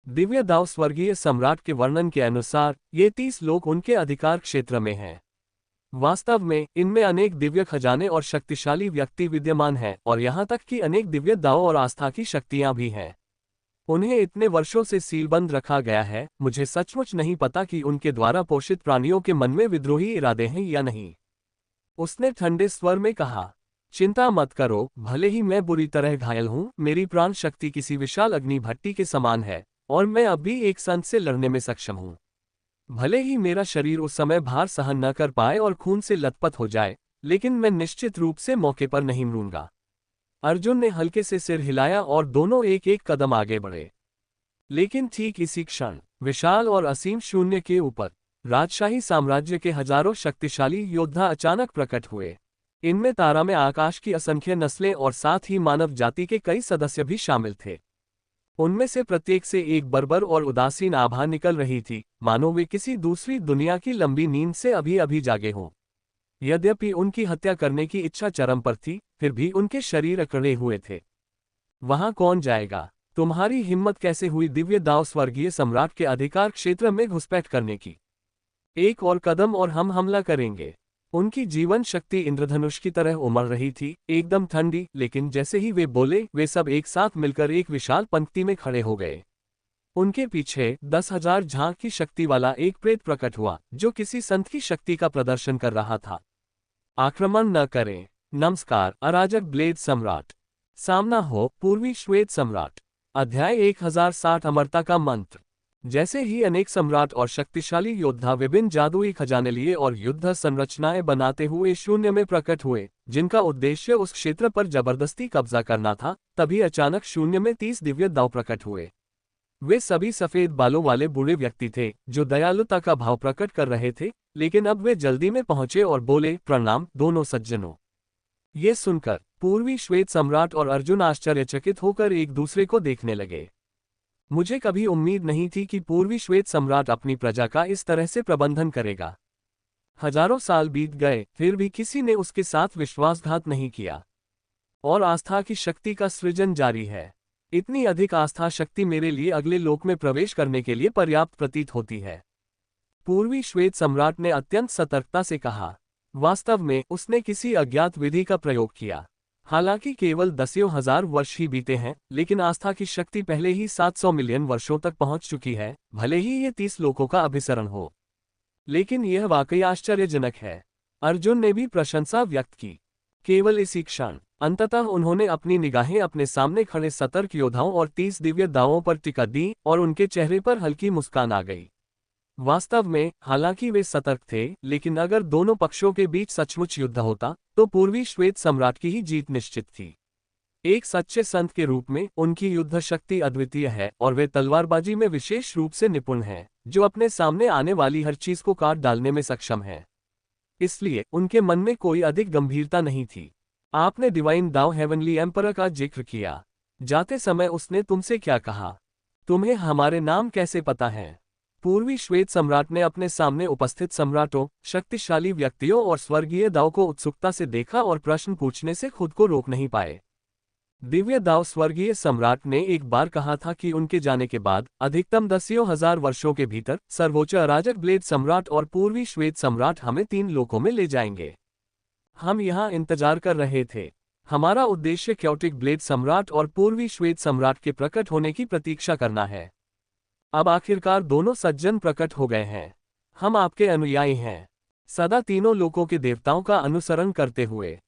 दिव्य दाव स्वर्गीय सम्राट के वर्णन के अनुसार ये 30 लोग उनके अधिकार क्षेत्र में हैं। वास्तव में इनमें अनेक दिव्य खजाने और शक्तिशाली व्यक्ति विद्यमान हैं और यहाँ तक कि अनेक दिव्य दाव और आस्था की शक्तियाँ भी हैं। उन्हें इतने वर्षों से सीलबंद रखा गया है। मुझे सचमुच नहीं पता कि उनके द्वारा पोषित प्राणियों के मन में विद्रोही इरादे हैं या नहीं। उसने ठंडे स्वर में कहा, चिंता मत करो, भले ही मैं बुरी तरह घायल हूँ, मेरी प्राण शक्ति किसी विशाल अग्नि भट्टी के समान है और मैं अब भी एक संत से लड़ने में सक्षम हूँ। भले ही मेरा शरीर उस समय भार सहन न कर पाए और खून से लथपथ हो जाए, लेकिन मैं निश्चित रूप से मौके पर नहीं मरूंगा। अर्जुन ने हल्के से सिर हिलाया और दोनों एक एक कदम आगे बढ़े। लेकिन ठीक इसी क्षण विशाल और असीम शून्य के ऊपर राजशाही साम्राज्य के हजारों शक्तिशाली योद्धा अचानक प्रकट हुए। इनमें तारा में आकाश की असंख्य नस्लें और साथ ही मानव जाति के कई सदस्य भी शामिल थे। उनमें से प्रत्येक से एक बर्बर और उदासीन आभा निकल रही थी, मानो वे किसी दूसरी दुनिया की लंबी नींद से अभी अभी जागे हों। यद्यपि उनकी हत्या करने की इच्छा चरम पर थी, फिर भी उनके शरीर अकड़े हुए थे। वहां कौन जाएगा? तुम्हारी हिम्मत कैसे हुई दिव्य दाव स्वर्गीय सम्राट के अधिकार क्षेत्र में घुसपैठ करने की? एक और कदम और हम हमला करेंगे। उनकी जीवन शक्ति इंद्रधनुष की तरह उमड़ रही थी, एकदम ठंडी, लेकिन जैसे ही वे बोले, वे सब एक साथ मिलकर एक विशाल पंक्ति में खड़े हो गए। उनके पीछे 10,000 झांक की शक्ति वाला एक प्रेत प्रकट हुआ, जो किसी संत की शक्ति का प्रदर्शन कर रहा था। आक्रमण न करें। नमस्कार अराजक ब्लेड सम्राट। सामना हो पूर्वी श्वेत सम्राट। अध्याय 1060 अमरता का मंत्र। जैसे ही अनेक सम्राट और शक्तिशाली योद्धा विभिन्न जादुई खजाने लिए और युद्ध संरचनाएं बनाते हुए शून्य में प्रकट हुए, जिनका उद्देश्य उस क्षेत्र पर जबरदस्ती कब्जा करना था, तभी अचानक शून्य में 30 दिव्य दाव प्रकट हुए। वे सभी सफेद बालों वाले बूढ़े व्यक्ति थे, जो दयालुता का भाव प्रकट कर रहे थे, लेकिन अब वे जल्दी में पहुंचे और बोले, प्रणाम दोनों सज्जनों। ये सुनकर पूर्वी श्वेत सम्राट और अर्जुन आश्चर्यचकित होकर एक दूसरे को देखने लगे। मुझे कभी उम्मीद नहीं थी कि पूर्वी श्वेत सम्राट अपनी प्रजा का इस तरह से प्रबंधन करेगा। हजारों साल बीत गए, फिर भी किसी ने उसके साथ विश्वासघात नहीं किया। और आस्था की शक्ति का सृजन जारी है। इतनी अधिक आस्था शक्ति मेरे लिए अगले लोक में प्रवेश करने के लिए पर्याप्त प्रतीत होती है। पूर्वी श्वेत सम्राट ने अत्यंत सतर्कता से कहा। वास्तव में उसने किसी अज्ञात विधि का प्रयोग किया। हालांकि केवल दसियों हजार वर्ष ही बीते हैं, लेकिन आस्था की शक्ति पहले ही 700 मिलियन वर्षों तक पहुंच चुकी है, भले ही ये 30 लोकों का अभिसरण हो। लेकिन यह वाकई आश्चर्यजनक है। अर्जुन ने भी प्रशंसा व्यक्त की। केवल इसी क्षण अंततः उन्होंने अपनी निगाहें अपने सामने खड़े सतर्क योद्धाओं और 30 दिव्य दावों पर टिका दी और उनके चेहरे पर हल्की मुस्कान आ गई। वास्तव में, हालांकि वे सतर्क थे, लेकिन अगर दोनों पक्षों के बीच सचमुच युद्ध होता, तो पूर्वी श्वेत सम्राट की ही जीत निश्चित थी। एक सच्चे संत के रूप में उनकी युद्ध शक्ति अद्वितीय है और वे तलवारबाजी में विशेष रूप से निपुण हैं, जो अपने सामने आने वाली हर चीज को काट डालने में सक्षम है। इसलिए उनके मन में कोई अधिक गंभीरता नहीं थी। आपने डिवाइन दाव हेवनली एम्परर का जिक्र किया। जाते समय उसने तुमसे क्या कहा? तुम्हें हमारे नाम कैसे पता है? पूर्वी श्वेत सम्राट ने अपने सामने उपस्थित सम्राटों, शक्तिशाली व्यक्तियों और स्वर्गीय दाव को उत्सुकता से देखा और प्रश्न पूछने से खुद को रोक नहीं पाए। दिव्य दाव स्वर्गीय सम्राट ने एक बार कहा था कि उनके जाने के बाद अधिकतम दसियों हजार वर्षों के भीतर सर्वोच्च अराजक ब्लेड सम्राट और पूर्वी श्वेत सम्राट हमें 3 लोकों में ले जाएंगे। हम यहाँ इंतजार कर रहे थे। हमारा उद्देश्य क्योटिक ब्लेड सम्राट और पूर्वी श्वेत सम्राट के प्रकट होने की प्रतीक्षा करना है। अब आखिरकार दोनों सज्जन प्रकट हो गए हैं। हम आपके अनुयायी हैं, सदा तीनों लोकों के देवताओं का अनुसरण करते हुए।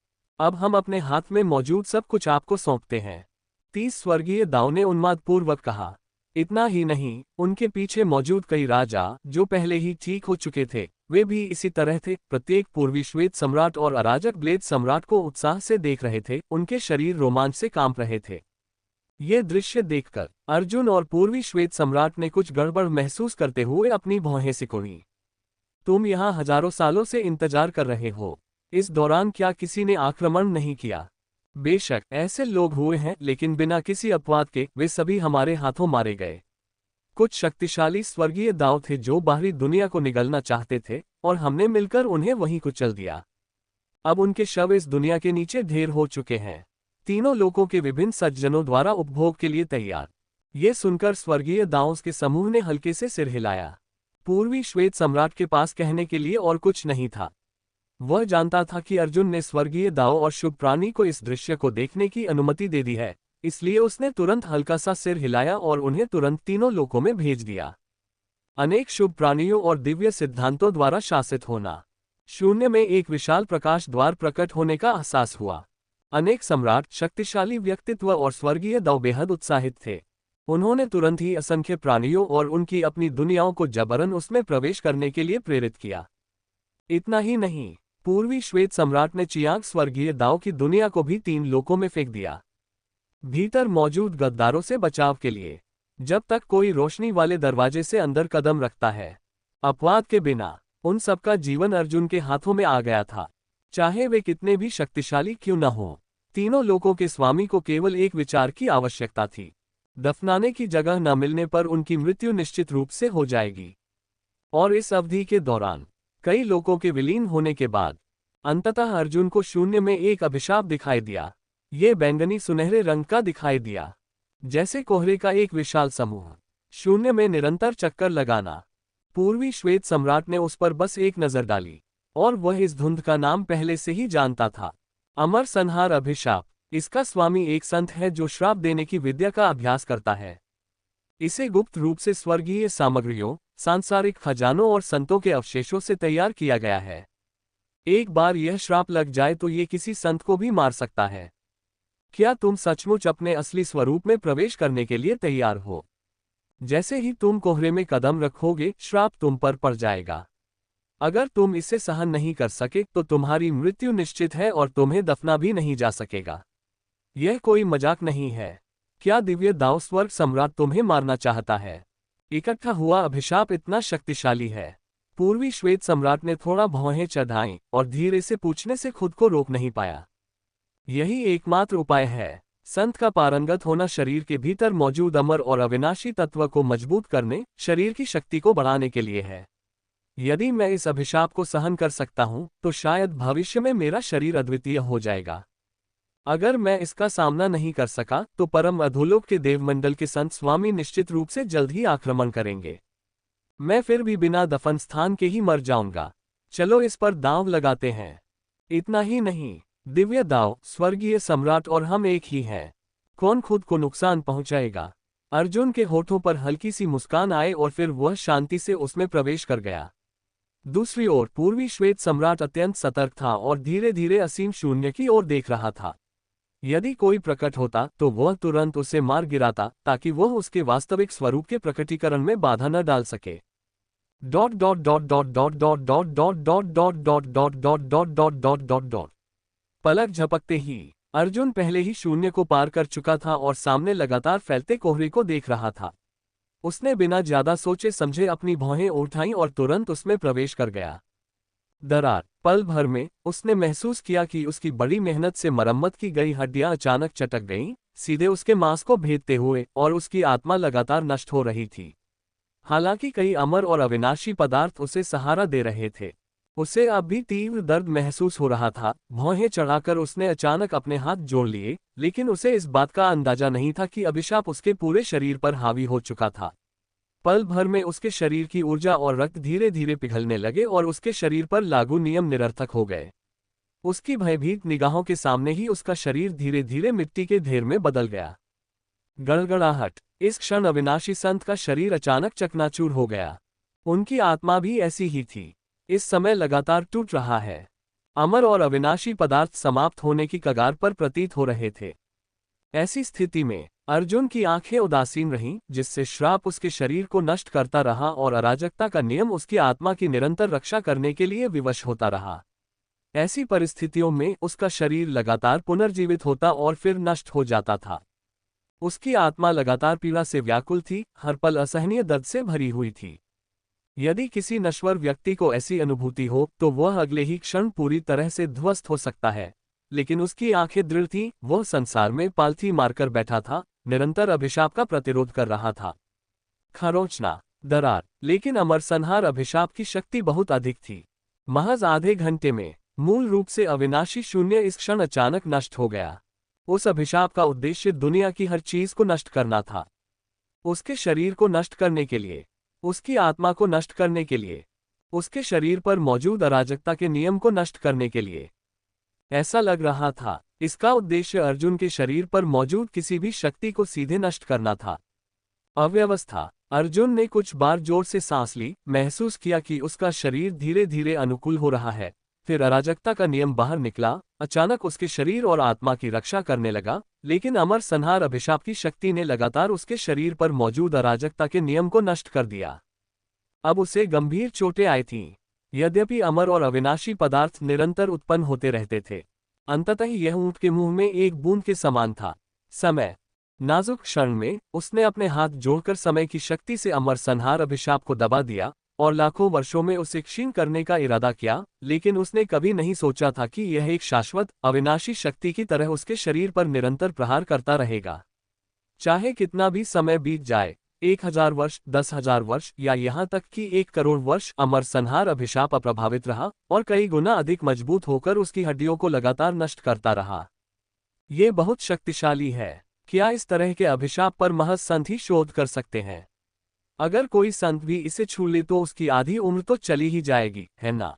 अब हम अपने हाथ में मौजूद सब कुछ आपको सौंपते हैं। 30 स्वर्गीय दाव ने उन्मादपूर्वक कहा। इतना ही नहीं, उनके पीछे मौजूद कई राजा, जो पहले ही ठीक हो चुके थे, वे भी इसी तरह थे। प्रत्येक पूर्वी श्वेत सम्राट और अराजक ब्लेड सम्राट को उत्साह से देख रहे थे, उनके शरीर रोमांच से कांप रहे थे। ये दृश्य देखकर अर्जुन और पूर्वी श्वेत सम्राट ने कुछ गड़बड़ महसूस करते हुए अपनी भौहें सिकोड़ी। तुम यहाँ हजारों सालों से इंतजार कर रहे हो। इस दौरान क्या किसी ने आक्रमण नहीं किया? बेशक ऐसे लोग हुए हैं, लेकिन बिना किसी अपवाद के वे सभी हमारे हाथों मारे गए। कुछ शक्तिशाली स्वर्गीय दाव थे जो बाहरी दुनिया को निगलना चाहते थे, और हमने मिलकर उन्हें वहीं कुचल दिया। अब उनके शव इस दुनिया के नीचे ढेर हो चुके हैं, तीनों लोकों के विभिन्न सज्जनों द्वारा उपभोग के लिए तैयार। ये सुनकर स्वर्गीय दावों के समूह ने हल्के से सिर हिलाया। पूर्वी श्वेत सम्राट के पास कहने के लिए और कुछ नहीं था। वह जानता था कि अर्जुन ने स्वर्गीय दाव और शुभ प्राणी को इस दृश्य को देखने की अनुमति दे दी है, इसलिए उसने तुरंत हल्का सा सिर हिलाया और उन्हें तुरंत तीनों लोकों में भेज दिया। अनेक शुभ प्राणियों और दिव्य सिद्धांतों द्वारा शासित होना। शून्य में एक विशाल प्रकाश द्वार प्रकट होने का एहसास हुआ। अनेक सम्राट, शक्तिशाली व्यक्तित्व और स्वर्गीय दाव बेहद उत्साहित थे। उन्होंने तुरंत ही असंख्य प्राणियों और उनकी अपनी दुनियाओं को जबरन उसमें प्रवेश करने के लिए प्रेरित किया। इतना ही नहीं, पूर्वी श्वेत सम्राट ने चियांग स्वर्गीय दाव की दुनिया को भी 3 लोकों में फेंक दिया, भीतर मौजूद गद्दारों से बचाव के लिए। जब तक कोई रोशनी वाले दरवाजे से अंदर कदम रखता है, अपवाद के बिना उन सबका जीवन अर्जुन के हाथों में आ गया था, चाहे वे कितने भी शक्तिशाली क्यों न हो। तीनों लोकों के स्वामी को केवल एक विचार की आवश्यकता थी। दफनाने की जगह न मिलने पर उनकी मृत्यु निश्चित रूप से हो जाएगी। और इस अवधि के दौरान कई लोकों के विलीन होने के बाद अंततः अर्जुन को शून्य में एक अभिशाप दिखाई दिया। ये बैंगनी सुनहरे रंग का दिखाई दिया, जैसे कोहरे का एक विशाल समूह, शून्य में निरंतर चक्कर लगाना। पूर्वी श्वेत सम्राट ने उस पर बस एक नजर डाली, और वह इस धुंध का नाम पहले से ही जानता था। अमर संहार अभिशाप। इसका स्वामी एक संत है जो श्राप देने की विद्या का अभ्यास करता है। इसे गुप्त रूप से स्वर्गीय सामग्रियों, सांसारिक खजानों और संतों के अवशेषों से तैयार किया गया है। एक बार यह श्राप लग जाए तो ये किसी संत को भी मार सकता है। क्या तुम सचमुच अपने असली स्वरूप में प्रवेश करने के लिए तैयार हो? जैसे ही तुम कोहरे में कदम रखोगे, श्राप तुम पर पड़ जाएगा। अगर तुम इसे सहन नहीं कर सके तो तुम्हारी मृत्यु निश्चित है और तुम्हें दफना भी नहीं जा सकेगा। यह कोई मजाक नहीं है। क्या दिव्य दाव स्वर्ग सम्राट तुम्हें मारना चाहता है? इकट्ठा हुआ अभिशाप इतना शक्तिशाली है। पूर्वी श्वेत सम्राट ने थोड़ा भौहें चढ़ाईं और धीरे से पूछने से खुद को रोक नहीं पाया। यही एकमात्र उपाय है। संत का पारंगत होना शरीर के भीतर मौजूद अमर और अविनाशी तत्व को मजबूत करने, शरीर की शक्ति को बढ़ाने के लिए है। यदि मैं इस अभिशाप को सहन कर सकता हूं, तो शायद भविष्य में मेरा शरीर अद्वितीय हो जाएगा। अगर मैं इसका सामना नहीं कर सका, तो परम अधोलोक के देवमंडल के संत स्वामी निश्चित रूप से जल्द ही आक्रमण करेंगे। मैं फिर भी बिना दफन स्थान के ही मर जाऊंगा। चलो इस पर दांव लगाते हैं। इतना ही नहीं, दिव्य दाव, स्वर्गीय सम्राट और हम एक ही हैं। कौन खुद को नुकसान पहुंचाएगा? अर्जुन के होठों पर हल्की सी मुस्कान आए और फिर वह शांति से उसमें प्रवेश कर गया। दूसरी ओर पूर्वी श्वेत सम्राट अत्यंत सतर्क था और धीरे धीरे असीम शून्य की ओर देख रहा था। यदि कोई प्रकट होता तो वह तुरंत उसे मार गिराता, ताकि वह उसके वास्तविक स्वरूप के प्रकटीकरण में बाधा न डाल सके। Dot dot dot dot dot dot dot dot dot dot dot dot dot dot dot dot dot dot. पलक झपकते ही अर्जुन पहले ही शून्य को पार कर चुका था और सामने लगातार फैलते कोहरे को देख रहा था। उसने बिना ज्यादा सोचे समझे अपनी भौहें उठाईं और तुरंत उसमें प्रवेश कर गया। दरार। पल भर में उसने महसूस किया कि उसकी बड़ी मेहनत से मरम्मत की गई हड्डियां अचानक चटक गईं, सीधे उसके मांस को भेदते हुए, और उसकी आत्मा लगातार नष्ट हो रही थी। हालांकि कई अमर और अविनाशी पदार्थ उसे सहारा दे रहे थे, उसे अब भी तीव्र दर्द महसूस हो रहा था। भौहें चढ़ाकर उसने अचानक अपने हाथ जोड़ लिए, लेकिन उसे इस बात का अंदाजा नहीं था कि अभिशाप उसके पूरे शरीर पर हावी हो चुका था। पल भर में उसके शरीर की ऊर्जा और रक्त धीरे धीरे पिघलने लगे और उसके शरीर पर लागू नियम निरर्थक हो गए। उसकी भयभीत निगाहों के सामने ही उसका शरीर धीरे धीरे मिट्टी के ढेर में बदल गया। गड़गड़ाहट। इस क्षण अविनाशी संत का शरीर अचानक चकनाचूर हो गया। उनकी आत्मा भी ऐसी ही थी, इस समय लगातार टूट रहा है। अमर और अविनाशी पदार्थ समाप्त होने की कगार पर प्रतीत हो रहे थे। ऐसी स्थिति में अर्जुन की आंखें उदासीन रहीं, जिससे श्राप उसके शरीर को नष्ट करता रहा और अराजकता का नियम उसकी आत्मा की निरंतर रक्षा करने के लिए विवश होता रहा। ऐसी परिस्थितियों में उसका शरीर लगातार पुनर्जीवित होता और फिर नष्ट हो जाता था। उसकी आत्मा लगातार पीड़ा से व्याकुल थी, हर पल असहनीय दर्द से भरी हुई थी। यदि किसी नश्वर व्यक्ति को ऐसी अनुभूति हो तो वह अगले ही क्षण पूरी तरह से ध्वस्त हो सकता है, लेकिन उसकी आंखें दृढ़ थीं। वह संसार में पालथी मारकर बैठा था, निरंतर अभिशाप का प्रतिरोध कर रहा था। खरोंचना। दरार। लेकिन अमर संहार अभिशाप की शक्ति बहुत अधिक थी। महज आधे घंटे में मूल रूप से अविनाशी शून्य इस क्षण अचानक नष्ट हो गया। उस अभिशाप का उद्देश्य दुनिया की हर चीज को नष्ट करना था। उसके शरीर को नष्ट करने के लिए, उसकी आत्मा को नष्ट करने के लिए, उसके शरीर पर मौजूद अराजकता के नियम को नष्ट करने के लिए। ऐसा लग रहा था इसका उद्देश्य अर्जुन के शरीर पर मौजूद किसी भी शक्ति को सीधे नष्ट करना था। अव्यवस्था। अर्जुन ने कुछ बार जोर से सांस ली, महसूस किया कि उसका शरीर धीरे धीरे अनुकूल हो रहा है। फिर अराजकता का नियम बाहर निकला, अचानक उसके शरीर और आत्मा की रक्षा करने लगा, लेकिन अमर संहार अभिशाप की शक्ति ने लगातार उसके शरीर पर मौजूद अराजकता के नियम को नष्ट कर दिया। अब उसे गंभीर चोटें आई थीं। यद्यपि अमर और अविनाशी पदार्थ निरंतर उत्पन्न होते रहते थे, अंततः यह ऊंट के मुंह में एक बूंद के समान था। समय। नाजुक क्षण में उसने अपने हाथ जोड़कर समय की शक्ति से अमर संहार अभिशाप को दबा दिया और लाखों वर्षों में उसे क्षीण करने का इरादा किया, लेकिन उसने कभी नहीं सोचा था कि यह एक शाश्वत, अविनाशी शक्ति की तरह उसके शरीर पर निरंतर प्रहार करता रहेगा। चाहे कितना भी समय बीत जाए, 1000 वर्ष, 10,000 वर्ष या यहाँ तक कि 1 करोड़ वर्ष, अमर संहार अभिशाप अप्रभावित रहा और कई गुना अधिक मजबूत होकर उसकी हड्डियों को लगातार नष्ट करता रहा। ये बहुत शक्तिशाली है। क्या इस तरह के अभिशाप पर महज संत ही शोध कर सकते हैं? अगर कोई संत भी इसे छू ले तो उसकी आधी उम्र तो चली ही जाएगी, है ना?